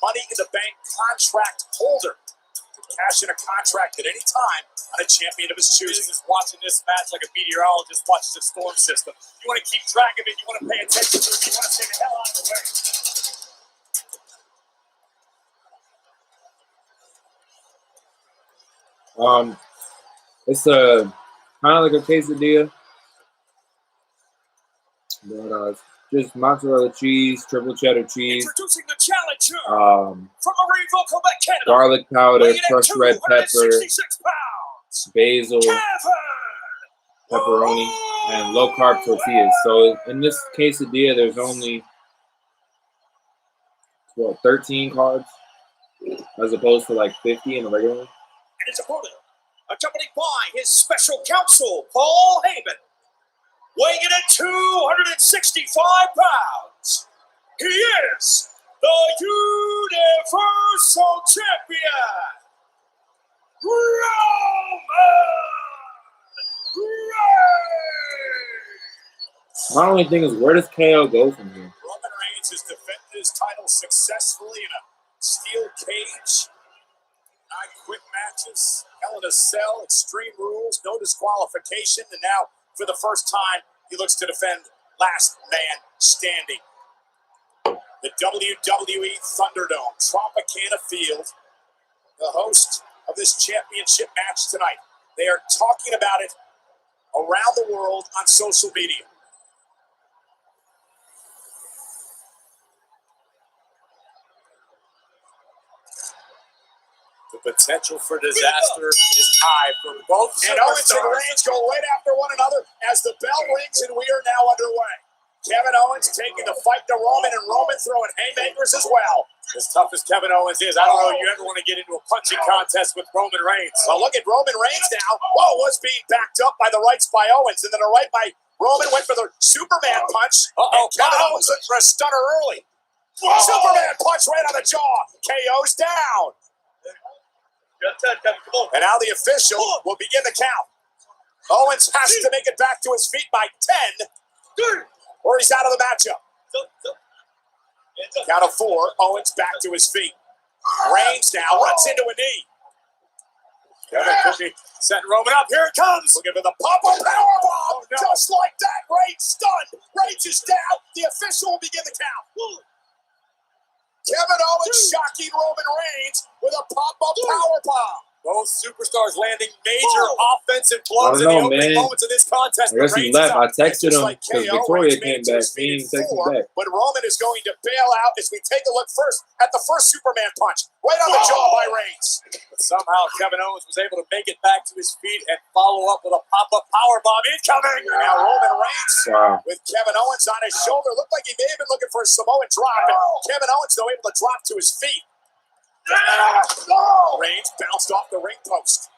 Money in the Bank contract holder, to cash in a contract at any time on a champion of his choosing. Miz is watching this match like a meteorologist watches a storm system. You want to keep track of it. You want to pay attention to it. You want to stay the hell out of the way. It's a kind of like a quesadilla, but just mozzarella cheese, triple cheddar cheese, Introducing the challenger um, from Marine, Quebec, Canada. garlic powder, Weighing at crushed red pepper, 266 pounds. basil, Kevin pepperoni, and low carb tortillas. So in this quesadilla, there's only 13 carbs as opposed to like 50 in the regular one. And his opponent, accompanied by his special counsel, Paul Heyman, weighing in at 265 pounds. He is the Universal Champion, Roman Reigns. My only thing is, where does KO go from here? Roman Reigns has defended his title successfully in a steel cage. 9 quick matches, Hell in a Cell, Extreme Rules, no disqualification, and now, for the first time, he looks to defend Last Man Standing. The WWE Thunderdome, Tropicana Field, the host of this championship match tonight. They are talking about it around the world on social media. The potential for disaster is high for both And Owens and superstars. Reigns go right after one another as the bell rings and we are now underway. Kevin Owens taking the fight to Roman, and Roman throwing haymakers as well. As tough as Kevin Owens is, I don't know if you ever want to get into a punching contest with Roman Reigns. Well, look at Roman Reigns now. Whoa, was being backed up by the rights by Owens, and then a right by Roman went for the Superman punch. And Kevin Owens looked for a stunner early. Superman punch right on the jaw. KO's down. And now the official will begin the count. Owens has to make it back to his feet by 10, or he's out of the matchup. Count of 4, Owens back to his feet. Reigns now runs into a knee. Kevin could be setting Roman up. Here it comes. Looking for the pop-up powerbomb. Just like that, Reigns stunned. Reigns is down. The official will begin the count. Kevin Owens shocking Roman Reigns with a pop-up powerbomb. Both superstars landing major offensive blows I in the don't know, opening man. moments of this contest. I guess he Reigns left. is I up. texted him Like because KO, Victoria Reigns came made it to back. his He feet didn't in text me 4, back. but Roman is going to bail out as we take a look first at the first Superman punch. Right on the jaw by Reigns. But somehow Kevin Owens was able to make it back to his feet and follow up with a pop-up powerbomb incoming. And now Roman Reigns Wow. with Kevin Owens on his shoulder. Looked like he may have been looking for a Samoan drop. And Kevin Owens, though, able to drop to his feet. Reigns bounced off the ring post.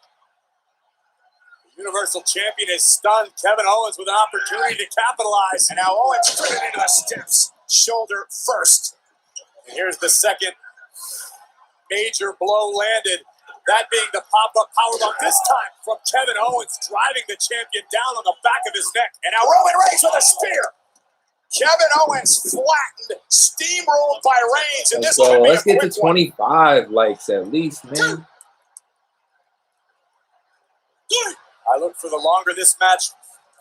The Universal Champion is stunned. Kevin Owens with an opportunity to capitalize. And now Owens straight into the steps. Shoulder first. And here's the second major blow landed. That being the pop-up powerbomb, this time from Kevin Owens, driving the champion down on the back of his neck. And now Roman Reigns with a spear. Kevin Owens flattened, steamrolled by Reigns. And this So could be let's a get to quick one. 25 likes at least, man. I look for the longer this match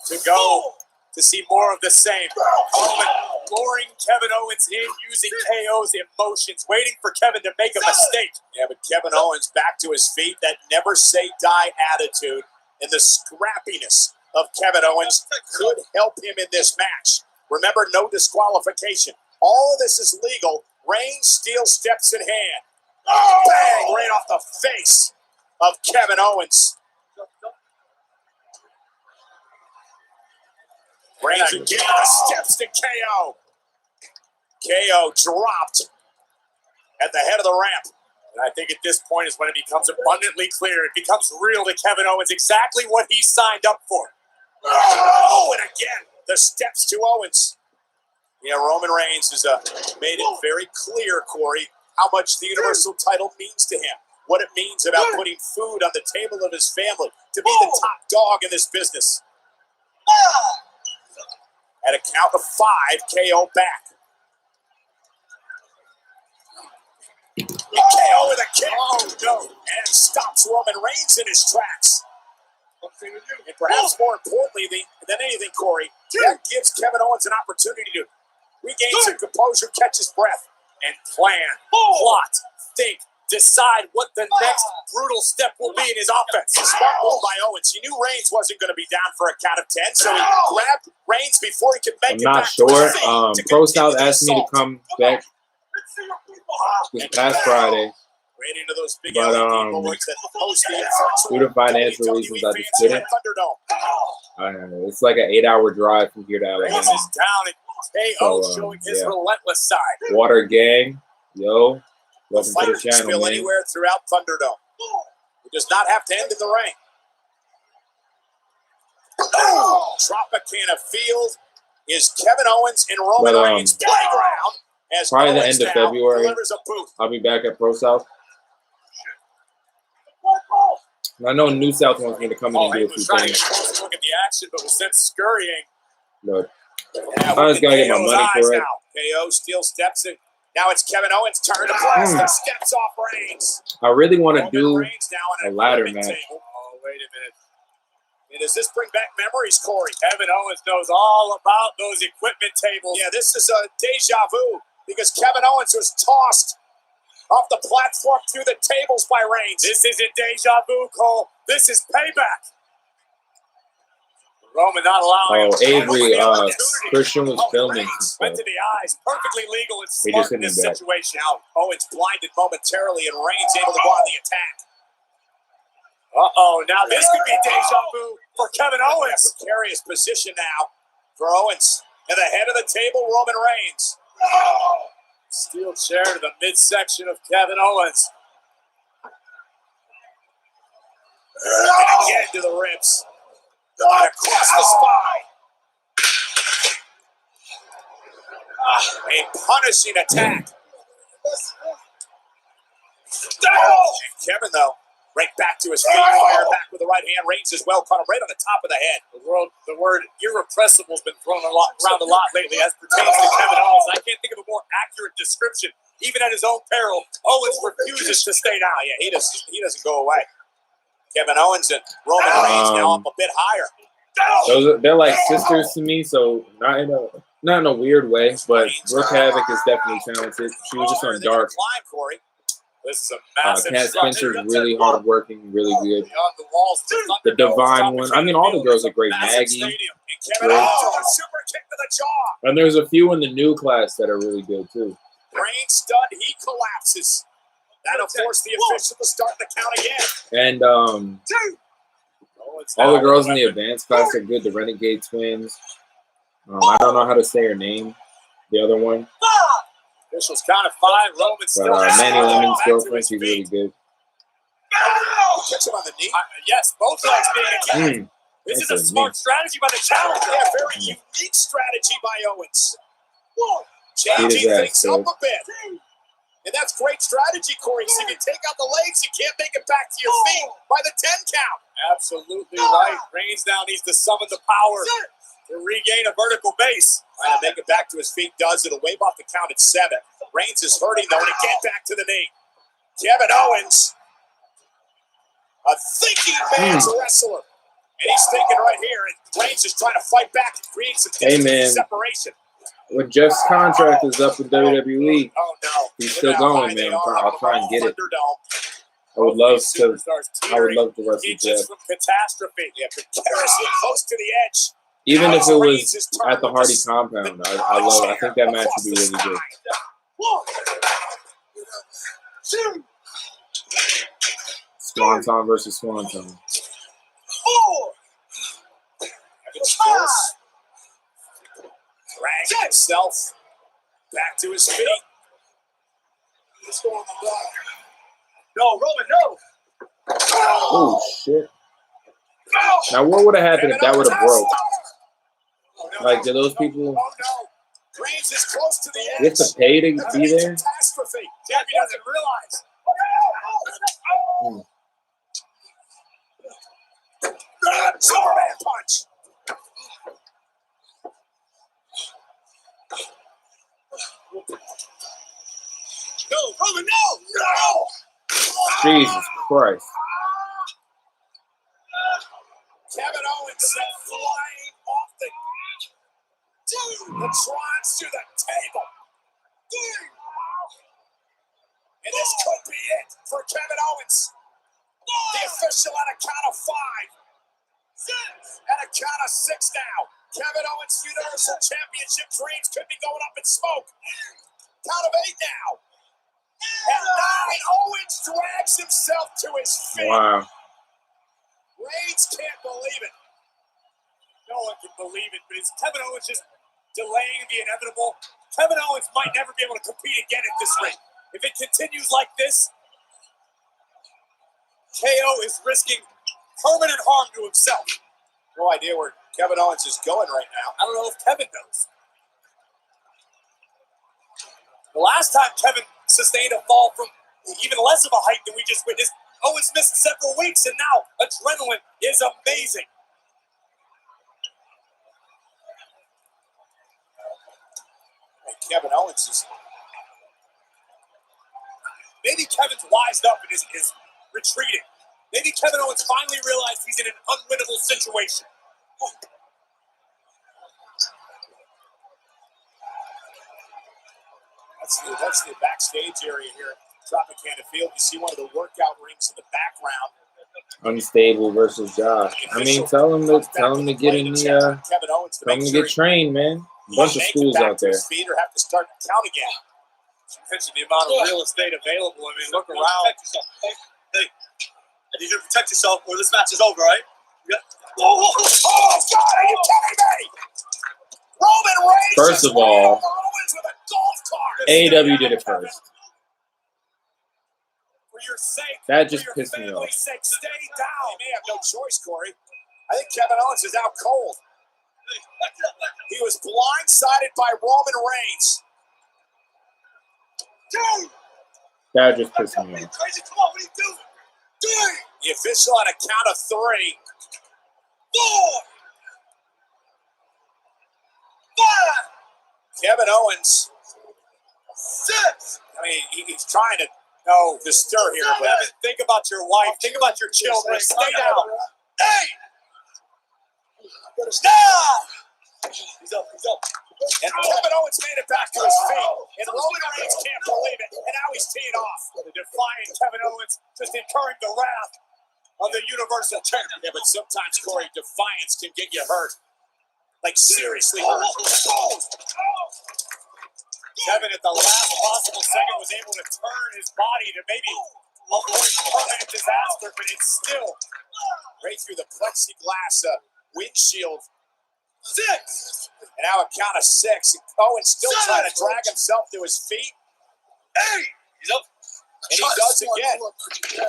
to go to see more of the same. Roman luring Kevin Owens in using KO's emotions, waiting for Kevin to make a mistake. Yeah, but Kevin Owens back to his feet. That never say die attitude and the scrappiness of Kevin Owens could help him in this match. Remember, no disqualification. All of this is legal. Reigns steel steps in hand. Bang! Right off the face of Kevin Owens. Reigns again the steps to KO. KO dropped at the head of the ramp. And I think at this point is when it becomes abundantly clear. It becomes real to Kevin Owens exactly what he signed up for. Oh, and again, the steps to Owens. Yeah, Roman Reigns has made it very clear, Corey, how much the Universal title means to him. what it means about putting food on the table of his family, to be the top dog in this business. At a count of 5, KO back. KO with a kick. Oh, no. And stops Roman Reigns in his tracks. And perhaps more importantly than anything, Corey, that gives Kevin Owens an opportunity to regain some composure, catch his breath, and plan, plot, think, decide what the next brutal step will be in his offense. A smart move by Owens. He knew Reigns wasn't going to be down for a count of 10, so he grabbed Reigns before he could make it I'm not back to his sure. feet. Pro South asked me to come back this past Friday, Right into those big but LED boards that host the due to financial WWE reasons, I just fans here couldn't. at Thunderdome. It's like an 8-hour drive from here to Reigns Alabama. is down, and KO So, showing his yeah. relentless side. Water Gang, yo, welcome to Fighter the can channel, spill man. anywhere throughout Thunderdome. It does not have to end in the ring. Tropicana Field is Kevin Owens and Roman But, Reigns' playground. As probably the Owens end of now February. delivers a boot. I'll be back at Pro South. I know New South wants me to come in and do a few was trying to things, get close to look at the action, but was sent scurrying. but Yeah, I just gotta get my KO's money eyes for it. now. KO still steps in. Now it's Kevin Owens' turn to blast and steps off Reigns. I really want to Roman do Reigns now on a ladder equipment match. table. Oh, wait a minute. And does this bring back memories, Corey? Kevin Owens knows all about those equipment tables. Yeah, this is a deja vu because Kevin Owens was tossed off the platform through the tables by Reigns. This isn't deja vu, Cole. This is payback. Roman not allowing Avery, Christian was filming some went stuff. to the eyes. Perfectly legal and He smart just in hit this me back. situation. Now, Owens blinded momentarily and Reigns able to go on the attack. Uh-oh, now this could be deja vu for Kevin Owens. Precarious position now for Owens. At the head of the table, Roman Reigns. Steel chair to the midsection of Kevin Owens. And again to the ribs. And across the spine. A punishing attack. And Kevin, though, right back to his feet, fire back with the right hand. Reigns as well, caught him right on the top of the head. The word irrepressible has been thrown around a lot lately as pertains to Kevin Owens. I can't think of a more accurate description. Even at his own peril, Owens refuses to stay down. Yeah, he doesn't go away. Kevin Owens and Roman Reigns now up a bit higher. They're like sisters to me, so not in a weird way, but Brooke Havoc is definitely talented. She was just on Dark. This is a massive Cat Spencer's really hardworking, really good. Beyond the walls, The Divine one. I mean, all the girls are great. Maggie. Kevin Owens with a super kick to the jaw. And there's a few in the new class that are really good, too. Reigns stunned, he collapses. That'll force the official to start the count again. And all the girls in the advanced class are good. The Renegade Twins. I don't know how to say her name. The other one. Officials count of 5. Roman still Manny Lemon's girlfriend. She's really good. Catch him on the knee. Yes, both legs being attacked. This is a smart strategy by the challenger. Yeah, very unique strategy by Owens. Changing things up a bit. And that's great strategy, Corey. So you can take out the legs, you can't make it back to your feet by the 10 count. Absolutely right. Reigns now needs to summon the power to regain a vertical base. Trying to make it back to his feet, does. It'll wave off the count at 7. Reigns is hurting, though, and get back to the knee. Kevin Owens, a thinking man's wrestler. And he's thinking right here, and Reigns is trying to fight back and create some distance and separation. When Jeff's contract is up with WWE, he's still going, man. I'll try and get it. I would love to wrestle Jeff. From catastrophe. Yeah, precariously close to the edge. Even if it was at the Hardy compound, I love it. I think that match would be really good. Swanton versus Swanton. Dragging himself back to his feet. Let's go on the block. No, Roman, no. Oh, shit. Now, what would have happened if that would have broke? Like, do those people... Reigns is close to the edge. You have to pay to be there? Catastrophe. Champion doesn't realize. Superman punch. No, Roman, no! Jesus Christ. Kevin Owens sent flying off the Trons to the table. And this could be it for Kevin Owens. The official at a count of 5. At a count of 6 now. Kevin Owens' Universal Championship dreams could be going up in smoke. Count of 8 now. And 9, Owens drags himself to his feet. Wow. Reigns can't believe it. No one can believe it, but it's Kevin Owens just delaying the inevitable. Kevin Owens might never be able to compete again at this rate. If it continues like this, KO is risking permanent harm to himself. No idea where Kevin Owens is going right now. I don't know if Kevin knows. The last time Kevin sustained a fall from even less of a height than we just witnessed, Owens missed several weeks, and now adrenaline is amazing. And Kevin Owens is... Maybe Kevin's wised up and is retreating. Maybe Kevin Owens finally realized he's in an unwinnable situation. That's the backstage area here at Tropicana Field. You see one of the workout rings in the background. Unstable versus Josh. I mean, tell him to get in the tell him to get trained, man. A bunch of schools out there. Feet or have to start to count again. Mention the amount of real estate available. I mean, look around. Hey, I need you to protect yourself or this match is over, right? Yeah. Oh, God, are you kidding me? Roman Reigns. First of all, with a golf cart. AEW did it first. For your sake, That just for your pissed me off. family's sake, stay down. He may have no choice, Corey. I think Kevin Owens is out cold. He was blindsided by Roman Reigns. Dude! That just pissed me off. Crazy, come on, what are you doing? Dude! The official at a count of 3. 4! 5! Kevin Owens. 6! I mean, he's trying to stir here, but think about your wife. Think about your children. Stay down. 8! Stop! He's up. And Kevin Owens made it back to his feet. And Roman Reigns can't believe it. And now he's teeing off. The defiant Kevin Owens just incurring the wrath of the Universal Champion. Yeah, but sometimes, Corey, defiance can get you hurt. Like, seriously hurt. Kevin, at the last possible second, was able to turn his body to maybe avoid permanent disaster, but it's still right through the plexiglass windshield. 6! And now a count of 6. Owens still trying to drag himself to his feet. 8! He's up. And he does again. In your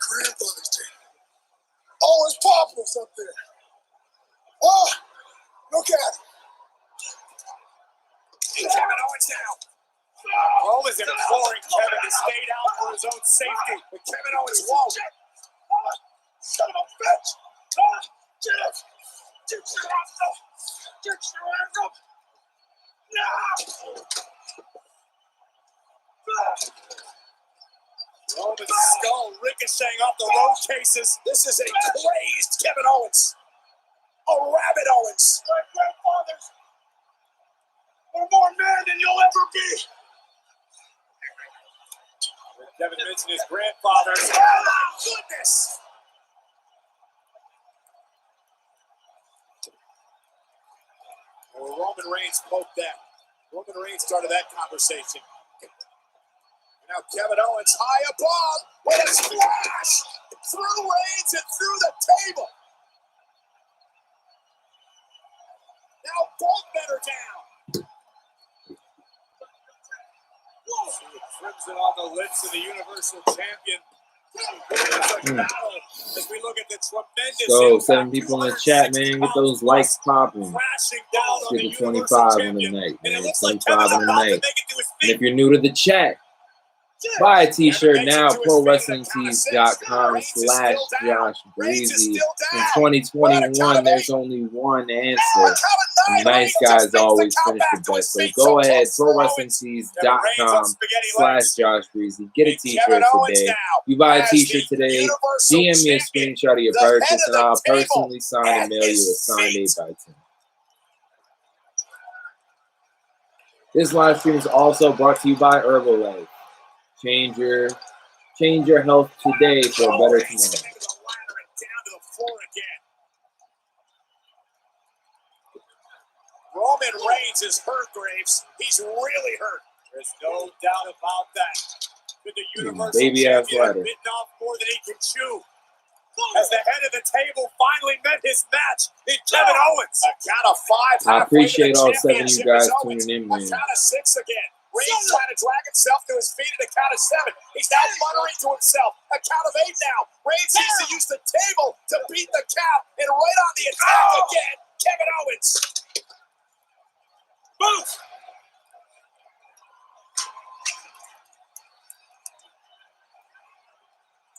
grandfather's day. Oh, it's Papa's up there. Oh, look at it. And Kevin Owens down. Owens imploring Kevin to stay down for his own safety. But Kevin Owens won't. Son of a bitch! Get up! Get your ass up! Get your ass up! Roman's skull ricocheting off the road cases. This is a crazed Kevin Owens. A rabid Owens. My grandfathers were more man than you'll ever be. Kevin mentioned his grandfather. Oh, my goodness. Well, Roman Reigns poked that. Roman Reigns started that conversation. Now Kevin Owens high above with a splash through Reigns and through the table. Now both men are down. See the crimson on the lips of the Universal Champion. As we look at the tremendous So 7 people in the chat, man. Get those likes popping. crashing down on Get the the Universal 25 in the Champion. night, And it man. looks like 25 Kevin's in the about to night. make it to his And feet. if you're new to the chat, Buy a t-shirt now, ProWrestlingTees.com/JoshBreezy. In 2021, there's only one answer. And nice guys always finish the best. So go ahead, ProWrestlingTees.com/JoshBreezy. Get a t-shirt today. You buy a t-shirt today, DM me a screenshot of your purchase, and I'll personally sign and mail you a signed 8x10. This live stream is also brought to you by Wwh. Change your health today for a better tomorrow. Roman Reigns is hurt, Graves. He's really hurt. There's no doubt about that. Could the Universal Champion have bitten off more than he can chew? As the head of the table finally met his match in Kevin Owens. A count of 5. I appreciate all 7 of you guys tuning in, man. A count of 6 again. Reigns trying to drag himself to his feet at a count of 7. He's now muttering to himself. A count of 8 now. Reigns needs to use the table to beat the count. And right on the attack again, Kevin Owens. Move!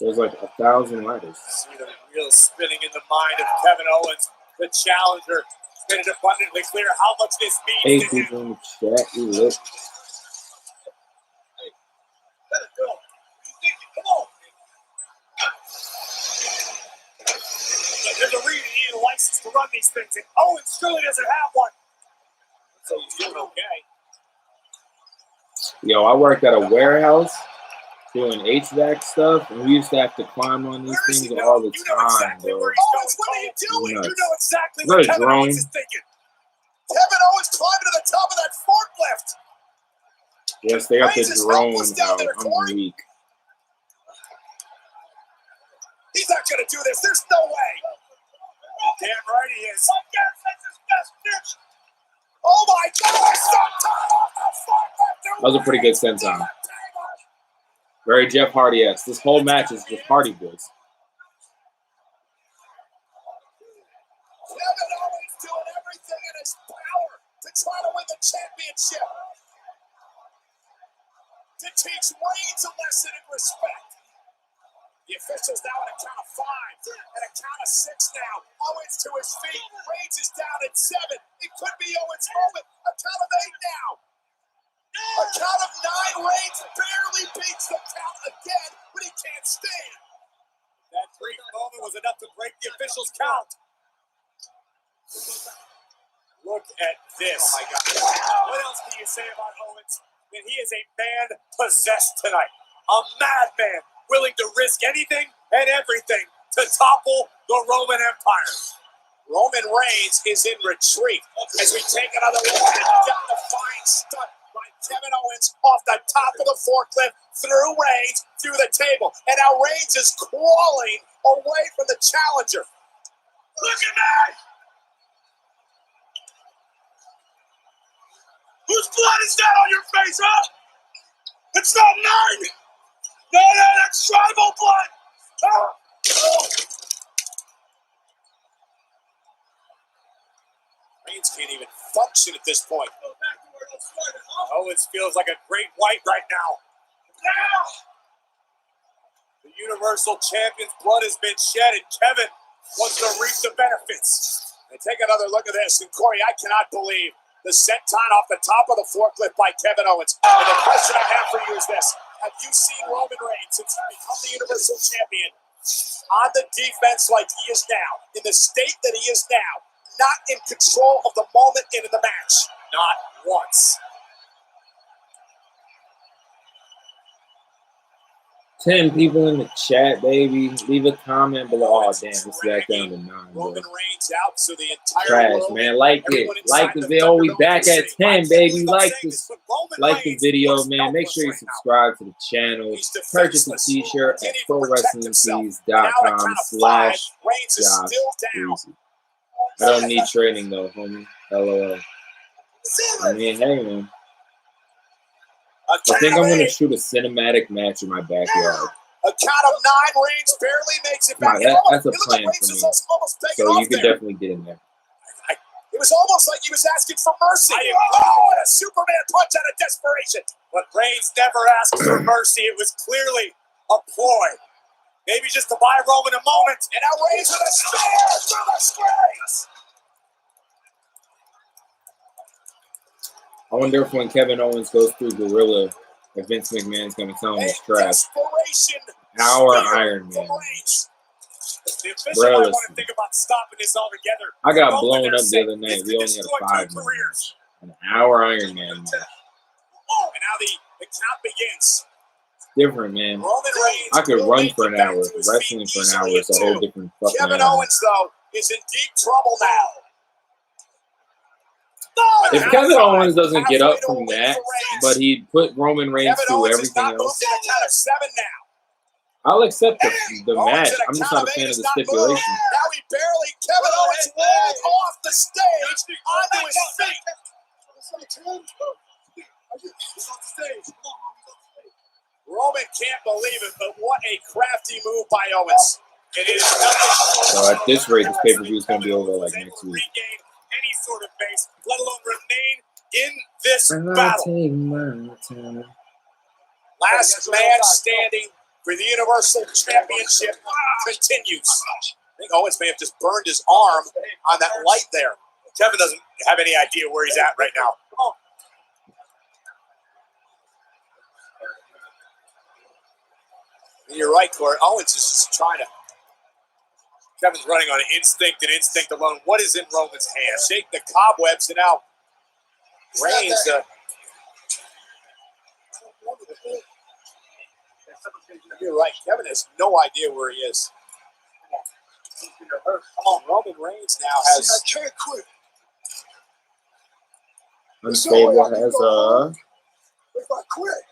There's like 1,000 letters. See the wheel spinning in the mind of Kevin Owens, the challenger. It's made it abundantly clear how much this means to him. People in the chat, you look. Let it go. Come on. There's a reason he needs a license to run these things, and Owens surely doesn't have one. So he's doing okay. Yo, I worked at a warehouse doing HVAC stuff, and we used to have to climb on these things all the time, bro. Owens, what are you doing? Nuts. You know exactly Is that what a Kevin drone? Owens is thinking. Kevin Owens climbing to the top of that forklift. Yes, they got the drone out. I'm weak. He's not going to do this. There's no way. Damn right he is. Oh my God! That was a pretty good senton. Very Jeff Hardy-esque. This whole match is just Hardy boys. Kevin Owens doing everything in his power to try to win the championship. To teach Reigns a lesson in respect. The officials now at a count of 5 and a count of 6 now. Owens to his feet. Reigns is down at 7. It could be Owens' moment. A count of 8 now. A count of 9. Reigns barely beats the count again, but he can't stand. That brief moment was enough to break the officials' count. Look at this. Oh my God. What else can you say about Owens? That he is a man possessed tonight. A madman willing to risk anything and everything to topple the Roman Empire. Roman Reigns is in retreat as we take another look at the fine stunt by Kevin Owens off the top of the forklift through Reigns, through the table. And now Reigns is crawling away from the challenger. Look at that! Whose blood is that on your face, huh? It's not mine! No, that's tribal blood! Reigns can't even function at this point. Owens feels like a great white right now. The Universal Champion's blood has been shed, and Kevin wants to reap the benefits. And take another look at this, and Corey, I cannot believe the senton off the top of the forklift by Kevin Owens. And the question I have for you is this. Have you seen Roman Reigns since he become the Universal Champion on the defense like he is now, in the state that he is now, not in control of the moment and in the match? Not once. 10 people in the chat, baby. Leave a comment below. Oh, damn, it's back down to 9, bro. Roman Reigns out, so the entire Trash, world, man. Like it. Like the video. We back at 10, baby. Like the video, man. Make sure you subscribe to the channel. Purchase a t-shirt at ProWrestlingTees.com/JoshBreezy. I don't need training, though, homie. LOL. I mean, hey, man. I think I'm going to shoot a cinematic match in my backyard. A count of 9, Reigns barely makes it back. That's a plan for me. So you can definitely get in there. It was almost like he was asking for mercy. Oh, and a Superman punch out of desperation. But Reigns never asked for mercy. It was clearly a ploy. Maybe just to buy Roman a moment. And now Reigns with a spear through the screens. I wonder if when Kevin Owens goes through Gorilla, if Vince McMahon's going to tell him it's trash. Our Iron Man. The official might want to think about stopping this altogether. I got blown up the other night. We only had 5 minutes. An hour Iron Man. And now the count begins. Different, man. Roman Reigns I could run for an hour. Wrestling for an hour is a whole different fucking Kevin animal. Owens, though, is in deep trouble now. If Kevin Owens doesn't get up from that, but he put Roman Reigns through everything else, I'll accept the match. I'm just not a fan of the stipulation. Now he barely, Kevin Owens rolled off the stage onto his feet. Roman can't believe it, but what a crafty move by Owens. It is nothing. So at this rate, this pay-per-view is going to be over like next week. Regain any sort of base, let alone remain in this battle. Last man standing for the Universal Championship continues. I think Owens may have just burned his arm on that light there. Kevin doesn't have any idea where he's at right now. You're right, Corey. Owens is just trying to. Kevin's running on instinct and instinct alone. What is in Roman's hands? Shake the cobwebs, and now Reigns. You're right. Kevin has no idea where he is. Come on, Roman Reigns now has. I can't quit. Unstable has If I quit.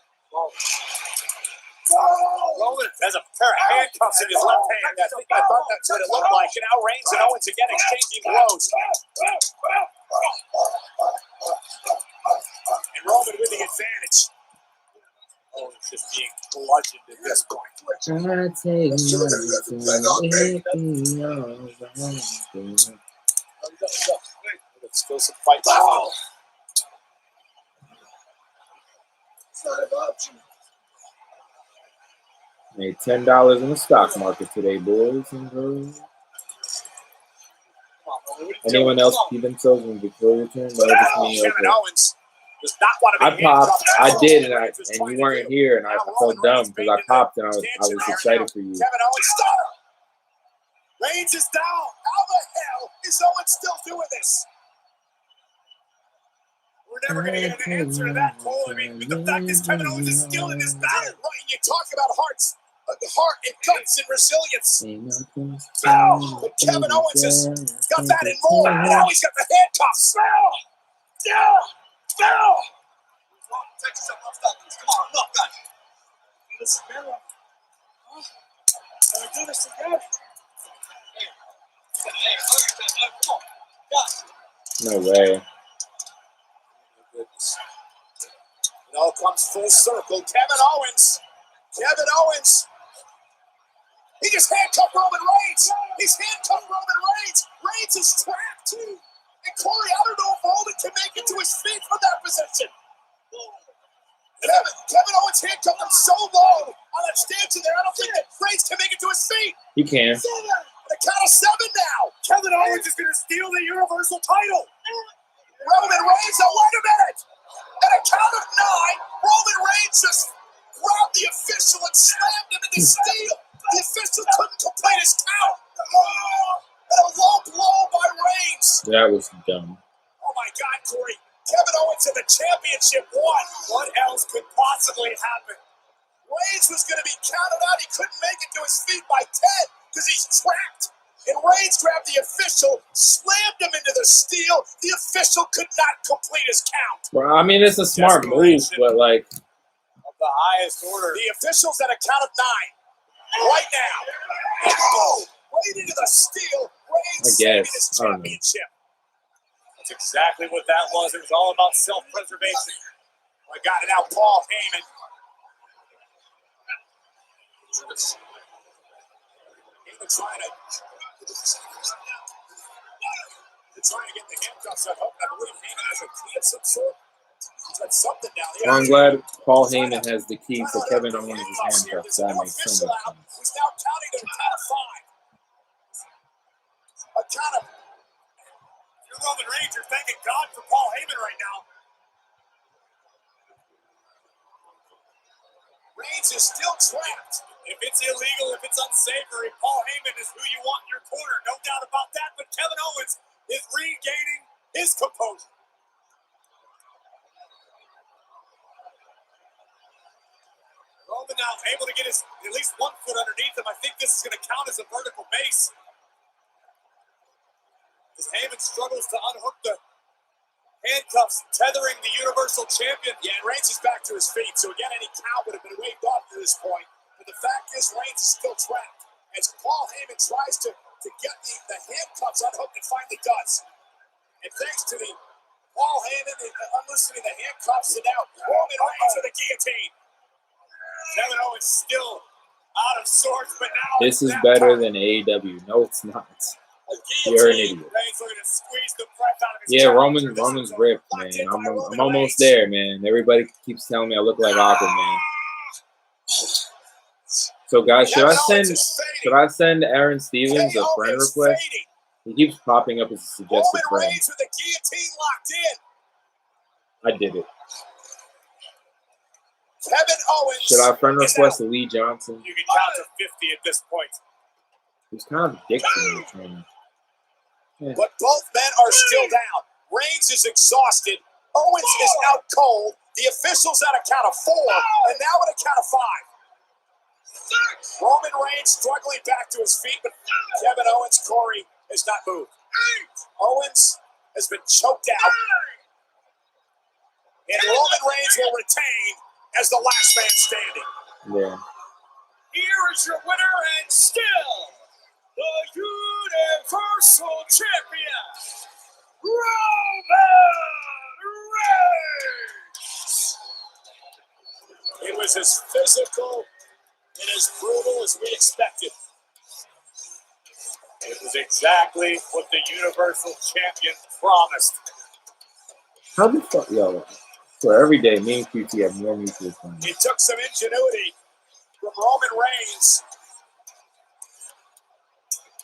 Roman has a pair of handcuffs in his left hand. I thought that's what it looked like. And now Reigns and Owens again exchanging blows. And Roman with the advantage. Owens just being bludgeoned at this point. Still some fight. It's not an option. made $10 in the stock market today, boys and girls. Anyone else keep themselves in Victoria turn? But just me. Okay. Kevin Owens does not want to be I popped. handcuffed. I did, and you weren't here, and I felt dumb because I popped and I was excited for you. Kevin Owens stop. Reigns is down. How the hell is Owens still doing this? We're never going to get an answer to that, Cole. I mean, the fact is Kevin Owens is still in this battle. Right, you talk about heart and guts and resilience. But Kevin Owens has got that and more. Now he's got the handcuffs. Take yourself off that. Come on, enough, guys. Do this again. Can we do this again? Hey, come on, guys. No way. It all comes full circle. Kevin Owens. He just handcuffed Roman Reigns. He's handcuffed Roman Reigns. Reigns is trapped. And Corey, I don't know if Roman can make it to his feet from that position. Kevin Owens handcuffed him so low on that stanchion there. I don't think that Reigns can make it to his feet. He can. The count of 7 now. Kevin Owens is going to steal the Universal title. Roman Reigns, oh, wait a minute. At a count of 9, Roman Reigns just grabbed the official and slammed him into steel. The official couldn't complete his count. And a low blow by Reigns. That was dumb. Oh, my God, Corey. Kevin Owens in the championship won. What else could possibly happen? Reigns was going to be counted out. He couldn't make it to his feet by 10 because he's trapped. And Reigns grabbed the official, slammed him into the steel. The official could not complete his count. Well, I mean, it's a smart move, but like, Of the highest order. The official's at a count of 9 right now. And boom, right into the steel. Reigns saving his I don't know. championship. That's exactly what that was. It was all about self-preservation. I got it out, Paul Heyman. Heyman trying to. trying to get the handcuffs on Hook. I believe Heyman has a key of some sort. He's got something down there. Well, I'm glad Paul Heyman has the key for Kevin Owens' handcuffs. That makes so much sense. He's now counting to the count of 5. A count of. You're Roman Reigns. You're thanking God for Paul Heyman right now. Reigns is still trapped. If it's illegal, if it's unsavory, Paul Heyman is who you want in your corner. No doubt about that. But Kevin Owens is regaining his composure. Roman now able to get his at least 1 foot underneath him. I think this is going to count as a vertical base. As Heyman struggles to unhook the handcuffs, tethering the Universal Champion. Yeah, and Reigns is back to his feet. So again, any count would have been waved off to this point. But the fact is, Reigns is still trapped. As Paul Heyman tries to get the handcuffs unhooked and finally does. And thanks to the Paul Heyman unloosening the handcuffs, and now Roman Reigns with a guillotine. Kevin Owens still out of sorts, but now This is better than AEW. No, it's not. You're an idiot. Yeah, Roman's ripped, man. I'm almost there, man. Everybody keeps telling me I look like Aquaman. So, guys, should I send Aaron Stevens a friend request? He keeps popping up as a suggested friend. I did it. Kevin Owens. Should I friend request Lee Johnson? You can count to 50 at this point. He's kind of a dick to me, training. Yeah. But both men are still down. Reigns is exhausted. Owens is out cold. The officials at a count of 4, and now at a count of 5. Roman Reigns struggling back to his feet, but Kevin Owens, Corey, has not moved. Owens has been choked out. And Roman Reigns will retain as the last man standing. Yeah. Here is your winner and still the Universal Champion, Roman Reigns. It was as physical and as brutal as we expected. It was exactly what the Universal Champion promised. How the fuck, yo? So every day, me and QT have more mutual friends. It took some ingenuity from Roman Reigns.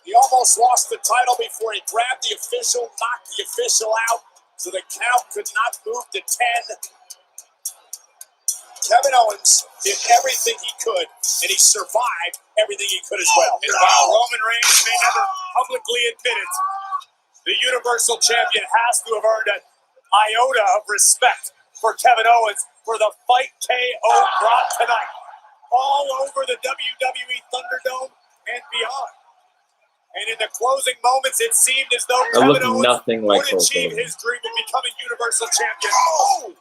He almost lost the title before he grabbed the official, knocked the official out, so the count could not move to 10. Kevin Owens did everything he could, and he survived everything he could as well. And while Roman Reigns may never publicly admit it, the Universal Champion has to have earned an iota of respect for Kevin Owens for the fight KO brought tonight all over the WWE Thunderdome and beyond. And in the closing moments, it seemed as though Kevin Owens would achieve his dream of becoming Universal Champion. Oh!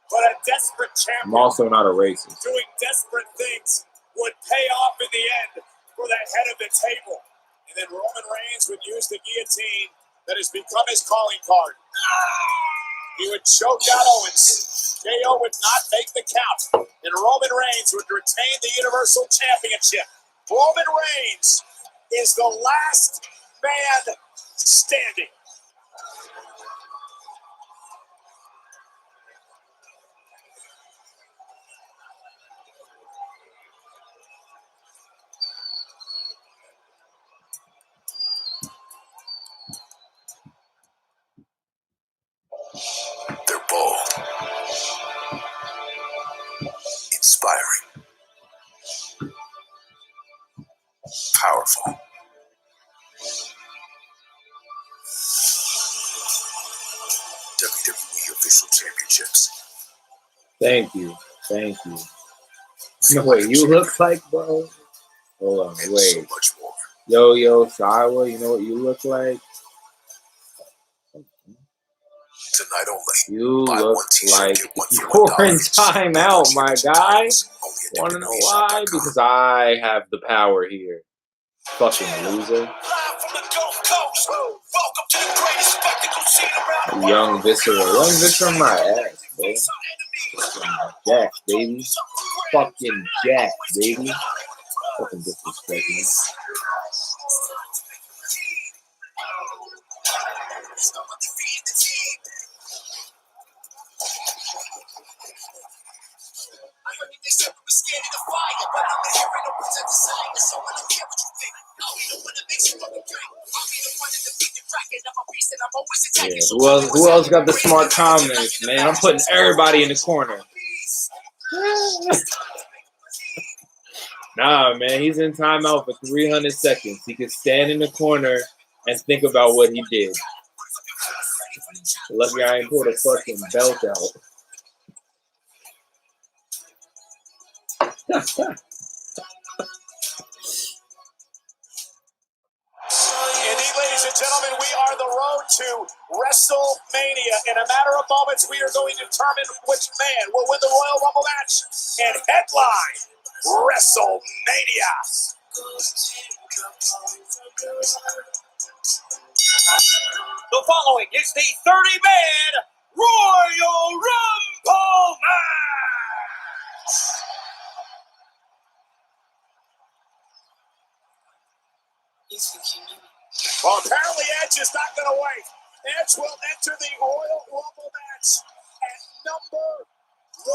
But a desperate champion, I'm also not a racist, doing desperate things, would pay off in the end for that head of the table. And then Roman Reigns would use the guillotine that has become his calling card. He would choke out Owens. KO would not make the count. And Roman Reigns would retain the Universal Championship. Roman Reigns is the last man standing. They're bold, inspiring, powerful. WWE Official Championships. Thank you. Thank you. You know what you look like, bro? Hold on, And wait. so much more. Yo, Sawa, you know what you look like? Tonight only. You Buy look one t-shirt, like get one for you're in $1. timeout, my guy. Only at Wanna know WWHshop.com. why? Because I have the power here. Fucking loser. Live from the Gulf Coast. Welcome to the greatest spectacle scene around the Young world. Viscera. Young Viscera my ass, bro. Fucking Jack, baby. Fucking Jack, baby. Fucking disrespect me. Yeah, who else got the smart comments, man? I'm putting everybody in the corner. Nah, man, he's in timeout for 300 seconds. He can stand in the corner and think about what he did. Lucky I ain't pulled a fucking belt out. Indeed, ladies and gentlemen, we are the road to WrestleMania. In a matter of moments, we are going to determine which man will win the Royal Rumble match and headline WrestleMania. The following is the 30-man Royal Rumble match. Well, apparently Edge is not going to wait. Edge will enter the Royal Rumble match at number 1.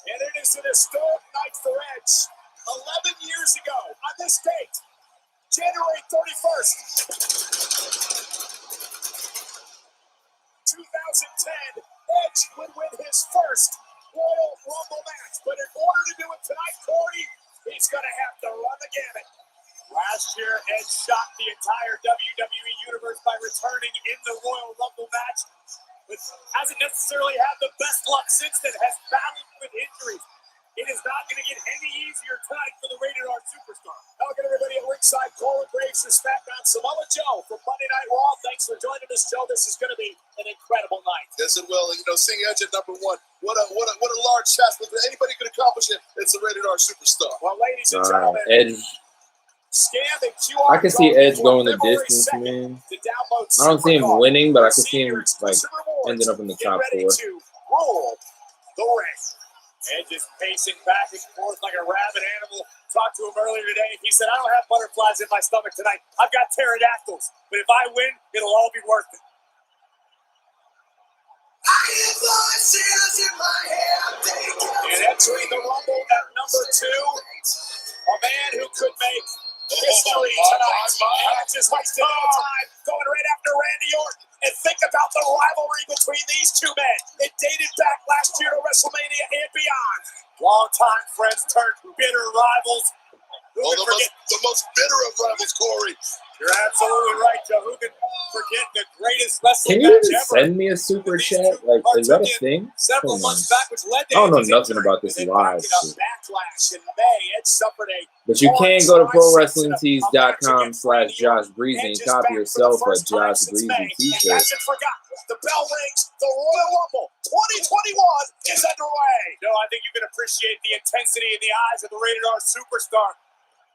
And it is an historic night for Edge. 11 years ago, on this date, January 31st, 2010, Edge would win his first Royal Rumble match. But in order to do it tonight, Corey, he's going to have to run the gamut. Last year, Edge shocked the entire WWE Universe by returning in the Royal Rumble match, but hasn't necessarily had the best luck since then, has battled with injuries. It is not going to get any easier tonight for the Rated R Superstar. Now, again, everybody at ringside, Corey Graves for SmackDown, Samoa Joe from Monday Night Raw. Thanks for joining us, Joe. This is going to be an incredible night. Yes, it will. You know, seeing Edge at number 1, what a large task. If anybody could accomplish it, it's a Rated R Superstar. Well, ladies and gentlemen, Edge. Scan the QR I can see code Edge before going the February distance, 2nd man. to download I don't see him Supercard. winning, but I can see him Senior like exclusive rewards. ending up in the Get top ready 4. to roll the ring. Edge is pacing back and forth like a rabid animal. Talked to him earlier today. He said, I don't have butterflies in my stomach tonight. I've got pterodactyls. But if I win, it'll all be worth it. And entering the Rumble at number 2, a man who could make history tonight. And just wasted no time going right after Randy Orton. And think about the rivalry between these two men. It dated back last year to WrestleMania and beyond. Longtime friends turned bitter rivals. Who can forget? The most bitter of rivals, Corey. You're absolutely right, Joe. Who can forget the greatest wrestling Can you match even ever? send me a super chat? Like, is that a thing? Several months back, which led to I don't know Edge's nothing injury. about this And then live back in a shit. backlash in May, Edge suffered a But you can go to ProWrestlingTees.com/Josh Breezy and Edge is copy back for yourself the a first time Josh since Breezy May. And t-shirt. hasn't forgotten. The bell rings. The Royal Rumble 2021 is underway. No, I think you can appreciate the intensity in the eyes of the Rated R Superstar.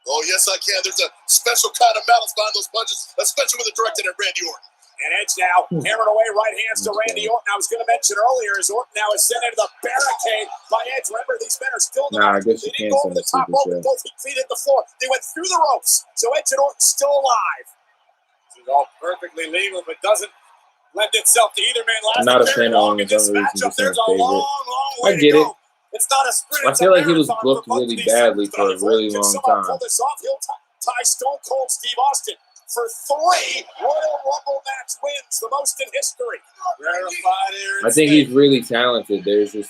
Oh, yes, I can. There's a special kind of malice behind those punches, especially when they're directed at Randy Orton. And Edge now hammered away right hands to Randy Orton. I was going to mention earlier, as Orton now is sent into the barricade by Edge. Remember, these men are still in the Nah, I guess They you didn't can't go over send the a top super rope with chat. both feet hit the floor. They went through the ropes. So Edge and Orton still alive. This is all perfectly legal, but doesn't lend itself to either man lasting I'm not a very fan of long in Owens. this I'm really matchup. just There's a his favorite. long way I to get go. it. It's not a sprint. I It's feel a like he was marathon booked for both really of these badly for a superstars. really Can long someone time. pull this off? He'll tie Stone Cold Steve Austin for 3 Royal Rumble match wins, the most in history. Verified here. I think he's really talented. They just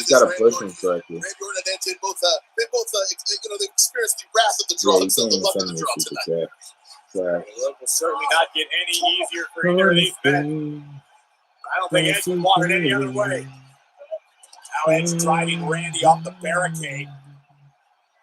gotta push him correctly. Randy Orton and Edge, they both they experienced the wrath of the Yeah, draw you themselves, can't the even luck of send the me a draw super tonight. chat. Sorry. It will certainly not get any easier for either of these men. I don't think Edge would want it any other way. Now Edge driving Randy off the barricade.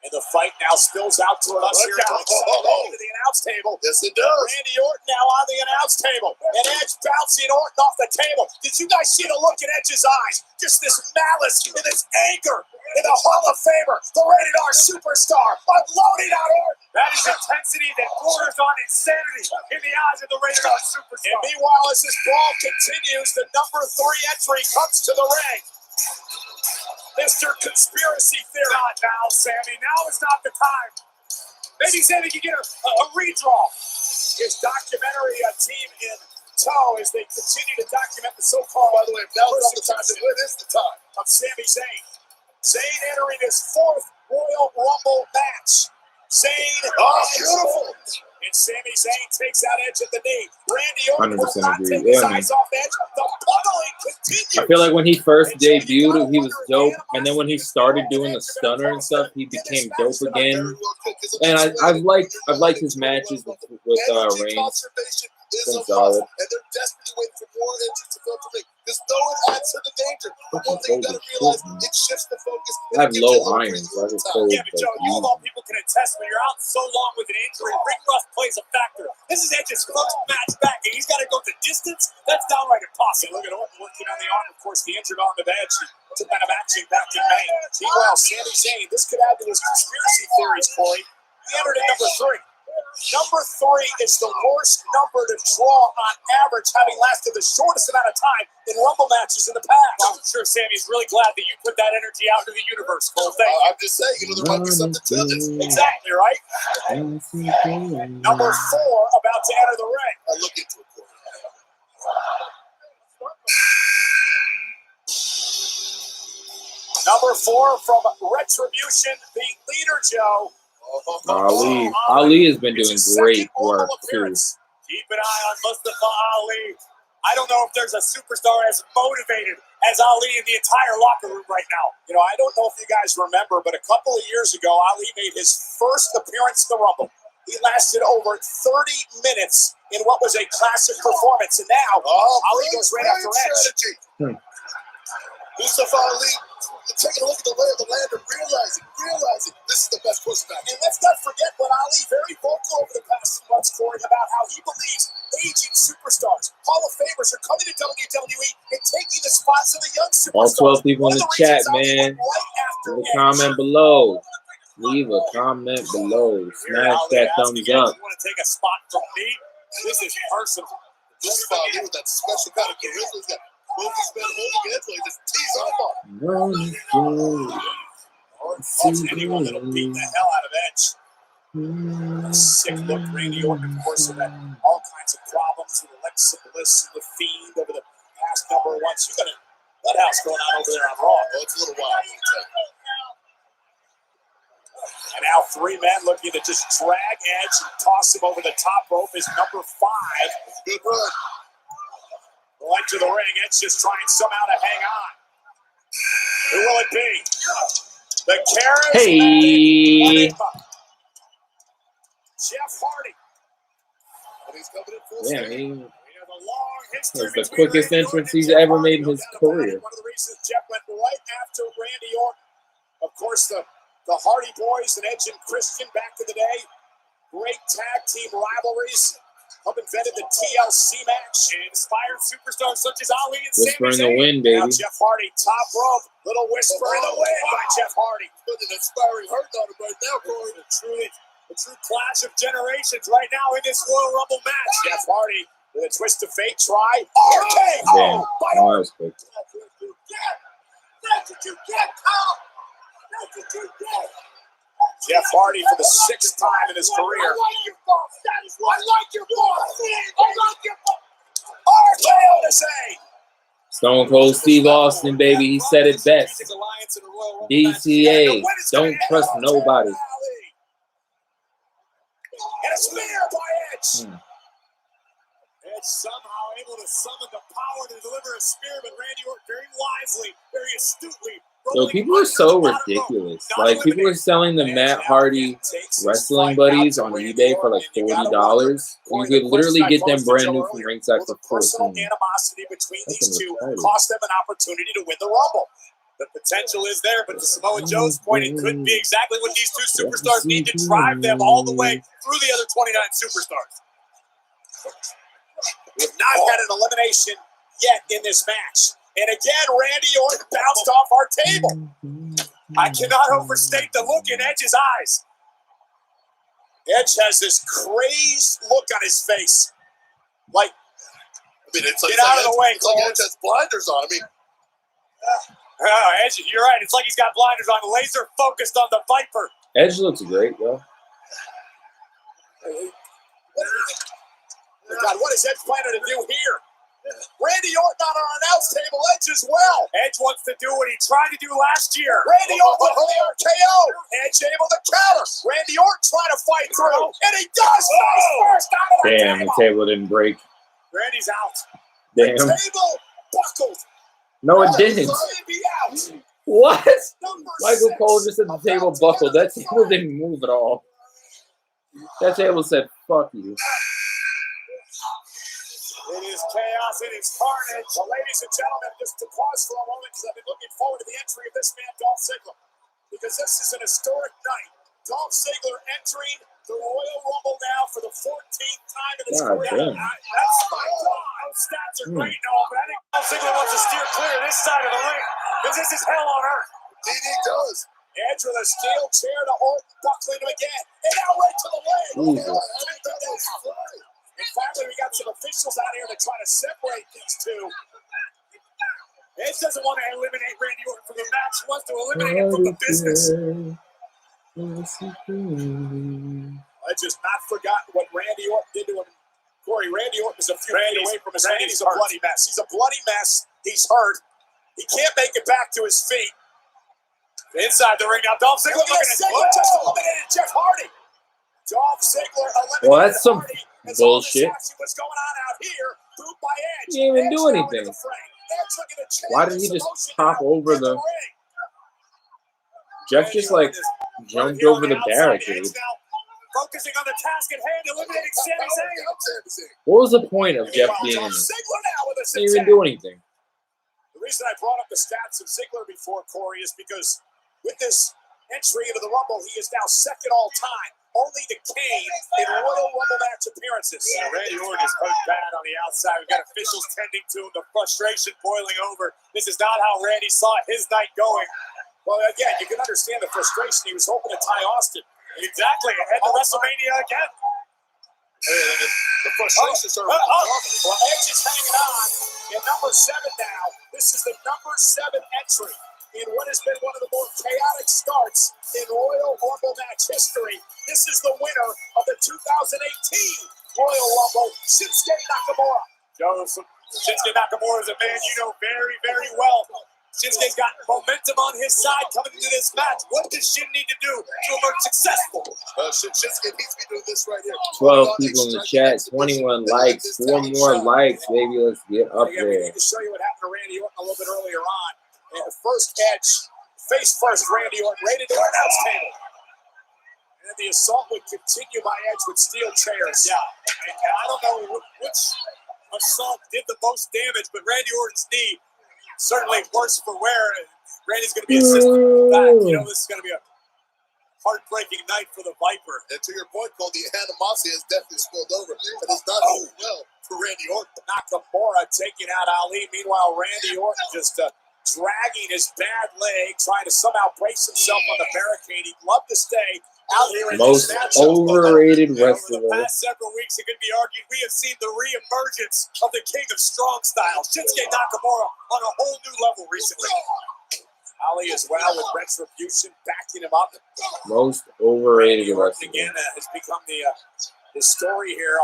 And the fight now spills out toward us here to the announce table. Yes, it does. Randy Orton now on the announce table. And Edge bouncing Orton off the table. Did you guys see the look in Edge's eyes? Just this malice and this anger in the Hall of Famer, the Rated R Superstar, unloading on Orton. That is intensity that borders on insanity in the eyes of the Rated R Superstar. And meanwhile, as this brawl continues, the number 3 entry comes to the ring. Mr. Conspiracy Theory. Not now, Sammy. Now is not the time. Maybe Sammy can get a redraw. His documentary team in tow as they continue to document the so-called, by the way, if now is the time to win, is the time of Sami Zayn. Zayn entering his 4th Royal Rumble match. Zayn, beautiful. And Sami Zayn takes out Edge at the knee. Randy Orton will 100% not agree. take his Yeah, man. eyes off Edge. The pummeling continues. I feel like when he first debuted, he was dope, and then when he started doing the stunner and stuff, he became dope again. And I've liked his matches with Reigns. Been solid. And they're desperately waiting for more entries to fill for me. Because though it adds to the danger, but one thing you gotta realize, it shifts the focus. I have low iron, so I just feel Yeah, but Joe, you of all people can attest when you're out so long with an injury, ring rust plays a factor. This is Edge's first match back, and he's got to go the distance. That's downright impossible. Look at Orton working on the arm. Of course, the injured arm of Edge took out of action back in May. Meanwhile, Sami Zayn, this could add to his conspiracy theories, Corey. He entered at number 3. Number 3 is the worst number to draw on average, having lasted the shortest amount of time in Rumble matches in the past. I'm sure Sammy's really glad that you put that energy out into the universe, Cole. Thank you. I'm just saying, there might be something to this. Exactly, right? Number 4 about to enter the ring. I look into it. Number 4 from Retribution, the leader, Joe. Ali has been doing great work too. Keep an eye on Mustafa Ali. I don't know if there's a superstar as motivated as Ali in the entire locker room right now. You know, I don't know if you guys remember, but a couple of years ago, Ali made his first appearance in the Rumble. He lasted over 30 minutes in what was a classic performance, and now Ali goes right after Edge. Mustafa Ali taking a look at the lay of the land and realizing this is the best course of action. And let's not forget what Ali very vocal over the past few months, Corey, about how he believes aging superstars, Hall of Famers, are coming to WWE and taking the spots of the young superstars. All 12 people in the chat, man. Leave a comment below. Leave a comment below. Smash that thumbs up. You want to take a spot from me? This is personal. This is Ali with that special kind of charisma. He's got Monkey's been holding it, so he just tees off on. Anyone that'll beat the hell out of Edge. Sick look, Randy Orton, of course, had all kinds of problems with Alexa Bliss and the Fiend over the past number of months. You got a nuthouse going on over there on Raw. Oh, it's a little wild. And now 3 men looking to just drag Edge and toss him over the top rope is number 5. Good run. Going to the ring, Edge just trying somehow to hang on. Who will it be? The charismatic Jeff Hardy. And he's coming in full Yeah, it's the quickest entrance he's ever made in his career. One of the reasons Jeff went right after Randy Orton. Of course, the Hardy Boys and Edge and Christian back in the day. Great tag team rivalries. Help invented the TLC match and inspired superstars such as Ali and Sami Zayn. Whisper in the wind, baby. Now Jeff Hardy, top rope. Little whisper in the wind by Jeff Hardy. Put an inspiring heart on him right now, Corey. A true clash of generations right now in this Royal Rumble match. Jeff Hardy with a twist of fate. Try RKO. Oh, that was quick. That's what you get, pal. That's what you get. Jeff Hardy for the 6th time in his career. I like your boss. That is what I like your boss. I like your boss. RKO to say. Stone Cold Steve Austin, baby. He said it best. DCA. Don't trust nobody. And a spear by Edge. Edge somehow able to summon the power to deliver a spear, but Randy Orton very wisely, very astutely. Yo, people are so ridiculous. Like, people are selling the Matt Hardy wrestling buddies on eBay for like $40. You could literally get them brand new from ringside for Personal $14. animosity between these two cost them an opportunity to win the Rumble. The potential is there, but to Samoa Joe's point, it could be exactly what these two superstars need to drive them all the way through the other 29 superstars. We have not had an elimination yet in this match. And again, Randy Orton bounced off our table. I cannot overstate the look in Edge's eyes. Edge has this crazed look on his face. Like, it's like, get out of the way, it's like Edge has blinders on. I mean, Edge, you're right. It's like he's got blinders on, laser focused on the Viper. Edge looks great, bro. God, what is Edge planning to do here? Randy Orton on our announce table, Edge as well. Edge wants to do what he tried to do last year. Randy Orton with the RKO. Edge able to counter. Randy Orton trying to fight through, and he does. Face first out of the Damn, the table didn't break. Randy's out. Damn. The table buckled. No, it didn't. Randy out. What? Number Michael 6. Cole just said the table buckled. That table didn't move at all. That table said, fuck you. It is chaos. It is carnage. Well, ladies and gentlemen, just to pause for a moment because I've been looking forward to the entry of this man, Dolph Ziggler, because this is an historic night. Dolph Ziggler entering the Royal Rumble now for the 14th time in his career. That's my God. Those stats are great and all, but I think Dolph Ziggler wants to steer clear this side of the ring because this is hell on earth. Indeed he does. Edge with a steel chair to Orton, buckling him again, and now right to the leg. And finally, we got some officials out here that try to separate these two. Edge doesn't want to eliminate Randy Orton from the match. He wants to eliminate him from the business. I just not forgotten what Randy Orton did to him. Corey, Randy Orton is a few feet away from his feet. He's a bloody mess. He's a bloody mess. He's hurt. He can't make it back to his feet. Inside the ring now, Dolph Ziggler just eliminated Jeff Hardy. Dolph Ziggler eliminated Well, that's some Hardy. bullshit. What's going on out here? Boot by Edge. He didn't even do anything. Why did he just hop over the... Jeff just like jumped over the barricade. Focusing on the task at hand, eliminating Sami Zayn. What was the point of Jeff being in this? He didn't even do anything. The reason I brought up the stats of Ziggler before, Corey, is because with this entry into the Rumble, he is now second all time, only to Kane in Royal Rumble match appearances. Randy Orton is hurt bad on the outside. We've got officials tending to him, the frustration boiling over. This is not how Randy saw his night going. Well, again, you can understand the frustration. He was hoping to tie Austin. Exactly, ahead to WrestleMania again. The frustrations are well, Edge is hanging on in number 7 now. This is the number 7 entry in what has been one of the more chaotic starts in Royal Rumble match history. This is the winner of the 2018 Royal Rumble, Shinsuke Nakamura. Shinsuke Nakamura is a man you know very, very well. Shinsuke's got momentum on his side coming into this match. What does Shin need to do to emerge successful? Shinsuke needs to be doing this right here. 12 people in the chat, 21 likes, 4 more likes, baby. Let's get up We there. need to show you what happened to Randy Orton a little bit earlier on. And the first Edge, face first, Randy Orton, rated to our announce table. And then the assault would continue by Edge with steel chairs. Yeah, and I don't know which assault did the most damage, but Randy Orton's knee certainly worse for wear. Randy's going to be assisting back. You know, this is going to be a heartbreaking night for the Viper. And to your point, Cole, the animosity has definitely spilled over. And it's not going well for Randy Orton. Nakamura taking out Ali. Meanwhile, Randy Orton just dragging his bad leg, trying to somehow brace himself on the barricade. He'd love to stay out here in Most this matchup. overrated Over wrestler. the past several weeks, it could be argued we have seen the re-emergence of the king of strong style, Shinsuke Nakamura, on a whole new level recently. Ali as well with Retribution backing him up. Most overrated Randy Orton wrestler. again has become the story here.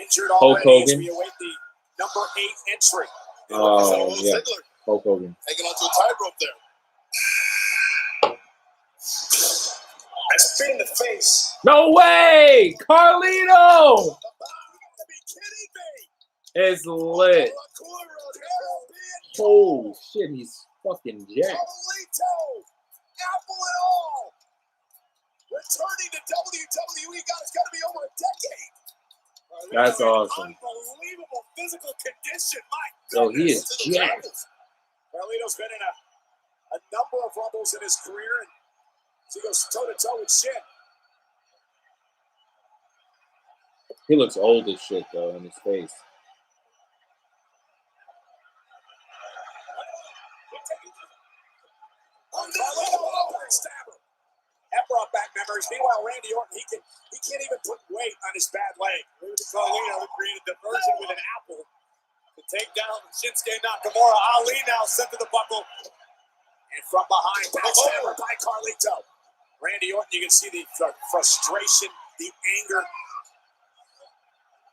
Injured Hulk already as Hogan. we await the number 8 entry. Oh, yeah. Ziggler Hulk Hogan. hanging onto a tightrope there. I spit in the face. No way! Carlito! You gotta be kidding me! It's lit. Oh, shit. He's fucking jacked. Carlito! Apple and all! Returning to WWE, God, it's got to be over a decade. That's awesome. Unbelievable physical condition. My Yo, goodness. he is jacked. Carlito's been in a number of rumbles in his career, and he goes toe-to-toe with Shin. He looks old as shit, though, in his face. That brought back memories. Meanwhile, Randy Orton, he can't even put weight on his bad leg. Carlito created diversion with an apple to take down Shinsuke Nakamura. Ali now sent to the buckle. And from behind, backstabber by Carlito. Randy Orton, you can see the frustration, the anger.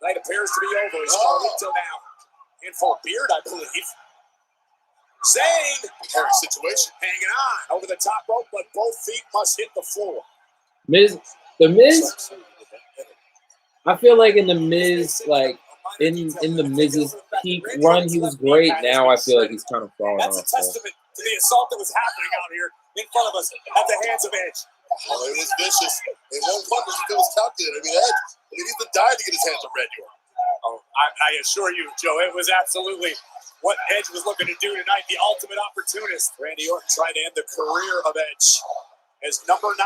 Night appears to be over. It's Carlito now. In for a beard, I believe. Zayn. Hairy situation. Hanging on over the top rope, but both feet must hit the floor. The Miz, I feel like in the Miz, like in the Miz's peak run, he was great. Now I feel like he's kind of falling off. That's a testament to the assault that was happening out here in front of us at the hands of Edge. Oh, it was vicious. It won't punish if it was calculated. Edge, he's been dying to get his hands on Red York. Oh, I assure you, Joe, it was absolutely what Edge was looking to do tonight. The ultimate opportunist. Randy Orton trying to end the career of Edge as number 9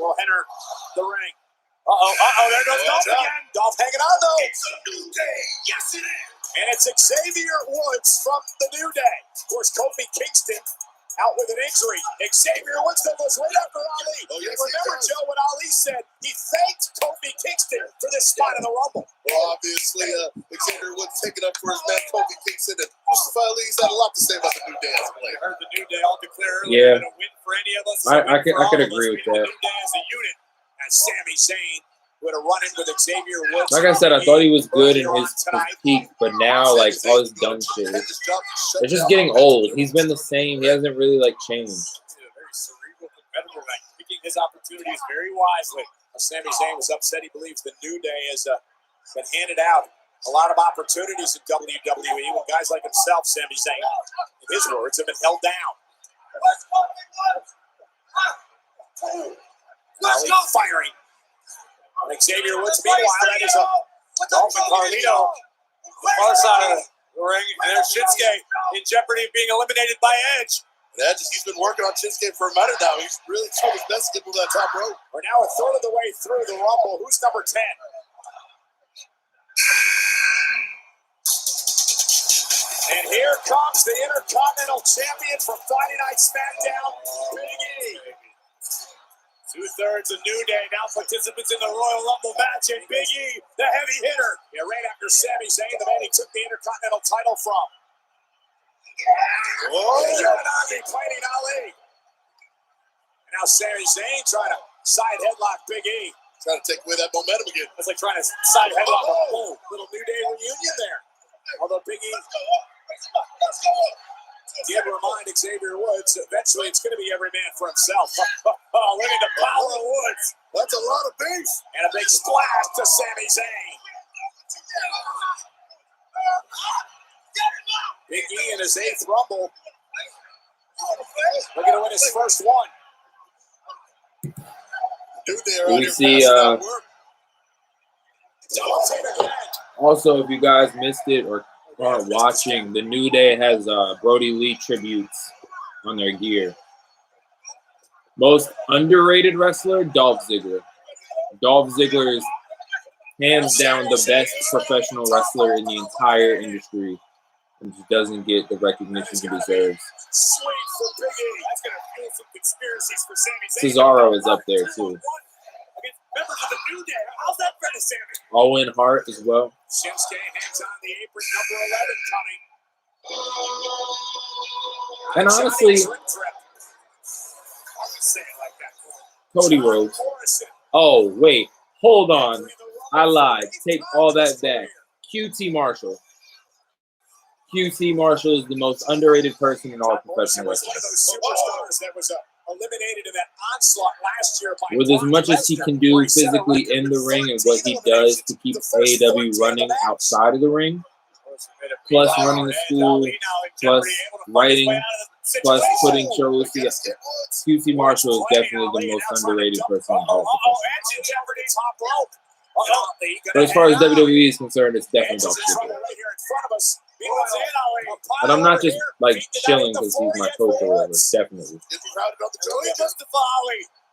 will enter the ring. There goes Dolph again. Dolph hanging on, though. It's a new day. Yes, it is. And it's Xavier Woods from the New Day. Of course, Kofi Kingston out with an injury. Xavier Woods that was right after Ali. Oh, yes, remember, Joe, what Ali said? He thanked Kofi Kingston for this spot in the Rumble. Well, obviously, Xavier Woods taking up for his man Kofi Kingston. And Mustafa Ali's had a lot to say about the New Day as a player. Heard the New Day all declare earlier that a win for any of us. I could agree with that. The New Day as a unit, as Sami Zayn would have run in with Xavier Woods. Like I said, I thought he was good in his peak, but now, like, all his dumb shit, it's just getting old. He's been the same. He hasn't really, like, changed. A very cerebral competitor, like, picking his opportunities very wisely. Sami Zayn was upset. He believes the New Day has been handed out a lot of opportunities in WWE with guys like himself, Sami Zayn, in his words, have been held down. Let's go. Firing. Xavier Woods, meanwhile, that is a Dolph and Carlito. Far side of the ring, and there's Shinsuke in jeopardy of being eliminated by Edge. And Edge, he's been working on Shinsuke for a minute now. He's really shown his best to get to that top rope. We're now a third of the way through the Rumble. Who's number 10? And here comes the Intercontinental Champion from Friday Night SmackDown, Big E. 2/3 of New Day now participants in the Royal Rumble match, and Big E, the heavy hitter. Yeah, right after Sami Zayn, the man he took the Intercontinental title from. Oh, fighting Ali. And now Sami Zayn trying to side headlock Big E. Trying to take away that momentum again. It's like trying to side headlock a little New Day reunion there. Although Big E did remind Xavier Woods, eventually it's going to be every man for himself. Look at the power of Woods. That's a lot of beef. And a big splash to Sami Zayn. Big E in his 8th Rumble. Looking to win his first one. We see, also, if you guys missed it or aren't watching, the New Day has Brody Lee tributes on their gear. Most underrated wrestler, Dolph Ziggler. Dolph Ziggler is hands down the best professional wrestler in the entire industry, and just doesn't get the recognition he deserves. Sweet for Big E. That's going to fuel some conspiracies for Sami Zayn. Cesaro is up there too. Members of the New Day. How's that for the Sami? Owen Hart as well. Shinsuke hangs on the apron, number 11 coming. And honestly, Cody Rhodes. Oh, wait. Hold on. I lied. Take all that back. QT Marshall. QT Marshall is the most underrated person in all professional wrestling. One of those superstars that was eliminated in that onslaught last year by with as much as he can do physically in the ring and what he does to keep AEW running outside of the ring, plus running the school, plus writing, plus putting shows together. QT Marshall is definitely the most underrated person in all professional. But as far as WWE is concerned, it's definitely Dolph Ziggler. But I'm not just like chilling because he's my coach or whatever. Definitely.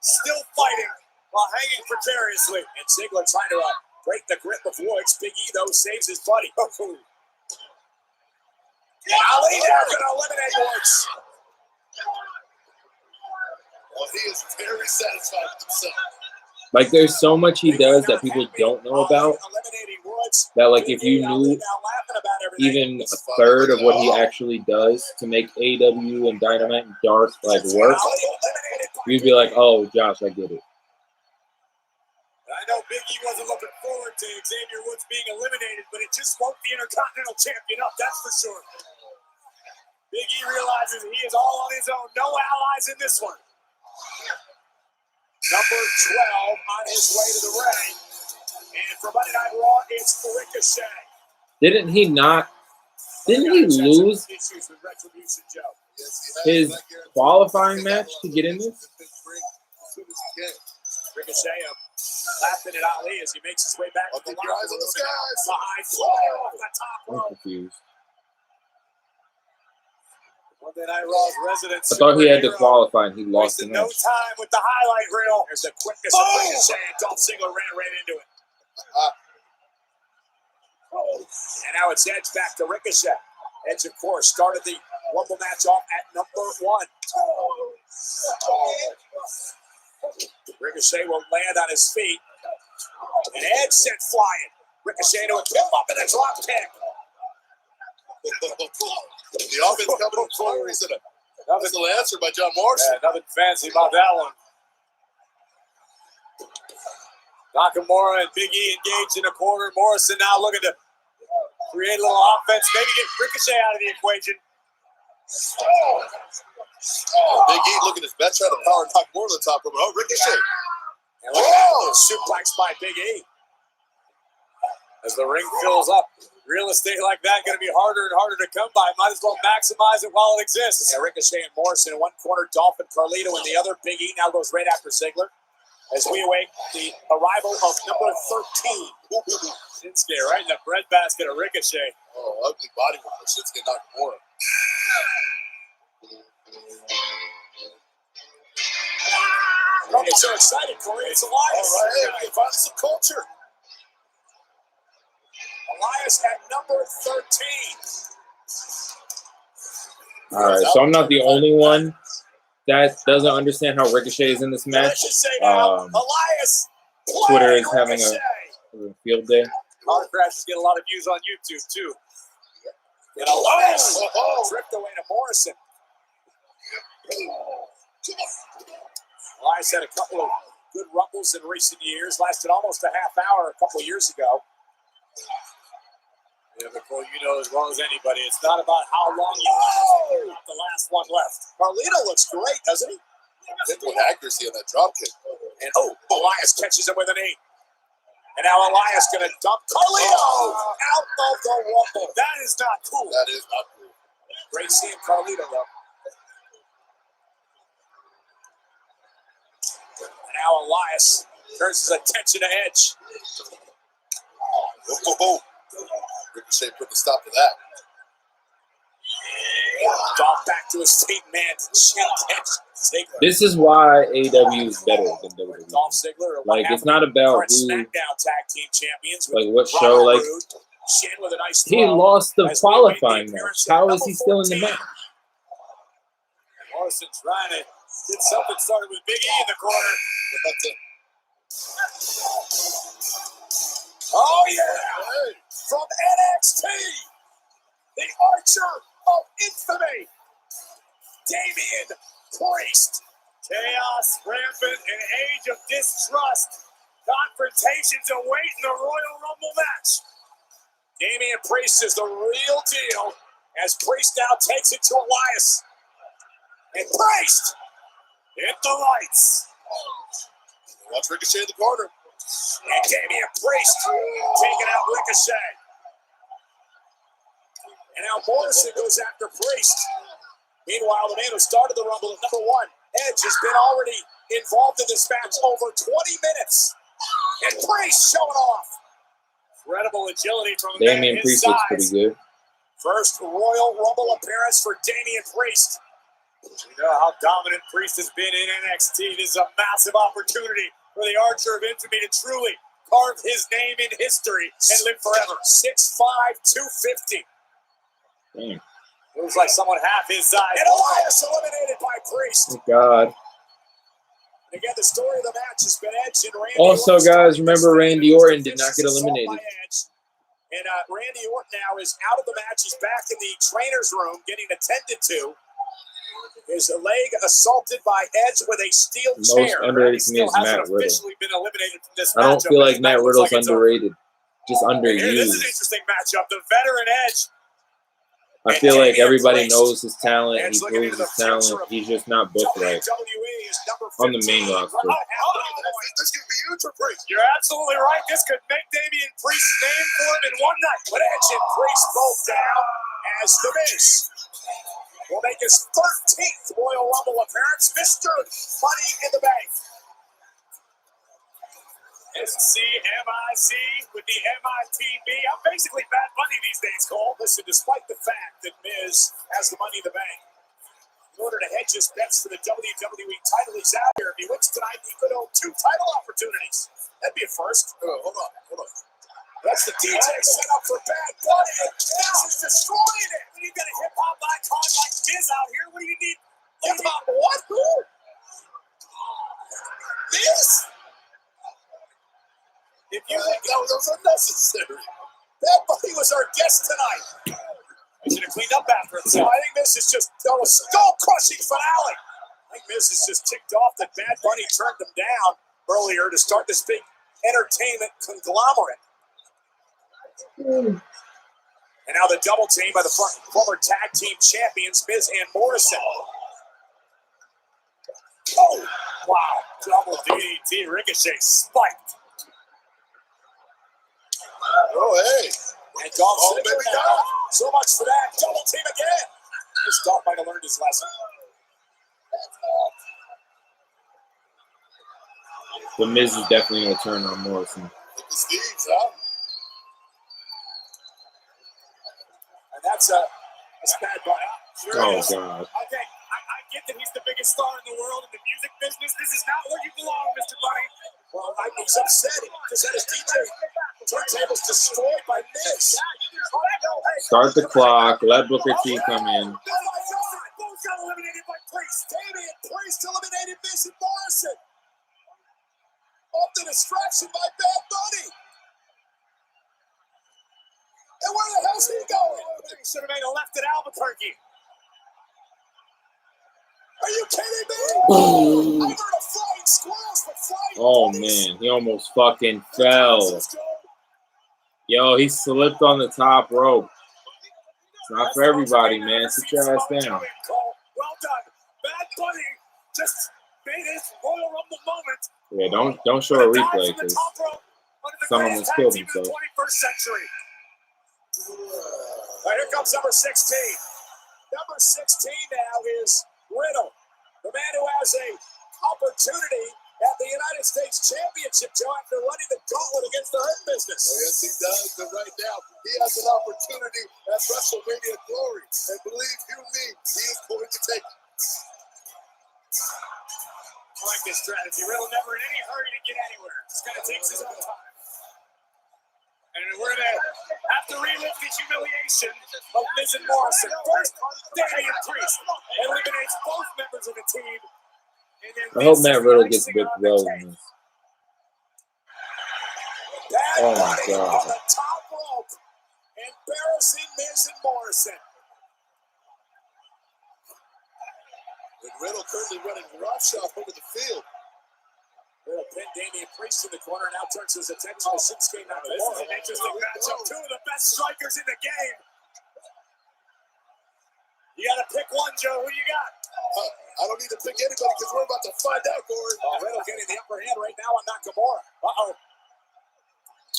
Still fighting while hanging precariously. And Ziggler trying to break the grip of Woods. Big E, though, saves his buddy. Ali now going to eliminate Woods. Well, he is very satisfied with himself. Like, there's so much he does that people don't know about. That, like, if you knew even a third of what he actually does to make AEW and Dynamite and Dark, like, work, you'd be like, oh, Josh, I get it. I know Big E wasn't looking forward to Xavier Woods being eliminated, but it just woke the Intercontinental Champion up, that's for sure. Big E realizes he is all on his own. No allies in this one. Number 12 on his way to the ring. And for Monday Night Raw, it's Ricochet. Didn't he lose issues with Retribution Joe? his qualifying match to get in this? Ricochet laughing at Ali as he makes his way back to the Keep your eyes on the skies. High fly off the top I'm rope. confused. Monday Night Raw's resident I thought he had to superhero qualify and he lost the wasted no match. time with the highlight reel. There's the quickness of Ricochet, and Dolph Ziggler ran right into it. And now it's Edge back to Ricochet. Edge, of course, started the Rumble match off at number 1. Ricochet will land on his feet. And Edge sent flying. Ricochet to a tip up and a drop kick. The offense coming in flurries and a missile answer by John Morrison. Yeah, nothing fancy about that one. Nakamura and Big E engaged in the corner. Morrison now looking to create a little offense, maybe get Ricochet out of the equation. Big E looking his best, trying to power knock more to the top rope. Oh, Ricochet. And look at that suplex by Big E. As the ring fills up, real estate like that going to be harder and harder to come by. Might as well maximize it while it exists. Yeah, Ricochet and Morrison in one corner, Dolph and Carlito in the other. Big E now goes right after Ziggler. As we await the arrival of number 13. Shinsuke right in the breadbasket of Ricochet. Oh, ugly body work for Shinsuke Nakamura. Don't get so excited, Corey. It's Elias. All right, we can find some culture. Elias at number 13. All right, so I'm not the only one that doesn't understand how Ricochet is in this match. Let's just say now, Elias. Twitter is having Ricochet. a field day. Car crashes get a lot of views on YouTube too. And Elias tripped away to Morrison. Elias had a couple of good rumbles in recent years. Lasted almost a half hour a couple of years ago. Yeah, Nicole, you know as well as anybody, it's not about how long you last. The last one left. Carlito looks great, doesn't he? Good with accuracy on that drop kick. And Elias catches him with an 8. And now Elias going to dump Carlito out of the Rumble. That is not cool. That is not cool. Great seeing Carlito, though. And now Elias turns his attention to Edge. Ricochet put the stop to that. Dolph back to his feet, man. Ziggler. This is why AEW is better than WWE. Dolph Ziggler. Like, it's not about who, SmackDown Tag Team Champions. like what show. Like, Shin with a nice he throw. lost the As we await qualifying the match. appearance How of is he still in the number match? Morrison trying to get something started with Big E in the corner. Oh, yeah. From NXT, the Archer of Infamy, Damian Priest. Chaos rampant, an age of distrust. Confrontations await in the Royal Rumble match. Damian Priest is the real deal as Priest now takes it to Elias. And Priest hit the lights. Watch Ricochet in the corner. And Damian Priest taking out Ricochet. And now Morrison goes after Priest. Meanwhile, the man who started the Rumble at number 1, Edge, has been already involved in this match over 20 minutes. And Priest showing off. Incredible agility from the man Damian his Priest looks size. pretty good. First Royal Rumble appearance for Damian Priest. You know how dominant Priest has been in NXT. This is a massive opportunity for the Archer of Infamy to truly carve his name in history and live forever. 6'5", 250. Damn. Looks like someone half his size. And Elias eliminated by Priest. Oh, God. And again, the story of the match has been Edge and Randy Also, Orton. guys, remember Randy Orton did not get eliminated. And Randy Orton now is out of the match. He's back in the trainer's room getting attended to. His leg assaulted by Edge with a steel Most chair. underrated He to me still is hasn't Matt Riddle. officially been eliminated from this I don't matchup, feel but like tonight Matt looks Riddle's like it's over. underrated. Just And here, this is an underused. interesting matchup. The veteran Edge. I feel like everybody Priest. knows his talent. He Edge looking proves into his the future talent. of He's just not booked right WWE is number 15. on the main roster. This could be huge for Priest. You're absolutely right. This could make Damian Priest's name for him in one night. But Edge and Priest both down as The Miz will make his 13th Royal Rumble appearance. Mr. Money in the Bank. SCMIC with the MITB. I'm basically Bad Bunny these days, Cole. Listen, despite the fact that Miz has the Money in the Bank, in order to hedge his bets for the WWE title, he's out here. If he wins tonight, he could own 2 title opportunities. That'd be a first. Hold on. That's the DJ set up for Bad Bunny, and Miz is destroying it. When you got a hip-hop icon like Miz out here, what do you need? Hip-hop what? Who? Miz? If you think that was unnecessary. Bad Bunny was our guest tonight. He should have cleaned up after himself. I think Miz is just a skull-crushing finale. I think Miz is just ticked off that Bad Bunny turned him down earlier to start this big entertainment conglomerate. And now the double team by the former tag team champions, Miz and Morrison. Oh, wow. Double DDT, Ricochet spiked. Oh, hey. And Dolph Ziggler now. So much for that. Double team again. This Dolph might have learned his lesson. The Miz is definitely going to turn on Morrison. Steve's, huh? And that's Bad Bunny. Sure Oh, is. God. Okay, I get that he's the biggest star in the world in the music business. This is not where you belong, Mr. Bunny. Well, he's upset. He just had his DJ turntables destroyed by Miz. Start the clock. Let Booker T come in. Both got eliminated by Priest. Damian Priest eliminated Miz and Morrison. Off the distraction by Bad Bunny. And where the hell's he going? He should have made a left at Albuquerque. Are you kidding me? I heard a flying squirrels, but flying Oh, bunnies. man. He almost fucking fell. Yo, he slipped on the top rope. It's not for everybody, man. Sit your ass down. Well done. Bad Bunny just made his Royal Rumble moment. Yeah, don't show a replay because someone has killed himself. 21st century. Right, here comes number 16. Number 16 now is Riddle, the man who has a opportunity at the United States Championship, Joe, after running the gauntlet against the Hurt Business. Oh, yes, he does. But right now, he has an opportunity at WrestleMania Glory. And believe you me, he is going to take it. I like this strategy. Riddle never in any hurry to get anywhere. Just kind of takes his own time. And we're going to have to relive the humiliation of Miz and Morrison. First, Damian Priest eliminates both members of the team. And then I hope Miz Matt is Riddle the gets icing booked on the well cake. in this. Bad Oh, my Bunny God. on the top rope, embarrassing Miz and Morrison. And Riddle currently running roughshod over the field. Riddle pinned Damian Priest in the corner, now turns his attention to Shinsuke Nakamura. This is an interesting matchup. Two of the best strikers in the game. You got to pick one, Joe. Who you got? I don't need to pick anybody because we're about to find out, Corey. Riddle getting the upper hand right now on Nakamura. Uh-oh.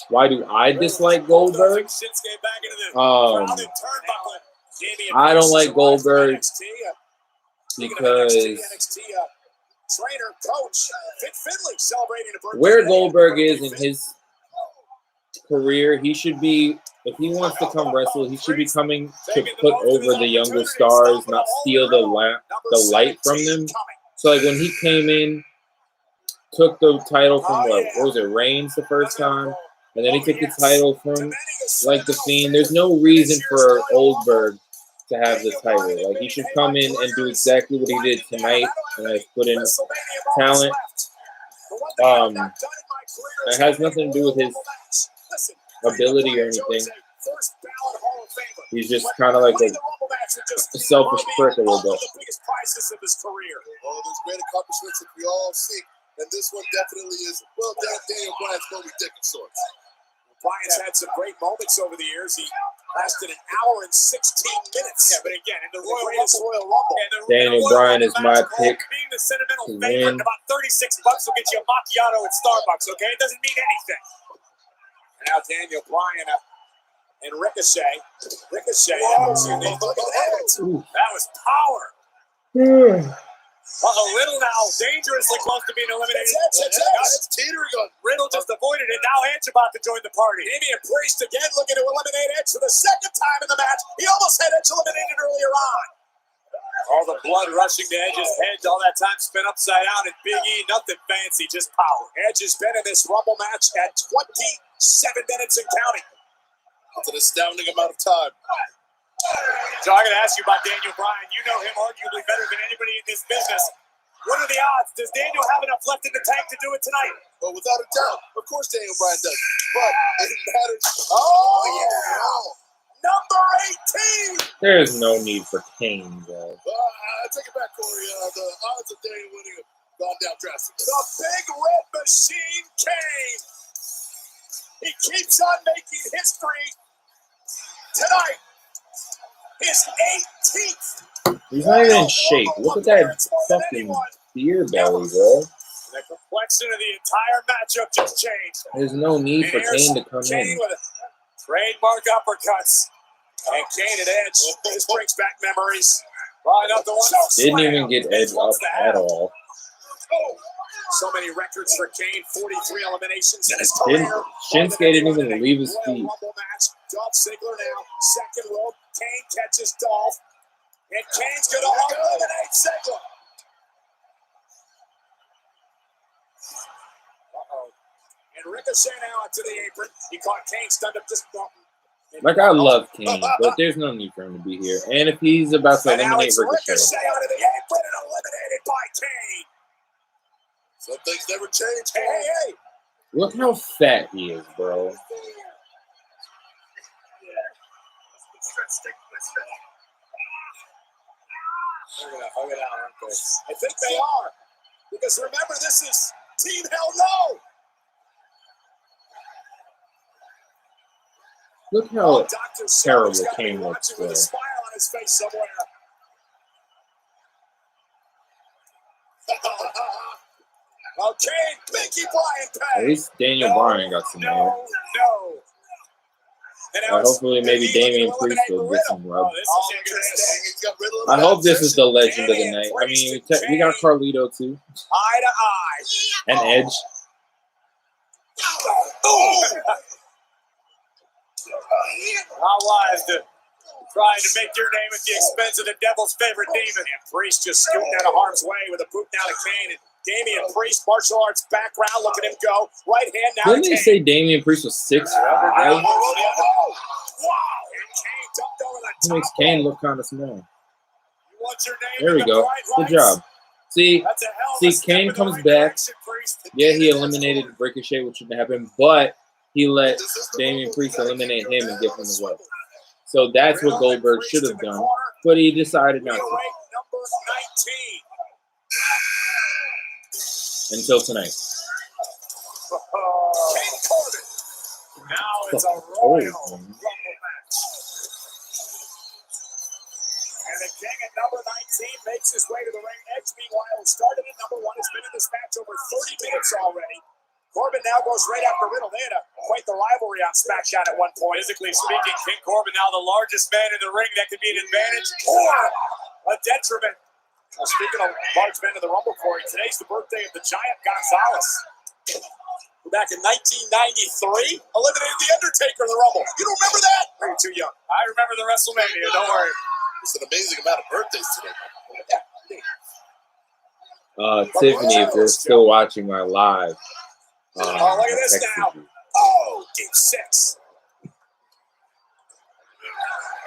Why do I dislike Goldberg? Shinsuke back into the crowded turnbuckle. I don't like Goldberg Speaking of because NXT trainer, coach, Vic Finley celebrating a birthday. where today. Goldberg is in his career, he should be, if he wants to come wrestle, he should be coming to put over the younger stars, not steal the light from them. So like when he came in, took the title from what was it, Reigns the first time, and then he took the title from like the Fiend. There's no reason for Goldberg to have the title. Like he should come in and do exactly what he did tonight and put in talent. It has nothing to do with his ability or anything. He's just kind of like a match with just Selfish prick a little one of bit. the biggest prizes of his career. Oh, there's great accomplishments that we all seek, and this one definitely is. Well, Daniel Bryan's Moby Dick of sorts. Bryan's had some great moments over the years. He lasted an hour and 16 minutes. Yeah, but again, in the Royal Rumble. Daniel Bryan is my pick Being the sentimental to favorite, win. about $36 will get you a macchiato at Starbucks, okay? It doesn't mean anything. And now Daniel Bryan and Ricochet. Ricochet. That was power. A little now, dangerously close to being eliminated. It's teetering on. Riddle just avoided it. Now Edge about to join the party. Damian Priest again looking to eliminate Edge for the second time in the match. He almost had Edge eliminated earlier on. All the blood rushing to Edge's head all that time spent upside down. And Big E, nothing fancy, just power. Edge has been in this Rumble match at 27 minutes and counting. It's an astounding amount of time. So I'm going to ask you about Daniel Bryan. You know him arguably better than anybody in this business. What are the odds? Does Daniel have enough left in the tank to do it tonight? Well, without a doubt. Of course Daniel Bryan does. But it matters. Oh, yeah. Number 18. There is no need for Kane, though. I take it back, Corey. The odds of Daniel winning have gone down drastically. The big red machine, Kane. He keeps on making history tonight. His 18th. He's not even in shape. Look at that fucking beer belly, bro. The complexion of the entire matchup just changed. There's no need for Kane to come Kane in. with trademark uppercuts. And Kane and Edge. This brings back memories. Line up the one. Didn't even get Edge up at all. So many records for Kane. 43 eliminations in his career. Shinsuke didn't even leave his feet. Dolph Ziggler now. Second rope. Kane catches Dolph. And Kane's going to eliminate Ziggler. And Ricochet now to the apron. He caught Kane stunned up just Like, I love Kane, but there's no need for him to be here. And if he's about to eliminate Ricochet. Ricochet out of the apron and eliminated by Kane. Some things never change. Hey. Look how fat he is, bro. Hug it out, aren't they? I think they are. Because remember, this is Team Hell No. Look how Dr. terrible Silver's gotta be Kane looks, watching with bro. a smile on his face somewhere. Okay, Mickey Bryan At pay. least Daniel Bryan got some hair. No. And now Hopefully, maybe Damian Priest will get some love. this is interesting. He's got Riddle in I the hope this is section. the legend of the night. I mean, we got Carlito too, Eye to eye. and Edge. How wise to trying to make your name at the expense of the devil's favorite demon. And Priest just scooting out of harm's way with a boot down to Kane. And Damian Priest, martial arts background, look at him go. Right hand now Didn't to they Kane. say Damian Priest was 6'5"? Wow. And Kane jumped over the He top. makes Kane look kind of small. You want your name There in we the go. bright Good lights? job. See, That's a hell of a step Kane in the comes right back. direction, Priest. Yeah, he eliminated Ricochet, which shouldn't happen, but he let Damian Priest eliminate him and give him the win. So that's what Goldberg should have done, but he decided not to. Number 19. Until tonight. King Corbin. Now it's a Oh, Royal man. Rumble match. And the King at number 19 makes his way to the ring. Edge, meanwhile, who started at number 1, has been in this match over 30 minutes already. Corbin now goes right after Riddle. They had quite the rivalry on SmackDown at one point. Physically speaking, King Corbin now the largest man in the ring. That could be an advantage or a detriment. Well, speaking of large men in the Rumble, Corey, today's the birthday of the Giant Gonzalez. Back in 1993, eliminated The Undertaker in the Rumble. You don't remember that? Or you're too young. I remember the WrestleMania, don't worry. It's an amazing amount of birthdays today. Tiffany, if you're still watching my live, Oh, look at this now. you. Oh, deep 6.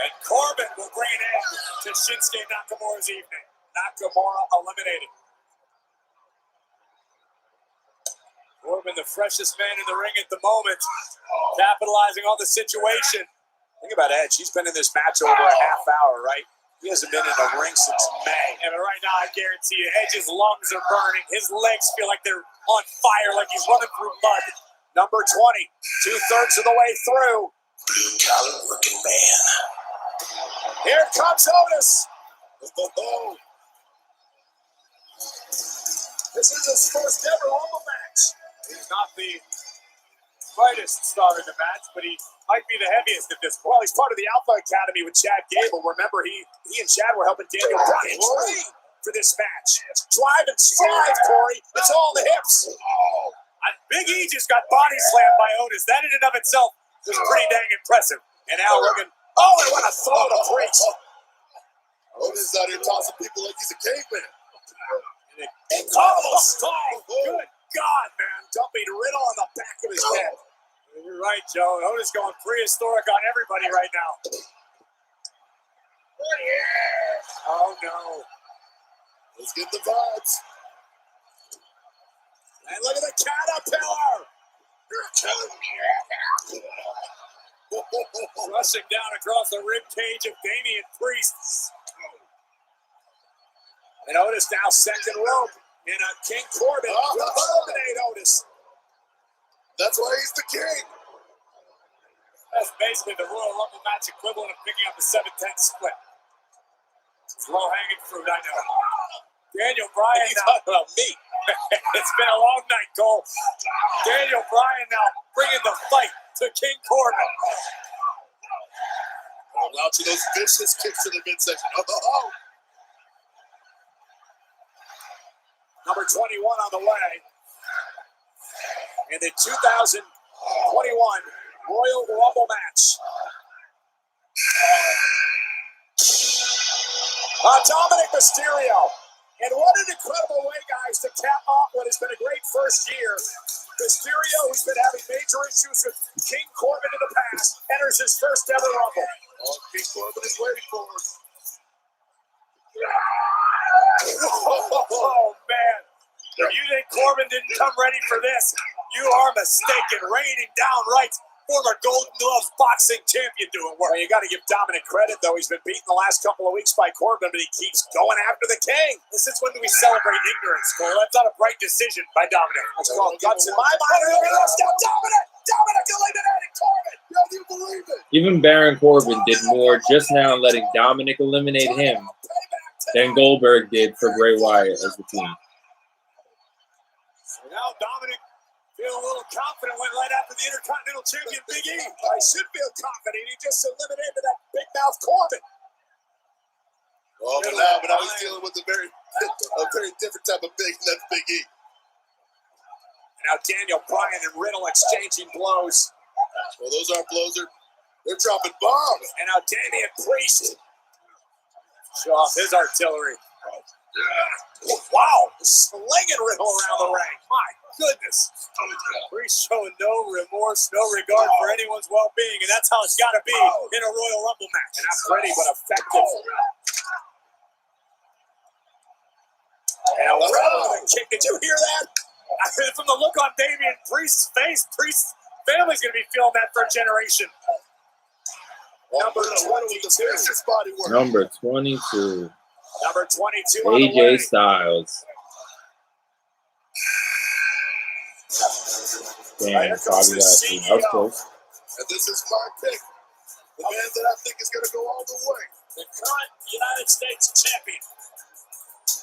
And Corbin will bring it in to Shinsuke Nakamura's evening. Nakamura eliminated. Corbin, the freshest man in the ring at the moment, capitalizing on the situation. Think about Edge. He's been in this match over a half hour, right? He hasn't been in a ring since May. And right now, I guarantee you, Edge's lungs are burning. His legs feel like they're on fire, like he's running through mud. Number 20, 2/3 of the way through. Blue-collar working man. Here comes Otis. This is his first ever Rumble match. He's not the brightest star in the match, but he might be the heaviest at this point. Well, he's part of the Alpha Academy with Chad Gable. Remember, he and Chad were helping Daniel Bryan train for this match. Drive and strive, Corey. It's all in the hips. Oh, Big E just got body slammed by Otis. That in and of itself was pretty dang impressive. And now Logan, and what a throw to Priest. Otis out here tossing people like he's a caveman. Good God, man. Dumping Riddle on the back of his head. You're right, Joe. Otis going prehistoric on everybody right now. Oh, no. Let's get the vibes. And look at the caterpillar. Rushing down across the rib cage of Damian Priest. And Otis now second rope. And King Corbin will eliminate Otis. That's why he's the king. That's basically the Royal Rumble match equivalent of picking up the 7-10 split. It's low-hanging fruit, I know. Daniel Bryan now. Talking about me. It's been a long night, Cole. Daniel Bryan now bringing the fight to King Corbin. Launching those vicious kicks to the midsection. Number 21 on the way. In the 2021 Royal Rumble match. Dominic Mysterio. And what an incredible way, guys, to cap off what has been a great first year. Mysterio, who's been having major issues with King Corbin in the past, enters his first ever Rumble. King Corbin is waiting for him. Oh, man. If you think Corbin didn't come ready for this, you are mistaken. Reigning downright former Golden Gloves boxing champion doing work. Well, you got to give Dominic credit, though. He's been beaten the last couple of weeks by Corbin, but he keeps going after the king. This is when we celebrate ignorance, Cole. That's not a bright decision by Dominic. That's called guts in my mind. Look at this now, Dominic eliminating Corbin. Yo, do you believe it? Even Baron Corbin did more just now letting Dominic eliminate him than Goldberg did for Bray Wyatt as the team. So now Dominic feeling a little confident, went right after the Intercontinental Champion Big E. I should feel confident. He just eliminated that big mouth Corbin. Oh, but now he's dealing with a very different type of big, and that's Big E. Now Daniel Bryan and Riddle exchanging blows. Well, those aren't blows. They're dropping bombs. And now Damian Priest show off his artillery. Wow, slinging Riddle around the ring. My goodness. Priest showing no remorse, no regard for anyone's well-being, and that's how it's got to be in a Royal Rumble match. And not pretty, but effective. And Riddle with a kick. Did you hear that? From the look on Damian Priest's face, Priest's family's going to be feeling that for a generation. Number 22. Number 22. Number 22 on the way. AJ Styles. Damn, probably last week. That was close. And this is my pick. The man that I think is going to go all the way. The current United States champion,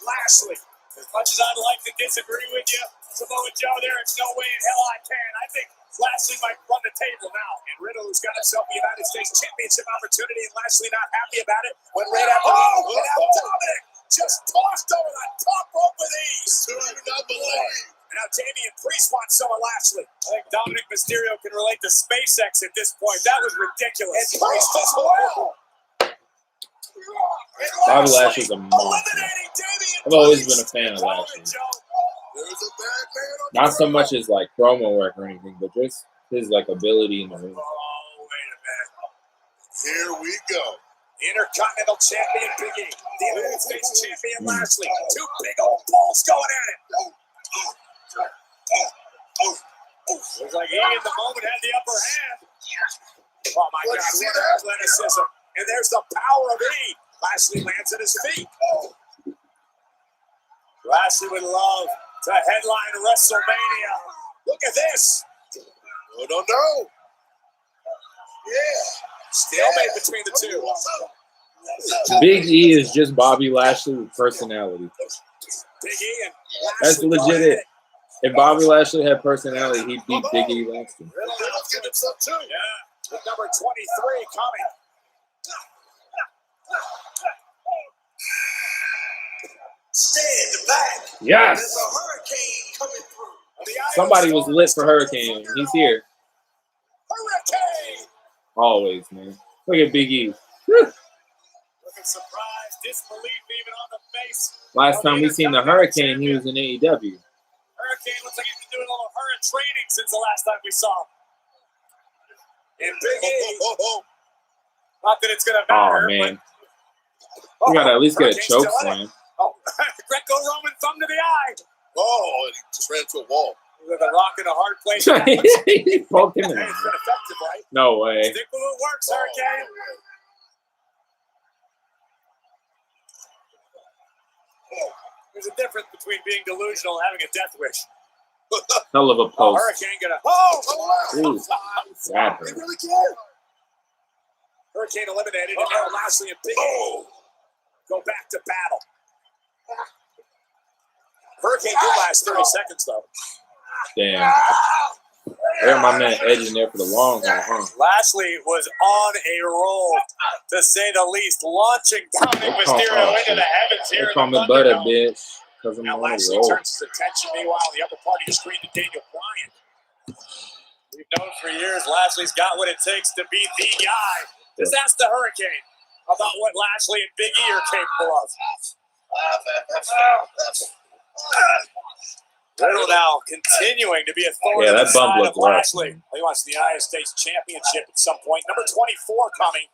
Lashley. As much as I'd like to disagree with you, Samoa Joe, there is no way in hell I can. I think Lashley might run the table now. And Riddle, who's got himself a United States Championship opportunity, and Lashley not happy about it. When right after and now Dominic just tossed over the top rope with ease. Do you not believe? And now Damian Priest wants some of Lashley. I think Dominic Mysterio can relate to SpaceX at this point. That was ridiculous. And Priest as well. Bobby Lashley's a monster. I've always been a fan of Lashley. Not so much as like promo work or anything, but just his like ability in the ring. Oh, wait a minute. Here we go. Intercontinental Champion Big E. The United States Champion Lashley. Two big old bulls going at it. Looks like he in the moment had the upper hand. Oh my God, what athleticism. And there's the power of E. Lashley lands at his feet. Lashley would love to headline WrestleMania. Look at this. Oh, no. Yeah. Stalemate between the two. Big E is just Bobby Lashley with personality. Big E and That's Lashley legit going it. If Bobby Lashley had personality, he'd beat Big E Langston. Riddle's getting some too. Yeah, with number 23 coming. Stand back. Yes. There's a hurricane coming through. Somebody was lit for Hurricane. He's here. Hurricane. Always, man. Look at Big E. Looking surprised, disbelief even on the face. Last time we seen the Hurricane, he was in AEW. Hurricane looks like he's been doing a little hurricane training since the last time we saw him. And Big E. Not that it's going to matter. Oh, man. We got to at least get a choke slam. Oh, Greco-Roman thumb to the eye. Oh, and he just ran into a wall. With a rock in a hard place. He poked him in. It's been effective, right? No way. Stick with what works, Hurricane. There's a difference between being delusional and having a death wish. Hell of a post. Hurricane gonna. Oh! Ooh, that They hurt. really care. Hurricane eliminated, and now Lashley and Big E go back to battle. Hurricane did last 30 seconds, though. Damn. They got my man Edge in there for the long haul, huh? Lashley was on a roll, to say the least, launching Dominic Mysterio into the heavens here. They call me butter, bitch, because I'm Now on a Lashley roll. turns his attention, meanwhile, on the upper part of your screen to Daniel Bryan. We've known for years Lashley's got what it takes to be the guy. Just ask the Hurricane about what Lashley and Big E are capable of. Riddle now continuing to be a thorn in the that bump side of looked rough. Lashley. He wants the United States Championship at some point. Number 24 coming.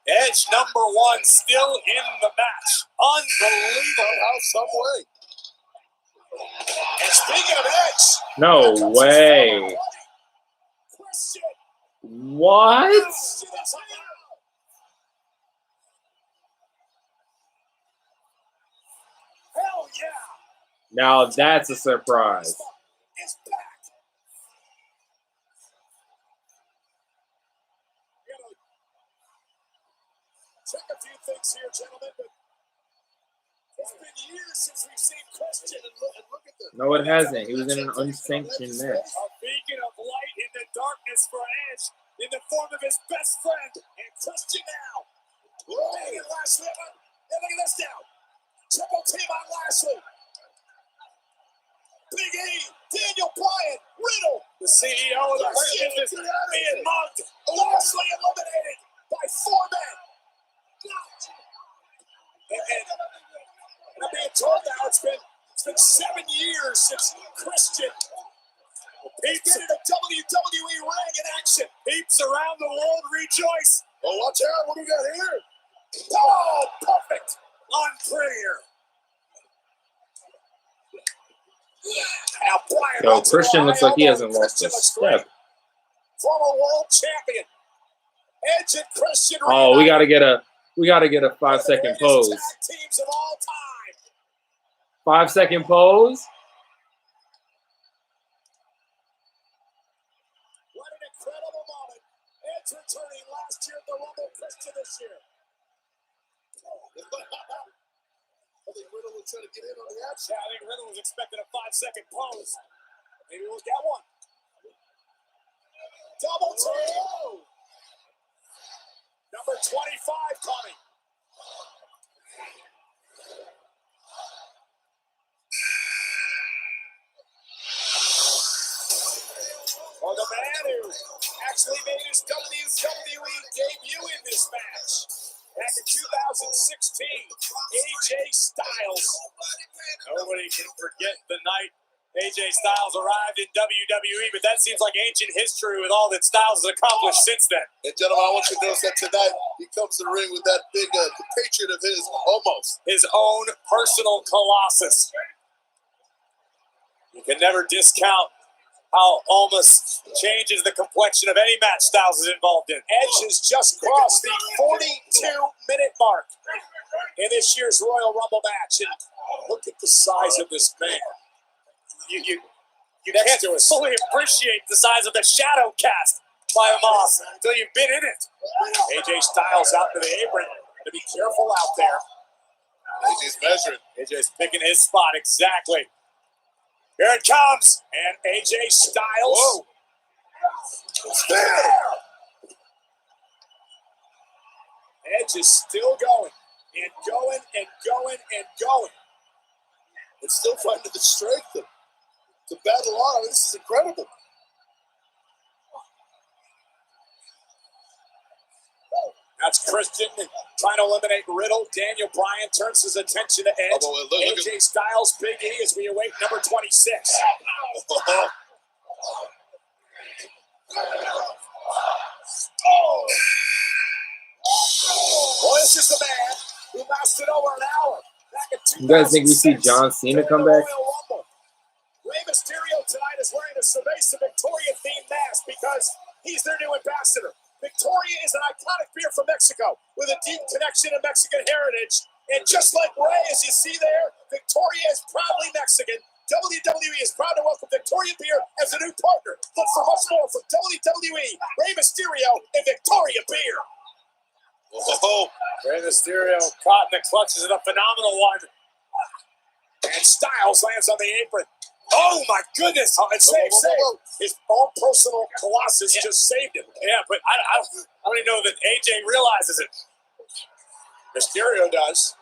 Edge number 1 still in the match. Unbelievable how some way. And speaking of Edge. No way. What? Hell yeah. Now that's a surprise. It's back. Check a few things here, gentlemen, but it's been years since we've seen Christian. And look at this. No, it hasn't. He was in an unsanctioned match. A beacon of light in the darkness for Edge in the form of his best friend and Christian now. Hanging Lashley up. And look at this now. Triple team on Lashley. Big E, Daniel Bryan, Riddle, the CEO of the Hurt Business, being mugged. Lashley eliminated by 4 men. And I'm being told now it's been 7 years since Christian peeps in the WWE ring in action. Peeps around the world rejoice. Oh, watch out. What do we got here? Oh, perfect. Unprettier. Now Bryan. Yo, Christian looks like he hasn't lost a step. Former world champion. Edge and Christian. Oh, we gotta get a 5-second pose. Tag teams of all time. 5-second pose. What an incredible moment. Edge returning last year at the Rumble, Christian this year. I think Riddle was trying to get in on the action. I think Riddle was expecting a 5-second pose. Maybe we'll get one. Double team. Number 25 coming. Or the man who actually made his WWE debut in this match. Back in 2016, AJ Styles. Nobody can forget the night AJ Styles arrived in WWE, but that seems like ancient history with all that Styles has accomplished since then. And gentlemen, I want you to notice that tonight he comes to the ring with that big compatriot of his, almost. His own personal colossus. You can never discount how almost changes the complexion of any match Styles is involved in. Edge has just crossed the 42-minute mark in this year's Royal Rumble match. And look at the size of this man. You can't fully appreciate the size of the shadow cast by Amos until you've been in it. AJ Styles out to the apron. To be careful out there. AJ's measuring. AJ's picking his spot exactly. Here it comes. And AJ Styles. Whoa. It's there. Edge is still going. And going and going and going. It's still finding the strength to battle on. I mean, this is incredible. That's Christian trying to eliminate Riddle. Daniel Bryan turns his attention to Edge. Look AJ Styles, Big E as we await number 26. Well, this is the man who lasted over an hour. Back in You guys think we see John Cena come back? Rey Mysterio tonight is wearing a Cerveza Victoria themed mask because he's their new ambassador. Victoria is an iconic beer from Mexico with a deep connection to Mexican heritage. And just like Rey, as you see there, Victoria is proudly Mexican. WWE is proud to welcome Victoria Beer as a new partner. Look for much more from WWE, Rey Mysterio, and Victoria Beer. Oh, Rey Mysterio caught in the clutches of a phenomenal one. And Styles lands on the apron. Oh my goodness! And save. His own personal Colossus just saved him. yeah, but I don't even know that AJ realizes it. Mysterio does.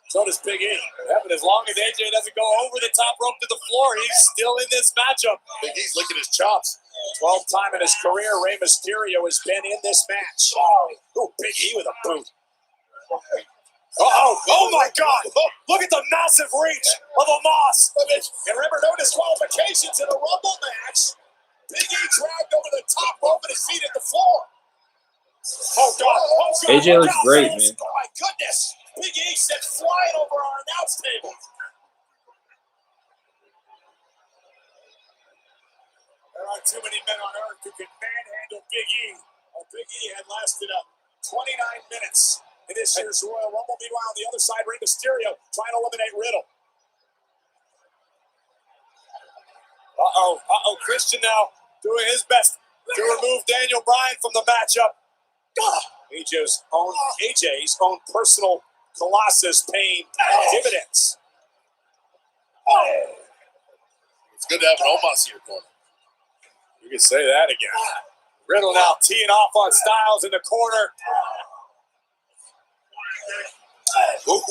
So does Big E. Yeah, but as long as AJ doesn't go over the top rope to the floor, he's still in this matchup. Big E's licking his chops. 12th time in his career, Rey Mysterio has been in this match. Oh, Big E with a boot. Oh my God! Look at the massive reach of Amos. And remember, no disqualifications in a Rumble match. Big E dragged over the top rope and his feet at the floor. Oh God! Oh, God. AJ looks great, man. Oh my goodness! Big E sent flying over our announce table. There aren't too many men on earth who can manhandle Big E. Well, Big E had lasted 29 minutes in this year's Royal Rumble. Meanwhile, on the other side, Rey Mysterio trying to eliminate Riddle. Christian now doing his best to remove Daniel Bryan from the matchup. AJ's own personal Colossus paying dividends. It's good to have an Omos here, corner. You can say that again. Riddle now teeing off on Styles in the corner. Ooh.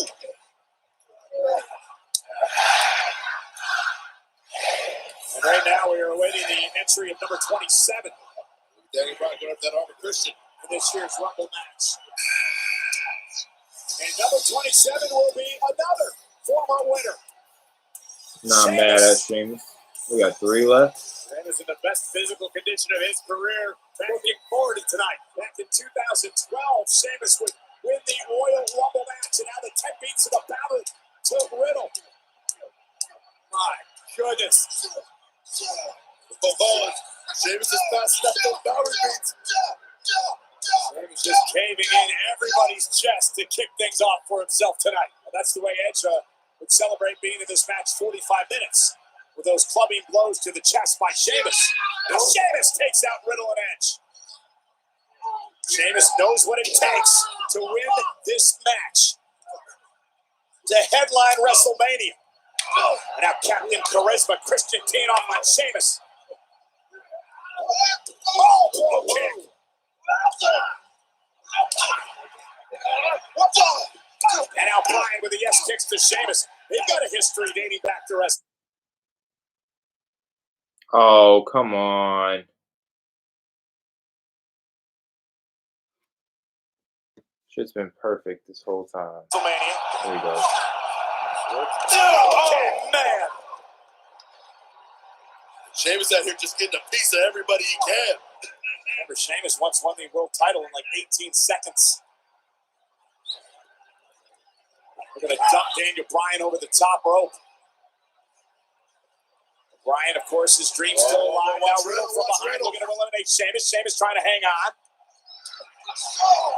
And right now we are awaiting the entry of number 27 Daniel Bryan going up that arm of Christian in this year's Rumble match. And number 27 will be another former winner. Nah, I'm mad at Sheamus. We got 3 left. Sheamus in the best physical condition of his career. Looking forward to tonight. Back in 2012, Sheamus would win the Royal Rumble match, and now the 10 beats of the battle to Riddle. My goodness. Oh, Sheamus is passing up those power beats. Sheamus just caving in everybody's chest to kick things off for himself tonight. And that's the way Edge would celebrate being in this match 45 minutes. With those clubbing blows to the chest by Sheamus. Now Sheamus takes out Riddle and Edge. Sheamus knows what it takes to win this match. To headline WrestleMania. And now Captain Charisma, Christian teeing off on Sheamus. Oh, blow kick. And now Bryan with the yes kicks to Sheamus. They've got a history dating back to WrestleMania. Oh, come on. Shit's been perfect this whole time. There we go. Oh, man. Sheamus out here just getting a piece of everybody he can. Remember, Sheamus once won the world title in like 18 seconds. We're going to dump Daniel Bryan over the top rope. Brian, of course, his dream's still alive. Now Riddle from behind looking to eliminate Sheamus. Sheamus trying to hang on.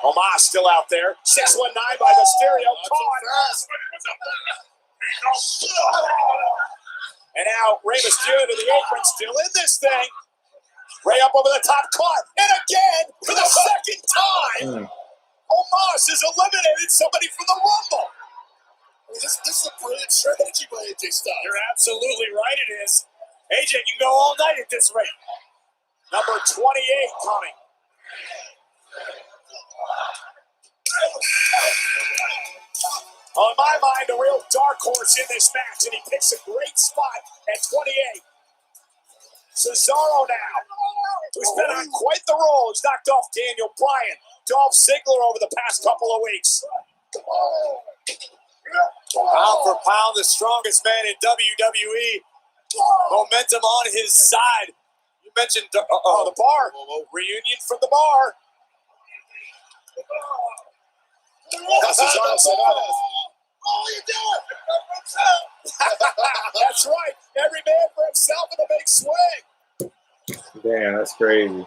Omos still out there. 619 by Mysterio. Caught. And now Rey Mysterio to the apron, still in this thing. Rey up over the top, caught. And again, for the second time, Omos has eliminated somebody from the Rumble. This is a brilliant strategy by AJ Styles. You're absolutely right, it is. AJ can go all night at this rate. Number 28 coming. On my mind, a real dark horse in this match, and he picks a great spot at 28. Cesaro now, who's been on quite the roll. He's knocked off Daniel Bryan, Dolph Ziggler over the past couple of weeks. Pound for pound, the strongest man in WWE. Momentum on his side. You mentioned the bar. Reunion from the bar. Cesaro said, you doing? that's right. Every man for himself in a big swing. Damn, that's crazy.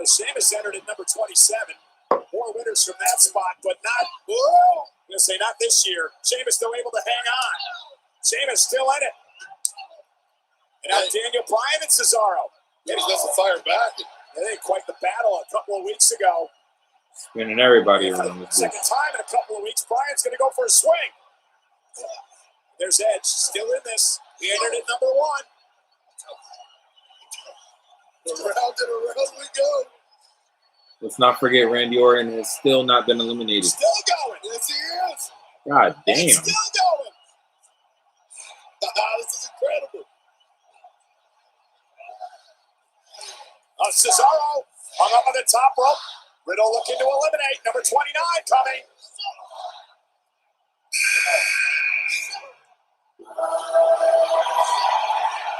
Sheamus entered at number 27. More winners from that spot, but not. I'm going to say not this year. Sheamus still able to hang on. Sheamus still in it. And now Daniel Bryan and Cesaro. He's got some fire back. They had quite the battle a couple of weeks ago. Spinning everybody For around the this second time in a couple of weeks, Bryan's going to go for a swing. There's Edge, still in this. He entered at number 1. Around and around we go. Let's not forget Randy Orton has still not been eliminated. Still going. Yes, he is. God damn. He's still going. This is incredible. Cesaro hung up on the top rope. Riddle looking to eliminate. Number 29 coming.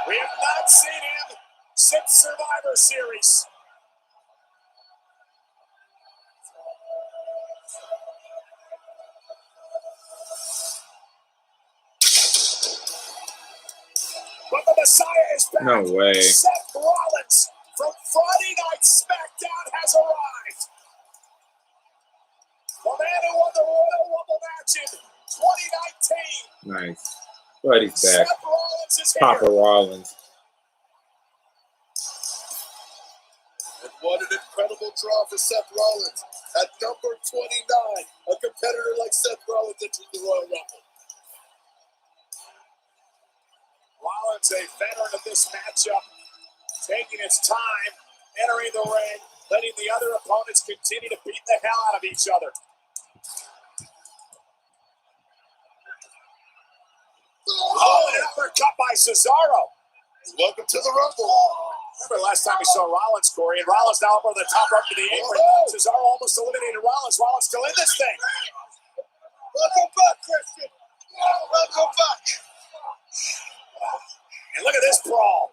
We have not seen him since Survivor Series. But the Messiah is back. No way. Seth Rollins from Friday Night SmackDown has arrived. The man who won the Royal Rumble match in 2019. Nice. But he's back. Seth Rollins is Papa here. Rollins. And what an incredible draw for Seth Rollins. At number 29, a competitor like Seth Rollins enters the Royal Rumble. Rollins, a veteran of this matchup, taking his time, entering the ring, letting the other opponents continue to beat the hell out of each other. Oh, an uppercut by Cesaro. Welcome to the Rumble. Remember last time we saw Rollins, Corey, and Rollins now up over the top rope to the apron. Cesaro almost eliminated Rollins. Rollins still in this thing. Welcome back, Christian. Welcome back. And look at this brawl.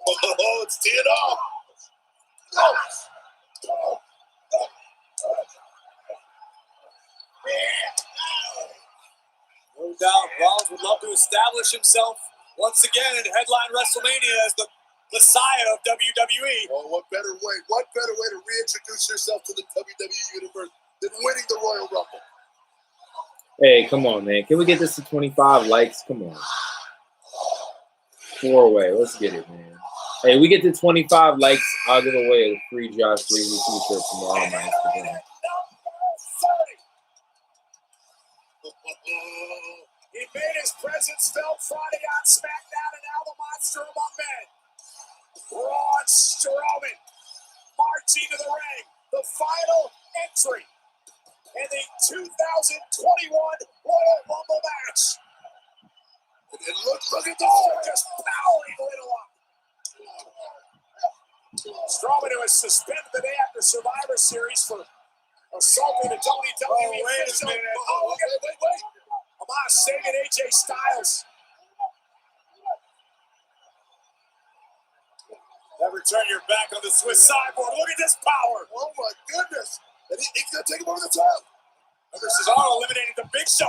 Oh, it's teeing off. No doubt, Rollins would love to establish himself once again in headline WrestleMania as the Messiah of WWE. Oh, what better way to reintroduce yourself to the WWE Universe than winning the Royal Rumble? Hey, come on, man. Can we get this to 25 likes? Come on. 4-way. Let's get it, man. Hey, we get to 25 likes, I'll give away a free Josh Breezy t-shirt tomorrow on my Instagram. He made his presence felt Friday on SmackDown, and now the monster among men. Braun Strowman marching to the ring. The final entry in the 2021 Royal Rumble match. And look at this. Just powering Riddle up. Strowman, who was suspended the day after Survivor Series for assaulting the WWE official. Oh, wait. Omos saving AJ Styles. Never turn your back on the Swiss sideboard. Look at this power. Oh, my goodness. And he's going to take him over the top. Remember, Cesaro eliminated the Big Show.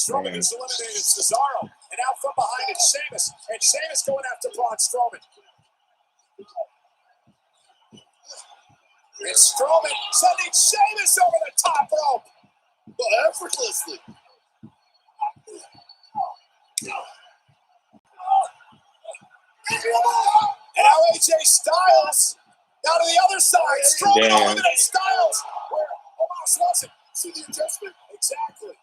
Strowman just eliminated Cesaro. And now from behind it's Sheamus. And Sheamus going after Braun Strowman. And Strowman sending Sheamus over the top rope. But effortlessly. And now AJ Styles down to the other side. Strowman Damn. eliminates Styles. Where Omos wasn't. See the adjustment? Exactly.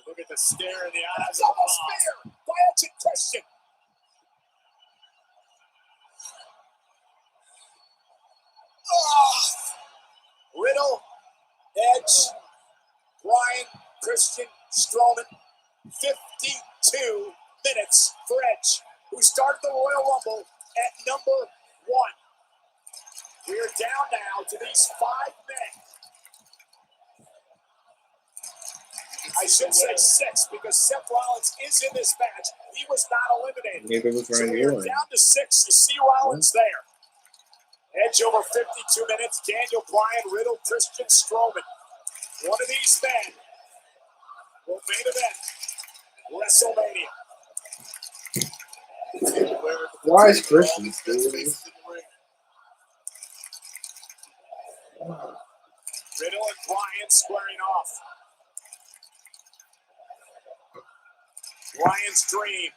Look at the stare in the eyes of the spear by Edge and Christian. Riddle, Edge, Bryan, Christian, Strowman. 52 minutes for Edge, who started the Royal Rumble at number 1. We are down now to these 5 men. I should say 6 because Seth Rollins is in this match. He was not eliminated. Neither was So Randy we are Orton. down to 6. You see Rollins there. Edge over 52 minutes. Daniel Bryan, Riddle, Christian, Strowman. One of these men will main event WrestleMania. Why is Christian still in this? Riddle and Bryan squaring off. Bryan's dream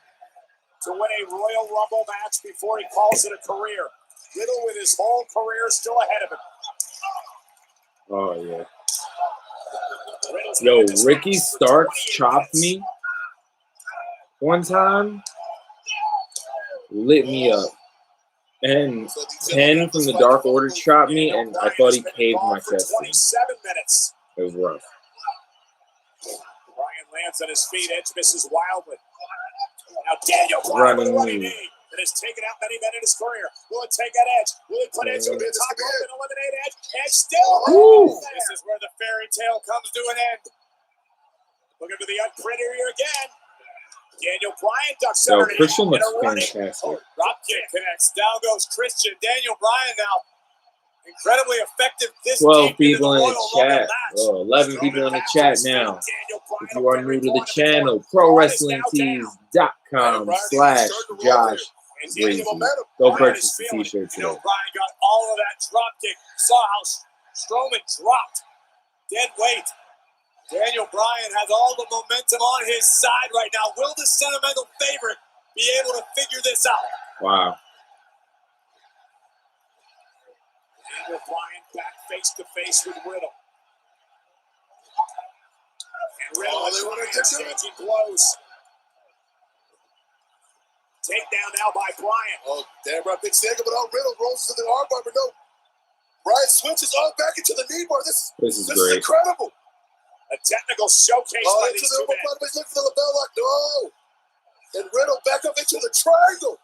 to win a Royal Rumble match before he calls it a career. Riddle with his whole career still ahead of him. Oh, yeah. Riddle's Yo, been in this Ricky match for Starks 28 chopped minutes. me one time. Lit me up. And 10 from the Dark Order chopped me, and I thought he caved my chest in. 27 minutes. It was rough. Bryan lands on his feet. Edge misses wildly. Now Daniel Bryan with a running knee that has taken out many men in his career. Will it take out Edge? Will it put Edge over the top rope and eliminate Edge? Edge still Woo! there. This is where the fairy tale comes to an end. Looking for the unprettier here again. Daniel Bryan ducks Yo, underneath Christian and looks a running fantastic. drop kick connects. Down goes Christian. Daniel Bryan now incredibly effective this 12 deep into people the in Royal the Rumble chat. match. Oh, 11 people in the chat now. If you are new to the channel, ProWrestlingTees.com/Josh Crazy. Go purchase the t-shirt today. Bryan got all of that drop kick. Saw how Strowman dropped. Dead weight. Daniel Bryan has all the momentum on his side right now. Will the sentimental favorite be able to figure this out? Wow. Daniel Bryan back face to face with Riddle. And Riddle and Bryan exchanging blows. Takedown now by Bryan. Oh, damn right. Big Sega, but Riddle rolls to the armbar, but no. Bryan switches all back into the knee bar. This This is is great. incredible. A technical showcase by Into these the two men. upper look for the lapel lock. No. And Riddle back up into the triangle.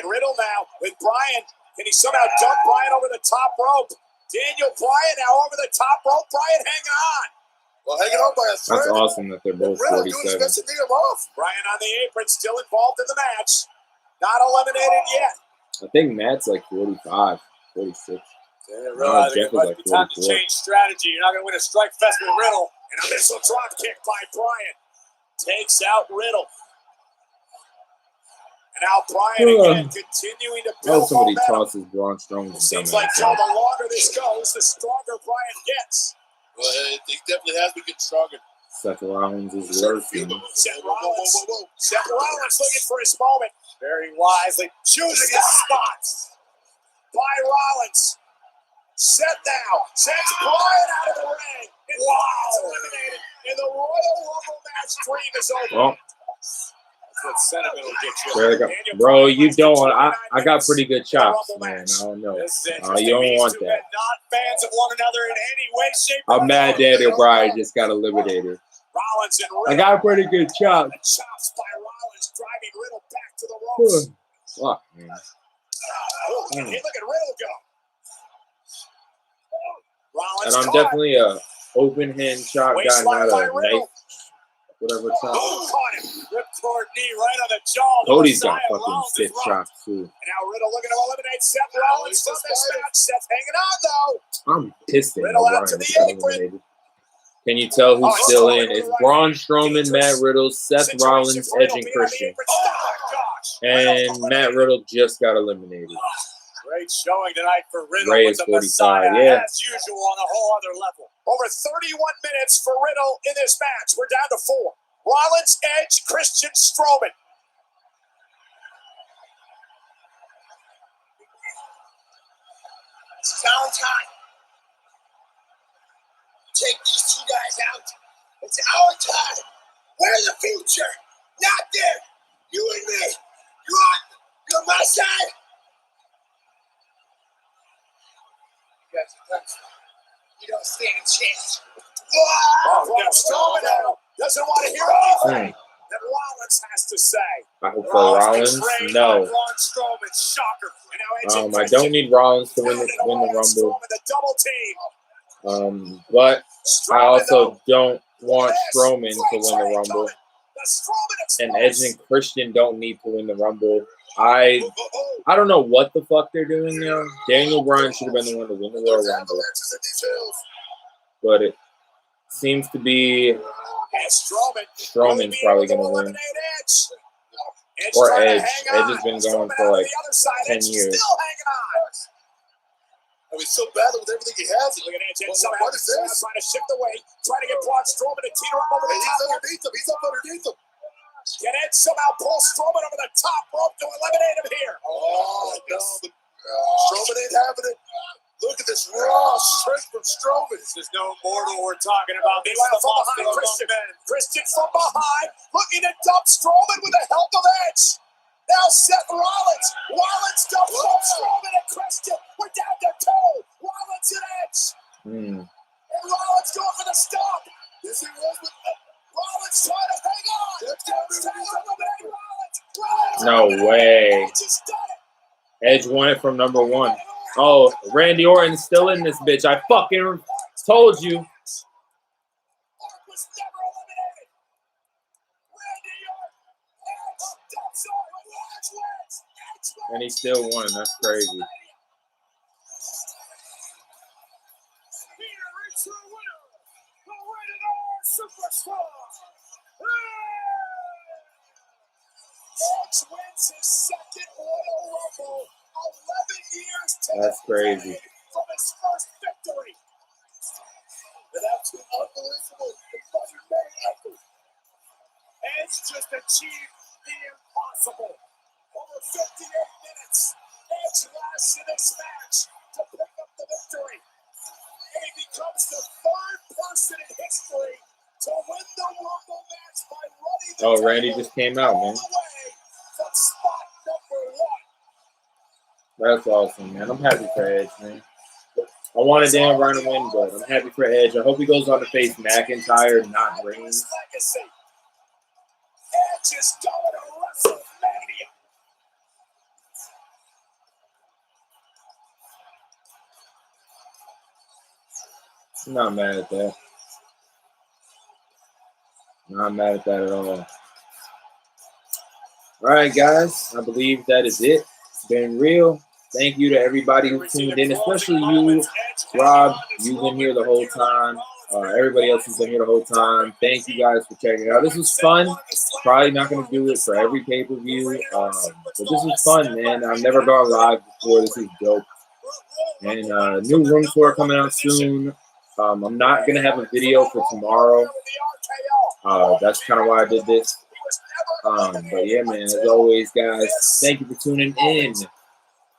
And Riddle now with Bryan. Can he somehow dump Bryan over the top rope? Daniel Bryan now over the top rope. Bryan hanging on. Well, hanging on by a thread. That's awesome that they're both Riddle doing his 47. best to knee him off. Bryan on the apron, still involved in the match. Not eliminated yet. I think Matt's like 45, 46. Realize Jeff it is might like be time to 44. change strategy. You're not going to win a strike fest with Riddle. And a missile drop kick by Bryan. Takes out Riddle. And now Bryan again continuing to I build hope somebody momentum. tosses Braun Strowman. Seems like Joe, the longer this goes, the stronger Bryan gets. Well, he definitely has been getting stronger. Seth Rollins is lurking. Seth Rollins looking for his moment. Very wisely choosing his spots by Rollins. Seth now sends Bryan out of the ring. And Rollins eliminated. And the Royal Rumble match dream is over. Well, That's what sentiment will get you. there you go. Bro, you don't. I got pretty good chops, man. I don't know. This is You interesting. don't These want two that. men not fans of one another in any way, shape, or I'm mad form. Daniel Bryan just got eliminated. Rollins and I Riddle. got pretty good chops. The chops by Rollins driving Riddle back to the ropes. Fuck, man. Hey, look at Riddle go. Rollins And I'm caught. definitely a open hand chop guy, Waistline not by a Riddle. knife, whatever chop. Caught him. Ripcord knee right on the jaw. Cody's got Messiah fucking Rollins stiff is rocked. chops too. And now Riddle looking to eliminate Seth Rollins from this match. Seth hanging on though. I'm pissed at Riddle out Bryan to the got apron. eliminated. Can you tell who's still in? It's Braun Strowman, Matt Riddle, Seth Rollins, Edge, and Christian. And Matt Riddle just got eliminated. Great showing tonight for Riddle. Ray with is the 45, Messiah, yeah. as usual, on a whole other level. Over 31 minutes for Riddle in this match. We're down to 4. Rollins, Edge, Christian, Strowman. It's our time. Take these two guys out. It's our time. We're the future, not them. You and me. You're on my side. You don't stand a chance. Oh, Strowman now doesn't want to hear anything that Rollins has to say. I hope for Rollins. No. Braun Strowman, shocker. And now I don't need Rollins to win the Rumble. Strowman, the double team. But I Strowman, also don't want Strowman to win the Rumble. The Strowman And Edge and Christian don't need to win the Rumble. I don't know what the fuck they're doing now. Daniel Bryan should have been the one to win the Royal Rumble. But it seems to be Strowman's probably going to win. Or Edge. Edge has been going for like 10 years. I mean, so badly with everything he has. Look at Edge. What is this? Trying to shift away. Trying to get Braun Strowman to teeter up over the top. He's underneath him. He's up underneath him. Can Edge somehow pull Strowman over the top rope to eliminate him here? Oh, no. Strowman ain't having it. Look at this raw strength from Strowman. This is no mortal we're talking about. This is from behind Christian. Christian from behind, looking to dump Strowman with the help of Edge. Now Seth Rollins. Rollins dumps Strowman and Christian. We're down to 2. Rollins and Edge. And Rollins going for the stop. Yes, he was with Rollins trying to hang on. Rollins. No way. Edge won it from number 1. Oh, Randy Orton's still in this bitch. I fucking told you. And he still won. That's crazy. Edge wins his second Royal Rumble. 11 years to That's crazy. from his first victory. an absolute unbelievable effort. Edge just achieved the impossible. Over 58 minutes, Edge lasts in this match to pick up the victory. And he becomes the 3rd person in history to win the Rumble match by running the Randy just came out, man. From spot number 1. That's awesome, man. I'm happy for Edge, man. I wanted Dan Bryan to win, but I'm happy for Edge. I hope he goes on to face McIntyre, not Reigns. Edge is going to WrestleMania. I'm not mad at that. Not mad at that at all. All right, guys. I believe that is it. It's been real. Thank you to everybody who tuned in, especially you, Rob. You've been here the whole time. Everybody else has been here the whole time. Thank you guys for checking it out. This was fun. Probably not going to do it for every pay-per-view. But this was fun, man. I've never gone live before. This is dope. And new room tour coming out soon. I'm not going to have a video for tomorrow. That's kind of why I did this. But yeah, man, as always, guys, thank you for tuning in.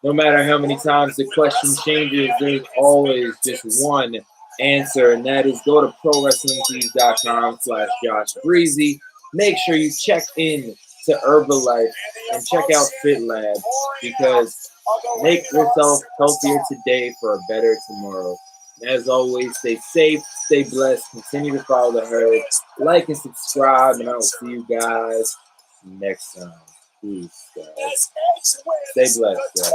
No matter how many times the question changes, there's always just one answer, and that is go to ProWrestlingTees.com/Josh Breezy. Make sure you check in to Herbalife and check out Fit Lab, because make yourself healthier today for a better tomorrow. As always, stay safe, stay blessed, continue to follow the herd, like and subscribe, and I will see you guys next time. Peace, guys. Stay blessed, guys.